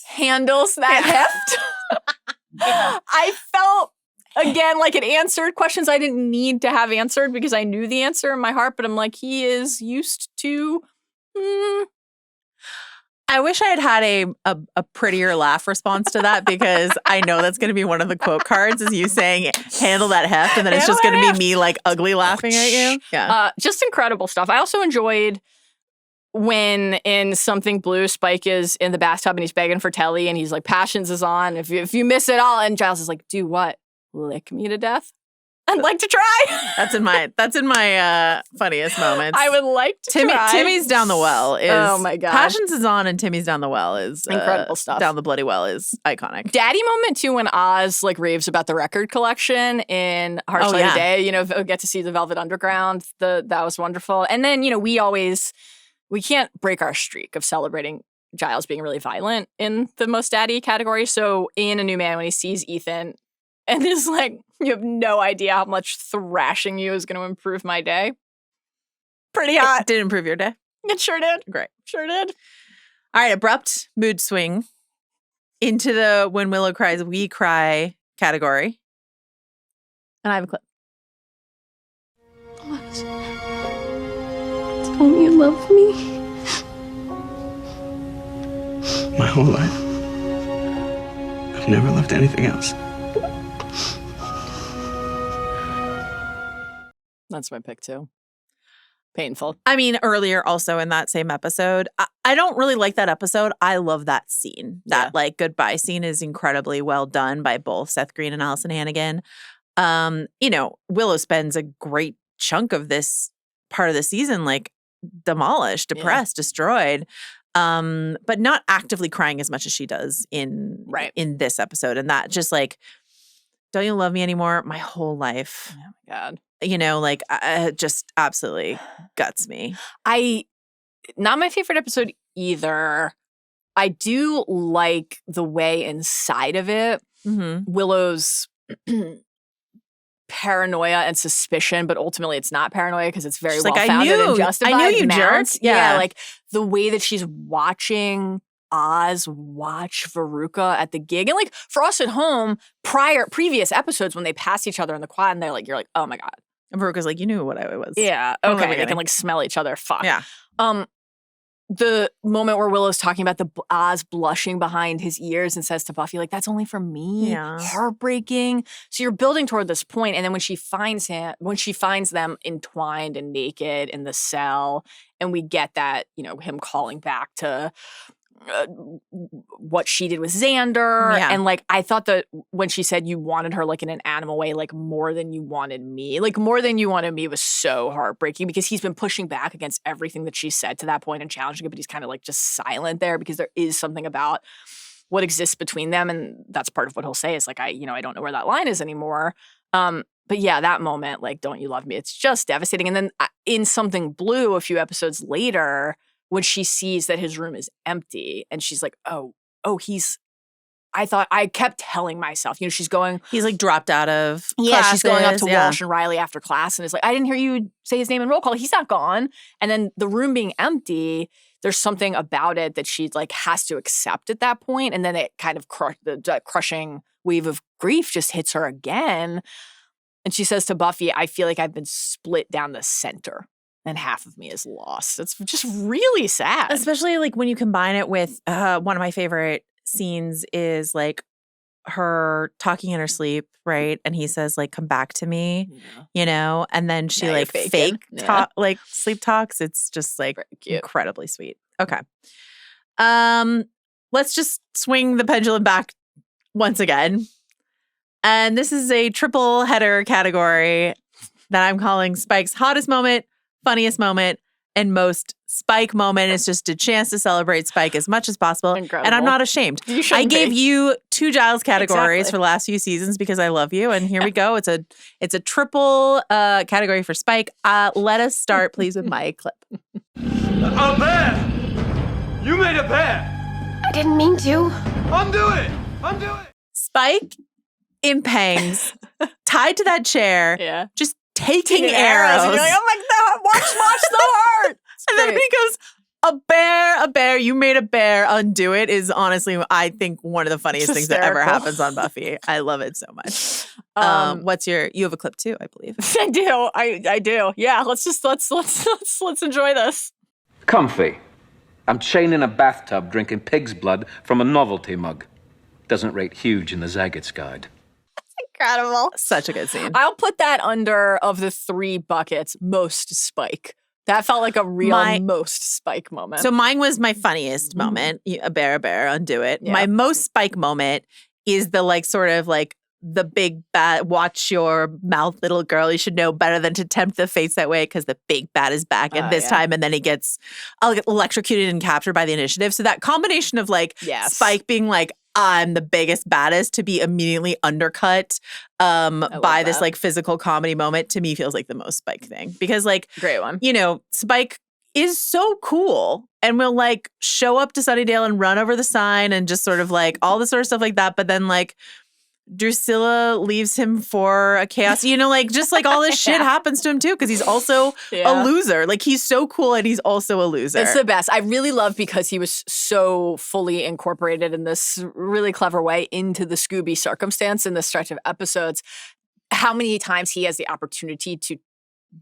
handles that heft. I felt again, like it answered questions I didn't need to have answered because I knew the answer in my heart, but I'm like, he is used to. I wish I had a prettier laugh response to that because I know that's going to be one of the quote cards is you saying, handle that heft, and then it's just going to be me like ugly laughing at you. Yeah. Just incredible stuff. I also enjoyed when in Something Blue, Spike is in the bathtub and he's begging for Telly and he's like, Passions is on. If you miss it all, and Giles is like, do what? Lick me to death? I'd like to try. That's in my funniest moments. I would like to try. Timmy's Down the Well is, oh my God. Passions is on and Timmy's Down the Well is incredible stuff. Down the Bloody Well is iconic. Daddy moment too when Oz like raves about the record collection in Harsh Light of Day. You know, get to see the Velvet Underground. That was wonderful. And then, you know, we can't break our streak of celebrating Giles being really violent in the most daddy category. So in A New Man, when he sees Ethan and is like, you have no idea how much thrashing you is going to improve my day. Pretty hot. It did improve your day. It sure did. Great. Sure did. All right, abrupt mood swing into the When Willow Cries, We Cry category. And I have a clip. Tell me you love me. My whole life. I've never loved anything else. That's my pick too. Painful. I mean, earlier also in that same episode, I don't really like that episode. I love that scene. That like goodbye scene is incredibly well done by both Seth Green and Allison Hannigan. You know, Willow spends a great chunk of this part of the season like demolished, depressed, destroyed. but not actively crying as much as she does in this episode. And that just like, don't you love me anymore? My whole life. Oh my God. You know, like just absolutely guts me. Not my favorite episode either. I do like the way inside of it, Willow's paranoia and suspicion, but ultimately it's not paranoia because it's very well founded and justified. I knew you jerk. Yeah, like the way that she's watching Oz watch Veruca at the gig. And like for us at home, previous episodes when they pass each other in the quad and you're like, oh my God. And Veruca's like, you knew what I was. Yeah. Okay. They can like smell each other. Fuck. Yeah. The moment where Willow's talking about the Oz blushing behind his ears and says to Buffy, like, that's only for me. Yeah. Heartbreaking. So you're building toward this point, and then when she finds them entwined and naked in the cell, and we get that, you know, him calling back to what she did with Xander. Yeah. And like, I thought that when she said you wanted her like in an animal way, like more than you wanted me, like more than you wanted me was so heartbreaking because he's been pushing back against everything that she said to that point and challenging it, but he's kind of like just silent there because there is something about what exists between them. And that's part of what he'll say is like, I don't know where that line is anymore. But yeah, that moment, like, don't you love me? It's just devastating. And then in Something Blue, a few episodes later, when she sees that his room is empty and she's like, oh, I kept telling myself, you know, he's like dropped out of classes. She's going up to Walsh and Riley after class and is like, I didn't hear you say his name in roll call. He's not gone. And then the room being empty, there's something about it that she like has to accept at that point. And then it kind of the crushing wave of grief just hits her again. And she says to Buffy, I feel like I've been split down the center. And half of me is lost. It's just really sad. Especially like when you combine it with one of my favorite scenes is like her talking in her sleep, right? And he says like, come back to me, you know? And then she like like sleep talks. It's just like incredibly sweet. Okay. Let's just swing the pendulum back once again. And this is a triple header category that I'm calling Spike's hottest moment, funniest moment, and most Spike moment. Is just a chance to celebrate Spike as much as possible. Incredible. And I'm not ashamed. I gave you 2 Giles categories for the last few seasons because I love you. And here we go. It's a triple category for Spike. Let us start, please, with my clip. A bear! You made a bear! I didn't mean to. Undo it! Undo it! Spike in pangs, tied to that chair, just taking arrows. And you're like, oh my God, watch so hard. And then he goes, a bear, you made a bear, undo it is honestly, I think, one of the funniest things that ever happens on Buffy. I love it so much. You have a clip too, I believe. I do. I do. Yeah, let's enjoy this. Comfy. I'm chained in a bathtub drinking pig's blood from a novelty mug. Doesn't rate huge in the Zaggett's Guide. Incredible. Such a good scene. I'll put that under, of the 3 buckets, most Spike. That felt like a real most Spike moment. So mine was my funniest moment. A bear, undo it. Yeah. My most Spike moment is the like sort of like the big bat, watch your mouth, little girl. You should know better than to tempt the fates that way because the big bat is back at this time. And then he gets electrocuted and captured by the initiative. So that combination of like Spike being like, I'm the biggest, baddest, to be immediately undercut by this like physical comedy moment, to me feels like the most Spike thing. Because like, great one. You know, Spike is so cool and will like show up to Sunnydale and run over the sign and just sort of like all the sort of stuff like that. But then like Drusilla leaves him for a chaos, you know, like just like all this shit happens to him too because he's also a loser. Like he's so cool and he's also a loser. It's the best. I really love because he was so fully incorporated in this really clever way into the Scooby circumstance in this stretch of episodes. How many times he has the opportunity to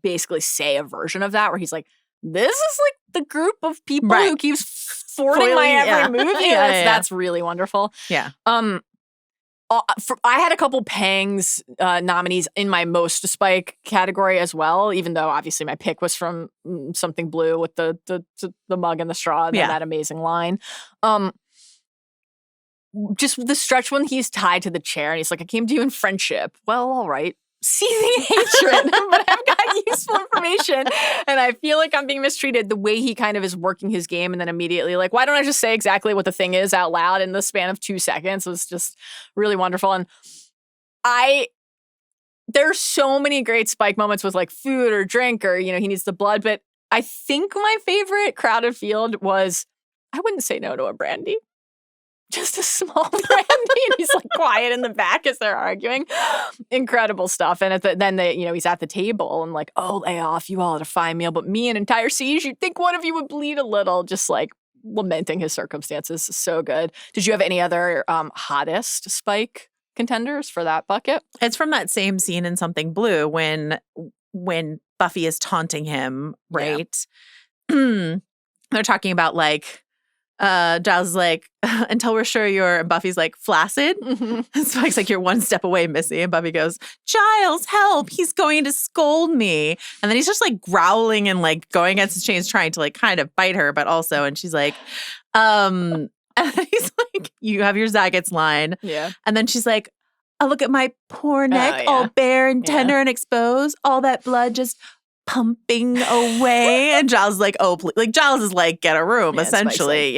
basically say a version of that where he's like, this is like the group of people who keeps thwarting my every move. That's really wonderful. Yeah. I had a couple Pangs nominees in my most Spike category as well, even though obviously my pick was from Something Blue with the mug and the straw and that amazing line. Just the stretch when he's tied to the chair and he's like, I came to you in friendship. Well, all right. seething hatred, but I've got useful information. And I feel like I'm being mistreated. The way he kind of is working his game and then immediately like, why don't I just say exactly what the thing is out loud in the span of 2 seconds was just really wonderful. And there's so many great Spike moments with like food or drink or, he needs the blood. But I think my favorite crowded field was, I wouldn't say no to a brandy. Just a small brandy, and he's like quiet in the back as they're arguing. Incredible stuff. And then he's at the table and like, oh, lay off, you all had a fine meal, but me, an entire siege, you'd think one of you would bleed a little, just like lamenting his circumstances. So good. Did you have any other hottest Spike contenders for that bucket? It's from that same scene in Something Blue when Buffy is taunting him, right? Yeah. They're talking about like, Giles is like, until we're sure and Buffy's like, flaccid? Mm-hmm. And Spike's like, you're one step away, Missy. And Buffy goes, Giles, help, he's going to scold me. And then he's just like growling and like going against his chains, trying to like kind of bite her, but also, and she's like, and he's like, you have your Zagat's line. Yeah. And then she's like, oh, look at my poor neck, all bare and tender and exposed, all that blood just pumping away. And Giles is like, oh, please. Like, Giles is like, get a room, essentially,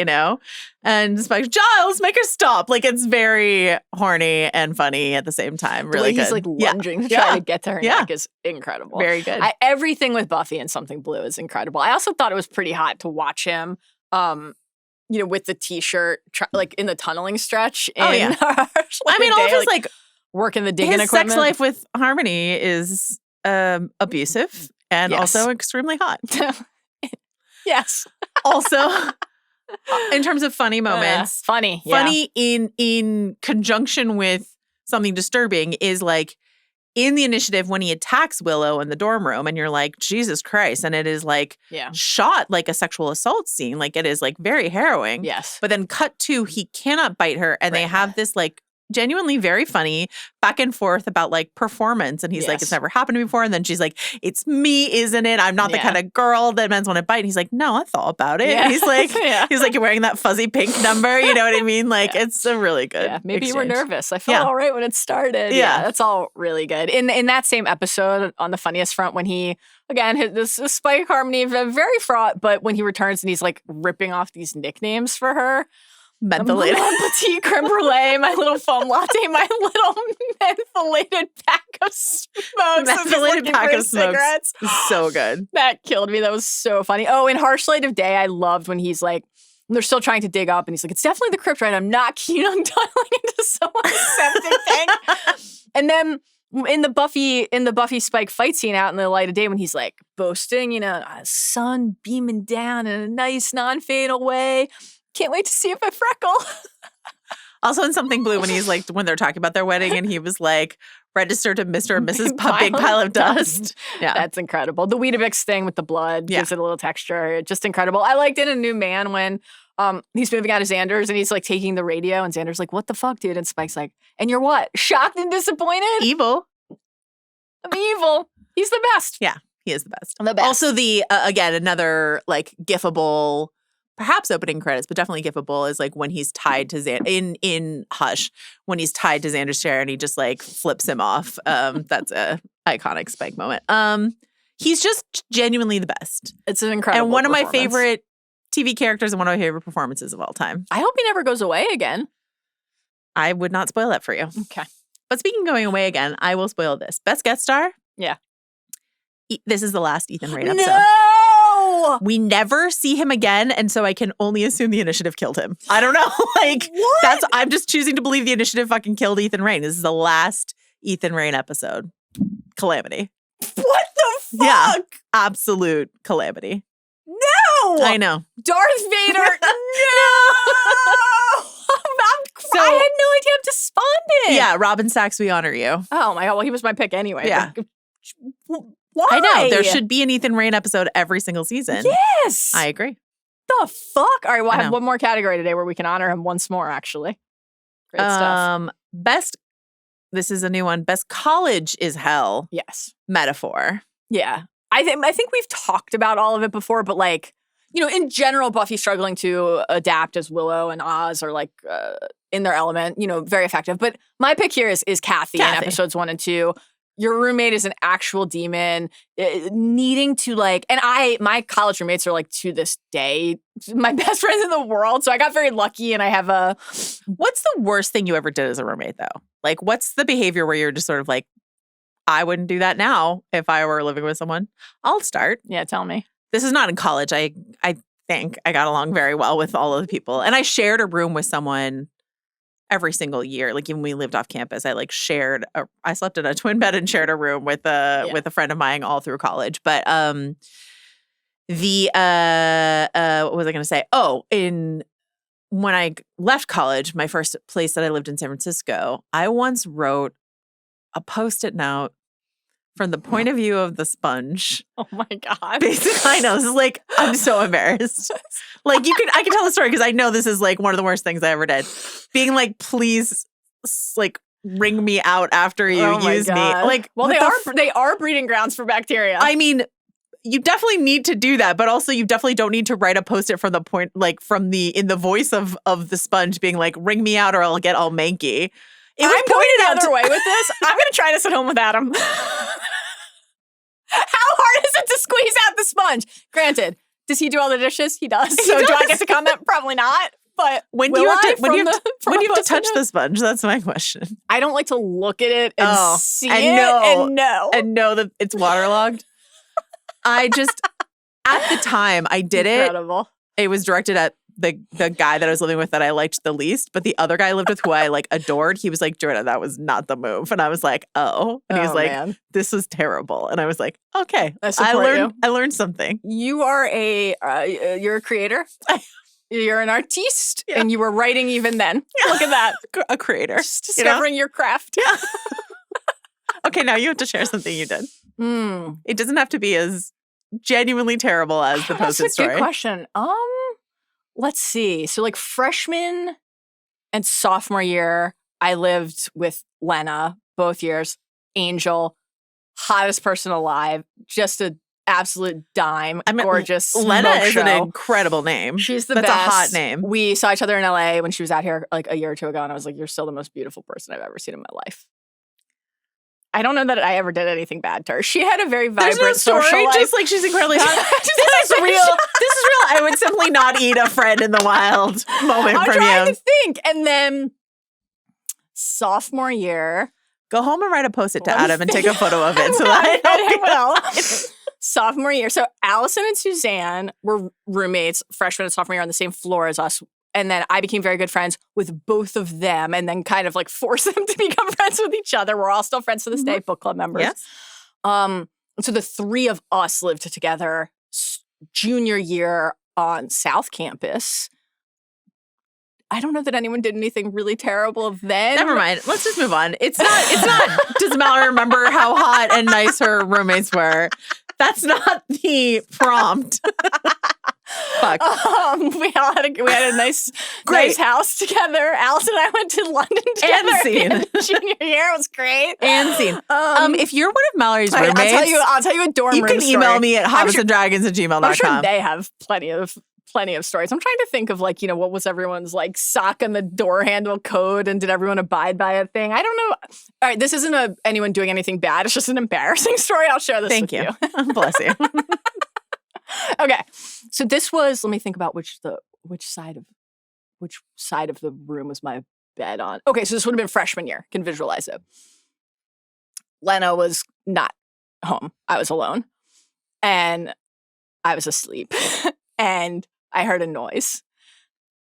And Spike's, Giles, make her stop. Like, it's very horny and funny at the same time. Really good. He's like lunging to try to get to her neck is incredible. Very good. Everything with Buffy and Something Blue is incredible. I also thought it was pretty hot to watch him, with the t-shirt, like in the tunneling stretch. I mean, all of his like working the digging his equipment. Sex life with Harmony is abusive. And also extremely hot. Yes. Also, in terms of funny moments, funny in conjunction with something disturbing is like in the initiative when he attacks Willow in the dorm room, and you're like, Jesus Christ, and it is like shot like a sexual assault scene, like it is like very harrowing. Yes, but then cut to he cannot bite her, and they have this like genuinely very funny back and forth about like performance. And he's like, it's never happened to me before. And then she's like, it's me, isn't it? I'm not the kind of girl that men's want to bite. And he's like, no, I thought about it. And he's like, you're wearing that fuzzy pink number. You know what I mean? Like it's a really good maybe exchange. You were nervous. I felt all right when it started. Yeah, that's all really good. In that same episode on the funniest front, when he, again, this Spike Harmony, very fraught, but when he returns and he's like ripping off these nicknames for her. Mentholated. Petite creme brulee, my little foam latte, my little mentholated pack of smokes. Mentholated pack of cigarettes. So good. That killed me. That was so funny. Oh, in Harsh Light of Day, I loved when he's like, they're still trying to dig up, and he's like, it's definitely the crypt, right? I'm not keen on tunneling into someone's septic tank. And then in the Buffy Spike fight scene out in the light of day, when he's like boasting, sun beaming down in a nice non-fatal way. Can't wait to see if I freckle. Also in Something Blue, when he's like, when they're talking about their wedding, and he was like, register to Mr. and Mrs. Big Pile of Dust. Yeah. That's incredible. The Weetabix thing with the blood gives it a little texture. Just incredible. I liked in A New Man when he's moving out of Xander's and he's like taking the radio, and Xander's like, what the fuck, dude? And Spike's like, and you're what? Shocked and disappointed? Evil. I'm evil. He's the best. Yeah, he is the best. The best. Also the, again, another like gifable, perhaps opening credits, but definitely gifable is like when he's tied to in Hush, when he's tied to Xander's chair and he just like flips him off. That's a iconic Spike moment. He's just genuinely the best. It's an incredible and one of my favorite TV characters and one of my favorite performances of all time. I hope he never goes away again. I would not spoil that for you. Okay. But speaking of going away again, I will spoil this. Best guest star? Yeah. This is the last Ethan Rayne episode. No! We never see him again, and so I can only assume the initiative killed him. I don't know. Like, what? I'm just choosing to believe the initiative fucking killed Ethan Rayne. This is the last Ethan Rayne episode. Calamity. What the fuck? Yeah. Absolute calamity. No! I know. Darth Vader. No! I had no idea I'm despondent. Yeah, Robin Sachs, we honor you. Oh my God. Well, he was my pick anyway. Yeah. Why? I know. There should be an Ethan Rayne episode every single season. Yes. I agree. The fuck? All right, well, I have one more category today where we can honor him once more, actually. Great stuff. This is a new one. Best college is hell. Yes. Metaphor. Yeah. I think we've talked about all of it before, but like, in general, Buffy struggling to adapt as Willow and Oz are like in their element, very effective. But my pick here is Kathy in episodes 1 and 2. your roommate is an actual demon, needing to like, and my college roommates are like to this day my best friends in the world. So I got very lucky, and I have a. What's the worst thing you ever did as a roommate, though? Like, what's the behavior where you're just sort of like, I wouldn't do that now if I were living with someone? I'll start. Yeah, tell me. This is not in college. I think I got along very well with all of the people, and I shared a room with someone every single year. Like, even when we lived off campus, I slept in a twin bed and shared a room with a friend of mine all through college. But what was I going to say? Oh, when I left college, my first place that I lived in San Francisco, I once wrote a Post-it note from the point of view of the sponge. Oh my God. Basically, I know, this is like, I'm so embarrassed. Like, I can tell the story because I know this is like one of the worst things I ever did. Being like, please, like, wring me out after you use me. Like, well, they are breeding grounds for bacteria. I mean, you definitely need to do that, but also you definitely don't need to write a Post-it from the point, like, in the voice of the sponge being like, wring me out or I'll get all manky. I'm going the other way with this. I'm going to try this at home with Adam. How hard is it to squeeze out the sponge? Granted, does he do all the dishes? He does. So do I get to comment? Probably not. But when do you have to touch the sponge? That's my question. I don't like to look at it and see it and know that it's waterlogged. I just, at the time I did Incredible. It was directed at the guy that I was living with that I liked the least, but the other guy I lived with who I like adored, he was like, Joanna, that was not the move. And I was like, oh. And he was like, man, this was terrible. And I was like, okay, I learned something. You are you're a creator. You're an artiste, and you were writing even then. Yeah. Look at that. A creator. Just discovering your craft. Yeah. Okay, now you have to share something you did. It doesn't have to be as genuinely terrible as the Post-it story. That's a good question. Let's see. So like freshman and sophomore year, I lived with Lena both years. Angel, hottest person alive, just an absolute dime, gorgeous. Lena is an incredible name. She's the best. That's a hot name. We saw each other in LA when she was out here like a year or two ago, and I was like, you're still the most beautiful person I've ever seen in my life. I don't know that I ever did anything bad to her. She had a very vibrant social life. Just like she's incredibly hot. This is real. I would simply not eat a friend in the wild moment from you. I'm trying to think. And then sophomore year. Go home and write a Post-it to Adam and take a photo of it. So that I will. Sophomore year. So Allison and Suzanne were roommates, freshman and sophomore year on the same floor as us. And then I became very good friends with both of them and then kind of like forced them to become friends with each other. We're all still friends to this day, book club members. Yes. So the three of us lived together junior year on South Campus. I don't know that anyone did anything really terrible then. Never mind. Let's just move on. It's not, does Mallory remember how hot and nice her roommates were? That's not the prompt. Fuck. We had a nice house together. Alice and I went to London together. And scene. Junior year. It was great. And scene. If you're one of Mallory's roommates, I'll tell you a dorm room story. You can email me at hobbitsanddragons@gmail.com. I'm sure they have plenty of stories. I'm trying to think of like, what was everyone's like sock on the door handle code, and did everyone abide by a thing? I don't know. All right, this isn't anyone doing anything bad. It's just an embarrassing story. I'll share this with you. Bless you. Okay. So this was, let me think about which side of the room was my bed on. Okay, so this would have been freshman year. Can visualize it. Lena was not home. I was alone. And I was asleep. And I heard a noise.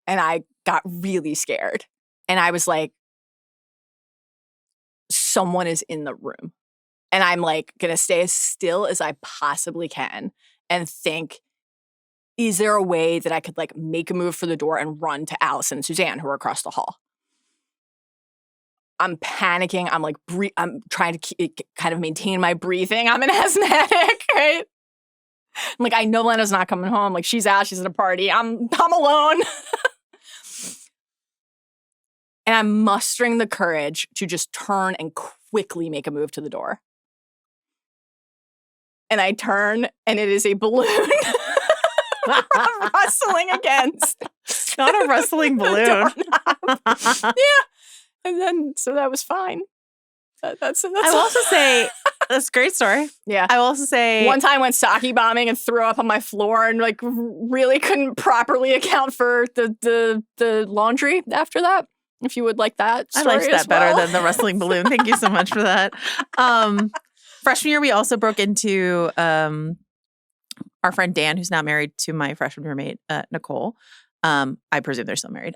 And I got really scared. And I was like, someone is in the room. And I'm like going to stay as still as I possibly can and think, is there a way that I could like make a move for the door and run to Allison and Suzanne, who are across the hall? I'm panicking. I'm like, I'm trying to kind of maintain my breathing. I'm an asthmatic, right? I'm like, I know Lena's not coming home. Like, she's out. She's at a party. I'm alone. And I'm mustering the courage to just turn and quickly make a move to the door. And I turn, and it is a balloon. I'm rustling against. Not a rustling balloon. Yeah. And then, so that was fine. That's I will also say that's a great story. Yeah. I will also say one time went sake bombing and threw up on my floor and like really couldn't properly account for the laundry after that. If you would like that story I liked that better than the wrestling balloon. Thank you so much for that. Freshman year, we also broke into our friend Dan, who's now married to my freshman roommate, Nicole. I presume they're still married.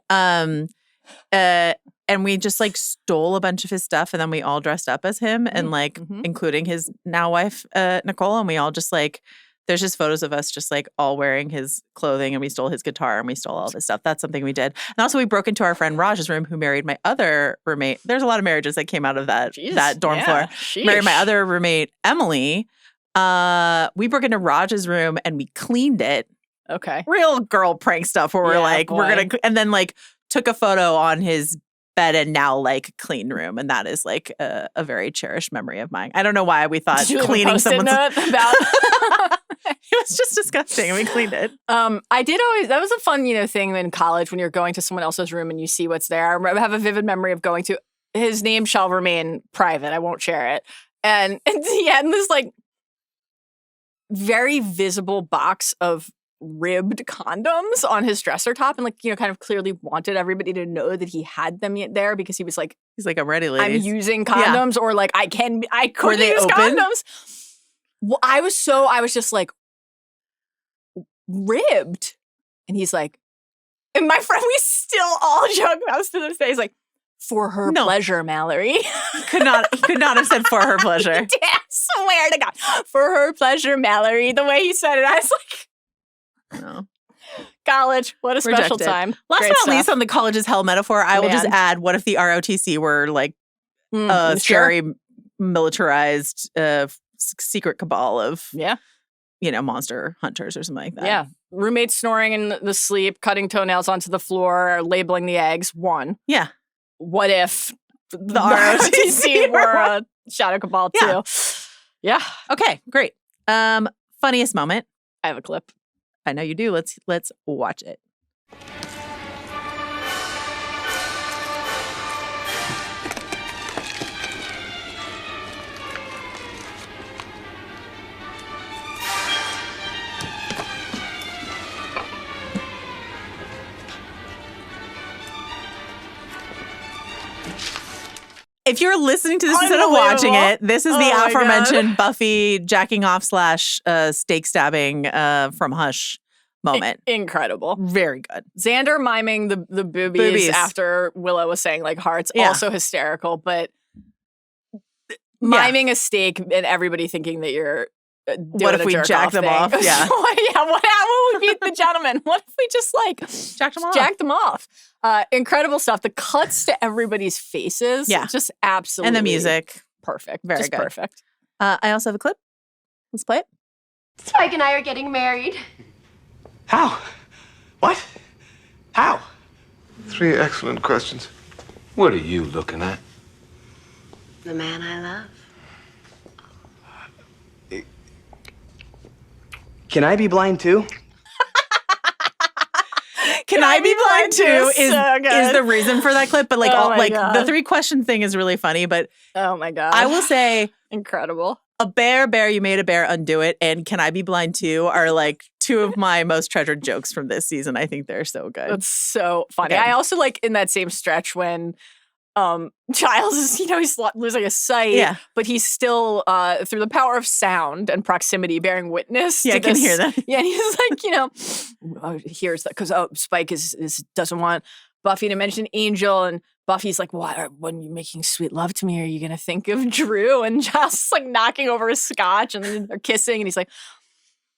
And we just like stole a bunch of his stuff, and then we all dressed up as him, and like including his now wife, Nicole, and we all just like there's just photos of us just like all wearing his clothing, and we stole his guitar, and we stole all this stuff. That's something we did. And also we broke into our friend Raj's room, who married my other roommate. There's a lot of marriages that came out of that dorm floor. Sheesh. Married my other roommate, Emily. We broke into Raj's room and we cleaned it. Okay. Real girl prank stuff where we're like, we're going to, and then like took a photo on his bed and now like clean room. And that is like a very cherished memory of mine. I don't know why we thought cleaning someone's note about it was just disgusting and we cleaned it. I did always, that was a fun, thing in college when you're going to someone else's room and you see what's there. I have a vivid memory of going to, his name shall remain private. I won't share it. And he had this like very visible box of ribbed condoms on his dresser top and like, kind of clearly wanted everybody to know that he had them there because he was like, he's like, I'm ready, ladies. I'm using condoms or like I could use open? condoms. Well, I was just like, ribbed. And he's like, and my friend, we still all joke about this to this day. He's like, for her pleasure, Mallory. He could not have said for her pleasure. I swear to God. For her pleasure, Mallory. The way he said it, I was like, no. College, what a special Rejected. time. Last Great but not stuff. least on the college's hell metaphor, I will just add, what if the ROTC were like a scary, militarized secret cabal of monster hunters or something like that. Yeah. Roommates snoring in the sleep, cutting toenails onto the floor, labeling the eggs. One. Yeah. What if the ROTC were a shadow cabal too? Yeah. Okay, great. Funniest moment. I have a clip. I know you do. Let's watch it. If you're listening to this instead of watching it, this is the aforementioned Buffy jacking off / steak stabbing from Hush moment. Incredible. Very good. Xander miming the boobies after Willow was saying like hearts, also hysterical, but miming a steak and everybody thinking that you're what if we jacked them off? Yeah. What would be the gentleman? What if we just like jacked them off? Incredible stuff. The cuts to everybody's faces. Yeah. Just absolutely. And the music. Perfect. Very just good. Perfect. I also have a clip. Let's play it. Spike and I are getting married. How? What? How? 3 excellent questions. What are you looking at? The man I love. Can I be blind too? Can I be blind too? Is the reason for that clip, but like the 3 question thing is really funny. But oh my God, I will say incredible. A bear, you made a bear, undo it, and Can I be blind too are like 2 of my most treasured jokes from this season. I think they're so good. It's so funny. Okay. I also like in that same stretch when Giles is, he's losing his sight, but he's still, through the power of sound and proximity, bearing witness. Yeah, I can hear that. Yeah, and he's like, here's that because Spike doesn't want Buffy to mention Angel, and Buffy's like, when you're making sweet love to me, are you gonna think of Drew? And Giles is like knocking over his scotch, and then they're kissing, and he's like,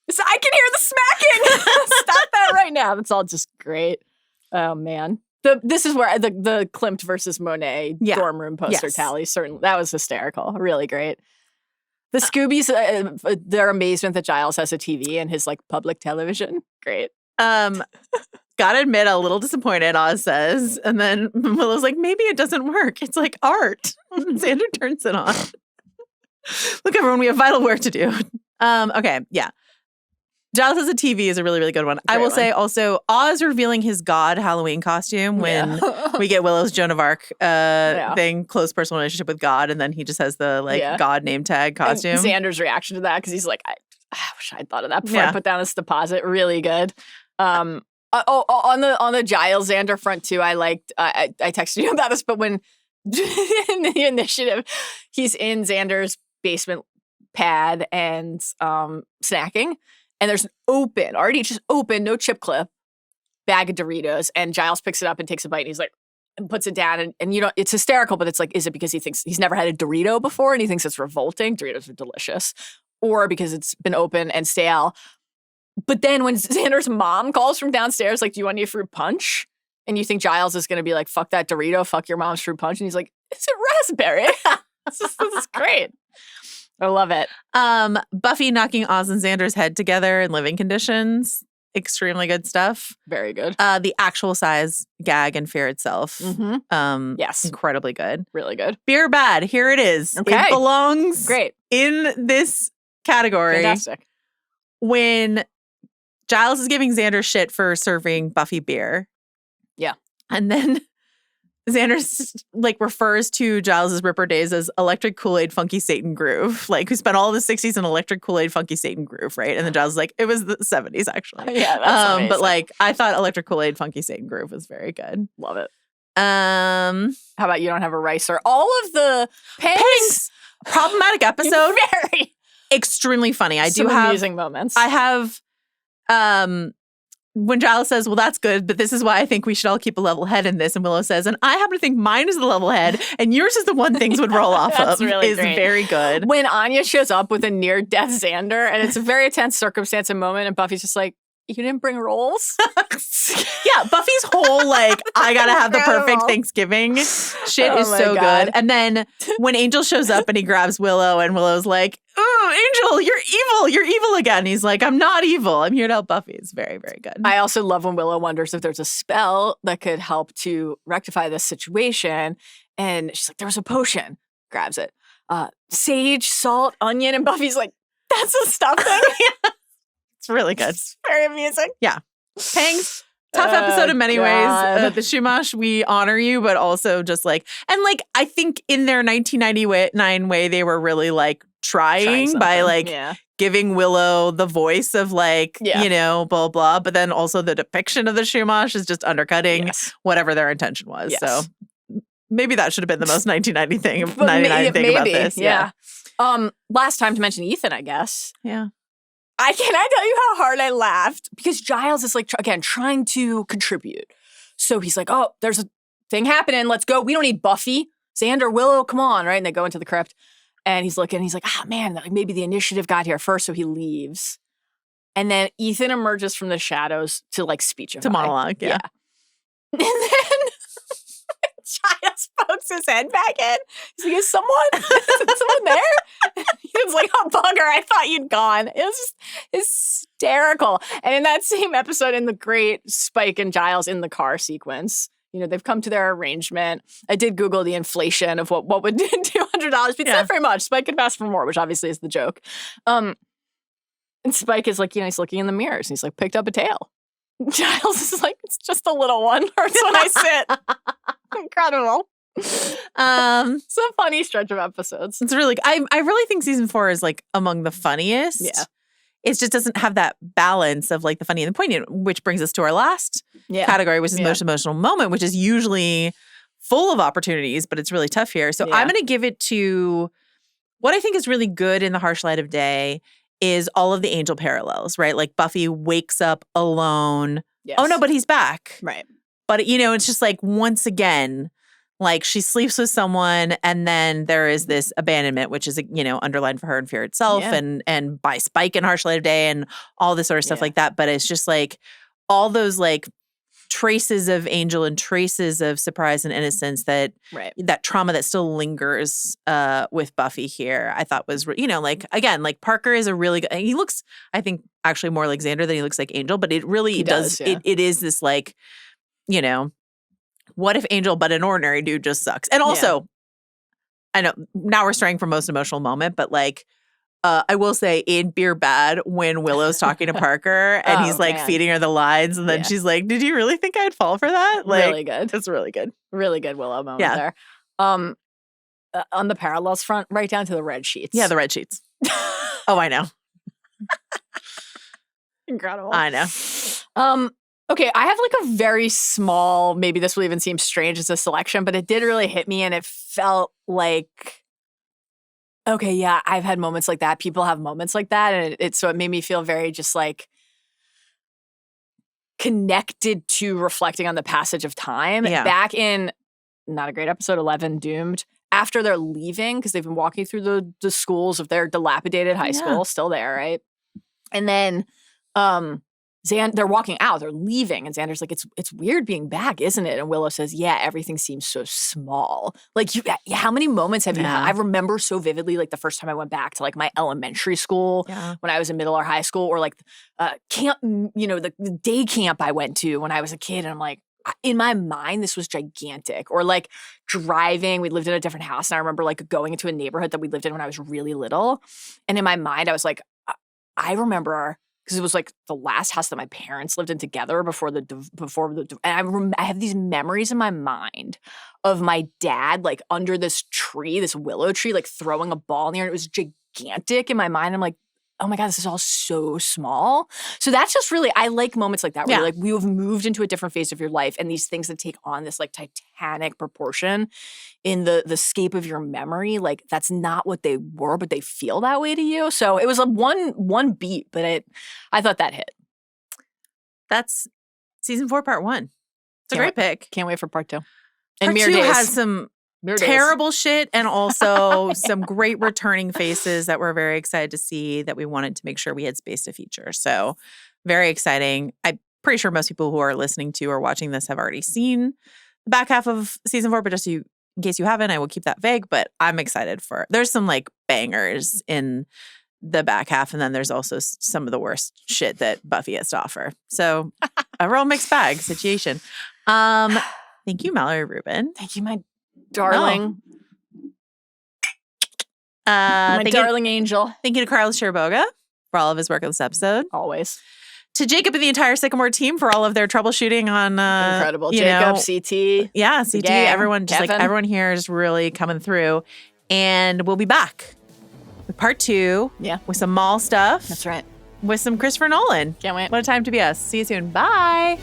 I can hear the smacking. Stop that right now. That's all just great. Oh man. This is where the Klimt versus Monet dorm room poster tally, certainly, that was hysterical. Really great. The Scoobies, their amazement that Giles has a TV and his like public television. Great. Gotta admit, a little disappointed, Oz says. And then Willow's like, maybe it doesn't work. It's like art. Xander turns it on. Look, everyone, we have vital work to do. Okay, yeah. Giles Has a TV is a really, really good one. I will say also Oz revealing his God Halloween costume when we get Willow's Joan of Arc thing, close personal relationship with God, and then he just has the God name tag costume. And Xander's reaction to that because he's like, I wish I'd thought of that before I put down this deposit. Really good. On the Giles Xander front too, I liked. I texted you about this, but when in the initiative, he's in Xander's basement pad and snacking. And there's an already open, no chip clip, bag of Doritos. And Giles picks it up and takes a bite. And he's like, and puts it down. And you know, it's hysterical, but it's like, is it because he thinks he's never had a Dorito before and he thinks it's revolting? Doritos are delicious. Or because it's been open and stale. But then when Xander's mom calls from downstairs, like, do you want any fruit punch? And you think Giles is going to be like, fuck that Dorito, fuck your mom's fruit punch. And he's like, is it raspberry? This is great. I love it. Buffy knocking Oz and Xander's head together in living conditions. Extremely good stuff. Very good. The actual size gag and fear itself. Yes. Incredibly good. Really good. Beer bad. Here it is. Okay. It belongs great in this category. Fantastic. When Giles is giving Xander shit for serving Buffy beer. Yeah. And then Xander like refers to Giles's Ripper days as Electric Kool-Aid Funky Satan Groove. Like, who spent all the 60s in Electric Kool-Aid Funky Satan Groove, right? And then Giles is like, it was the 70s, actually. Yeah, that's amazing. But like, I thought Electric Kool-Aid Funky Satan Groove was very good. Love it. How about You Don't Have a Ricer? All of the Pangs. Problematic episode. Very. Extremely funny. I Some do have amusing moments. I have when Giles says, well, that's good, but this is why I think we should all keep a level head in this. And Willow says, and I happen to think mine is the level head and yours is the one things would roll off That's of. really is great. Very good. When Anya shows up with a near-death Xander, and it's a very tense circumstance and moment, and Buffy's just like, you didn't bring rolls? Yeah, Buffy's whole, like, I gotta have the perfect Thanksgiving shit is so God. good. And then when Angel shows up and he grabs Willow, and Willow's like, oh, Angel, you're evil again. He's like, I'm not evil. I'm here to help Buffy. It's very, very good. I also love when Willow wonders if there's a spell that could help to rectify this situation. And she's like, there was a potion. Grabs it. Sage, salt, onion. And Buffy's like, that's a stuff thing. It's really good. It's very amusing. Yeah. Pangs. Tough episode in many ways. The Shumash, we honor you, but also just like, and like, I think in their 1999 way, they were really like trying by like giving Willow the voice of like, you know, blah, blah. But then also the depiction of the Shumash is just undercutting whatever their intention was. Yes. So maybe that should have been the most 1990 thing, 99 thing about this. Yeah. Last time to mention Ethan, I guess. Yeah. Can I tell you how hard I laughed? Because Giles is like, again, trying to contribute. So he's like, oh, there's a thing happening. Let's go. We don't need Buffy. Xander, Willow, come on, right? And they go into the crypt. And he's looking, and he's like, man, maybe the initiative got here first. So he leaves. And then Ethan emerges from the shadows to like speechify. To monologue, yeah. And then Giles pokes his head back in. He's like, is someone there? He's like, oh, bugger, I thought you'd gone. It was just hysterical. And in that same episode, in the great Spike and Giles in the car sequence, you know, they've come to their arrangement. I did Google the inflation of what would $200 be. It's not very much. Spike could ask for more, which obviously is the joke. And Spike is like, you know, he's looking in the mirrors and he's like, picked up a tail. Giles is like, it's just a little one. Hurts when I sit. Incredible. It's a funny stretch of episodes. It's really, I really think season 4 is like among the funniest. Yeah. It just doesn't have that balance of like the funny and the poignant, which brings us to our last category, which is most emotional moment, which is usually full of opportunities, but it's really tough here. So I'm going to give it to what I think is really good in The Harsh Light of Day is all of the Angel parallels, right? Like Buffy wakes up alone. Yes. Oh no, but he's back. Right. But, you know, it's just like once again, like she sleeps with someone and then there is this abandonment, which is, you know, underlined for her in Fear itself and by Spike in Harsh Light of Day and all this sort of stuff like that. But it's just like all those like traces of Angel and traces of surprise and innocence that trauma that still lingers with Buffy here, I thought was, you know, like, again, like Parker is a really good, he looks, I think, actually more like Xander than he looks like Angel, but it really does it is this like, you know, what if Angel, but an ordinary dude just sucks? And also, I know now we're straying from most emotional moment, but like I will say in Beer Bad, when Willow's talking to Parker and he's like feeding her the lines, and then she's like, "Did you really think I'd fall for that?" Like, really good. It's really good. Really good Willow moment there. On the parallels front, right down to the red sheets. Yeah, the red sheets. Oh, I know. Incredible. I know. Okay, I have like a very small, maybe this will even seem strange as a selection, but it did really hit me and it felt like, okay, yeah, I've had moments like that. People have moments like that. And so it made me feel very just like connected to reflecting on the passage of time. Yeah. Back in, not a great episode, 11, Doomed, after they're leaving, because they've been walking through the schools of their dilapidated high school, still there, right? And then they're walking out, they're leaving, and Xander's like, it's weird being back, isn't it? And Willow says, yeah, everything seems so small. Like, how many moments have you had? I remember so vividly, like the first time I went back to like my elementary school when I was in middle or high school, or like camp, the day camp I went to when I was a kid, and I'm like, in my mind, this was gigantic. Or like driving, we lived in a different house, and I remember like going into a neighborhood that we lived in when I was really little, and in my mind, I was like, I remember. Because it was like the last house that my parents lived in together before the and I have these memories in my mind of my dad like under this tree, this willow tree, like throwing a ball in the air. And it was gigantic in my mind. I'm like, oh my God, this is all so small. So that's just really, I like moments like that where like you have moved into a different phase of your life, and these things that take on this like titanic proportion in the scape of your memory, like that's not what they were, but they feel that way to you. So it was a one beat, but I thought that hit. That's season 4, part 1. It's a great pick. Can't wait for part 2. And Mirror 2 Days has some terrible shit and also some great returning faces that we're very excited to see, that we wanted to make sure we had space to feature. So very exciting. I'm pretty sure most people who are listening to or watching this have already seen the back half of season 4, but just in case you haven't, I will keep that vague, but I'm excited there's some like bangers in the back half, and then there's also some of the worst shit that Buffy has to offer. So a real mixed bag situation. Thank you, Mallory Rubin. Thank you, my darling. My darling angel. Thank you to Carlos Chiriboga for all of his work on this episode. Always. To Jacob and the entire Sycamore team for all of their troubleshooting on incredible. Jacob, CT. Yeah, CT. Gang, everyone, just Kevin. like everyone here is really coming through. And we'll be back with part 2. Yeah. With some mall stuff. That's right. With some Christopher Nolan. Can't wait. What a time to be us. See you soon. Bye.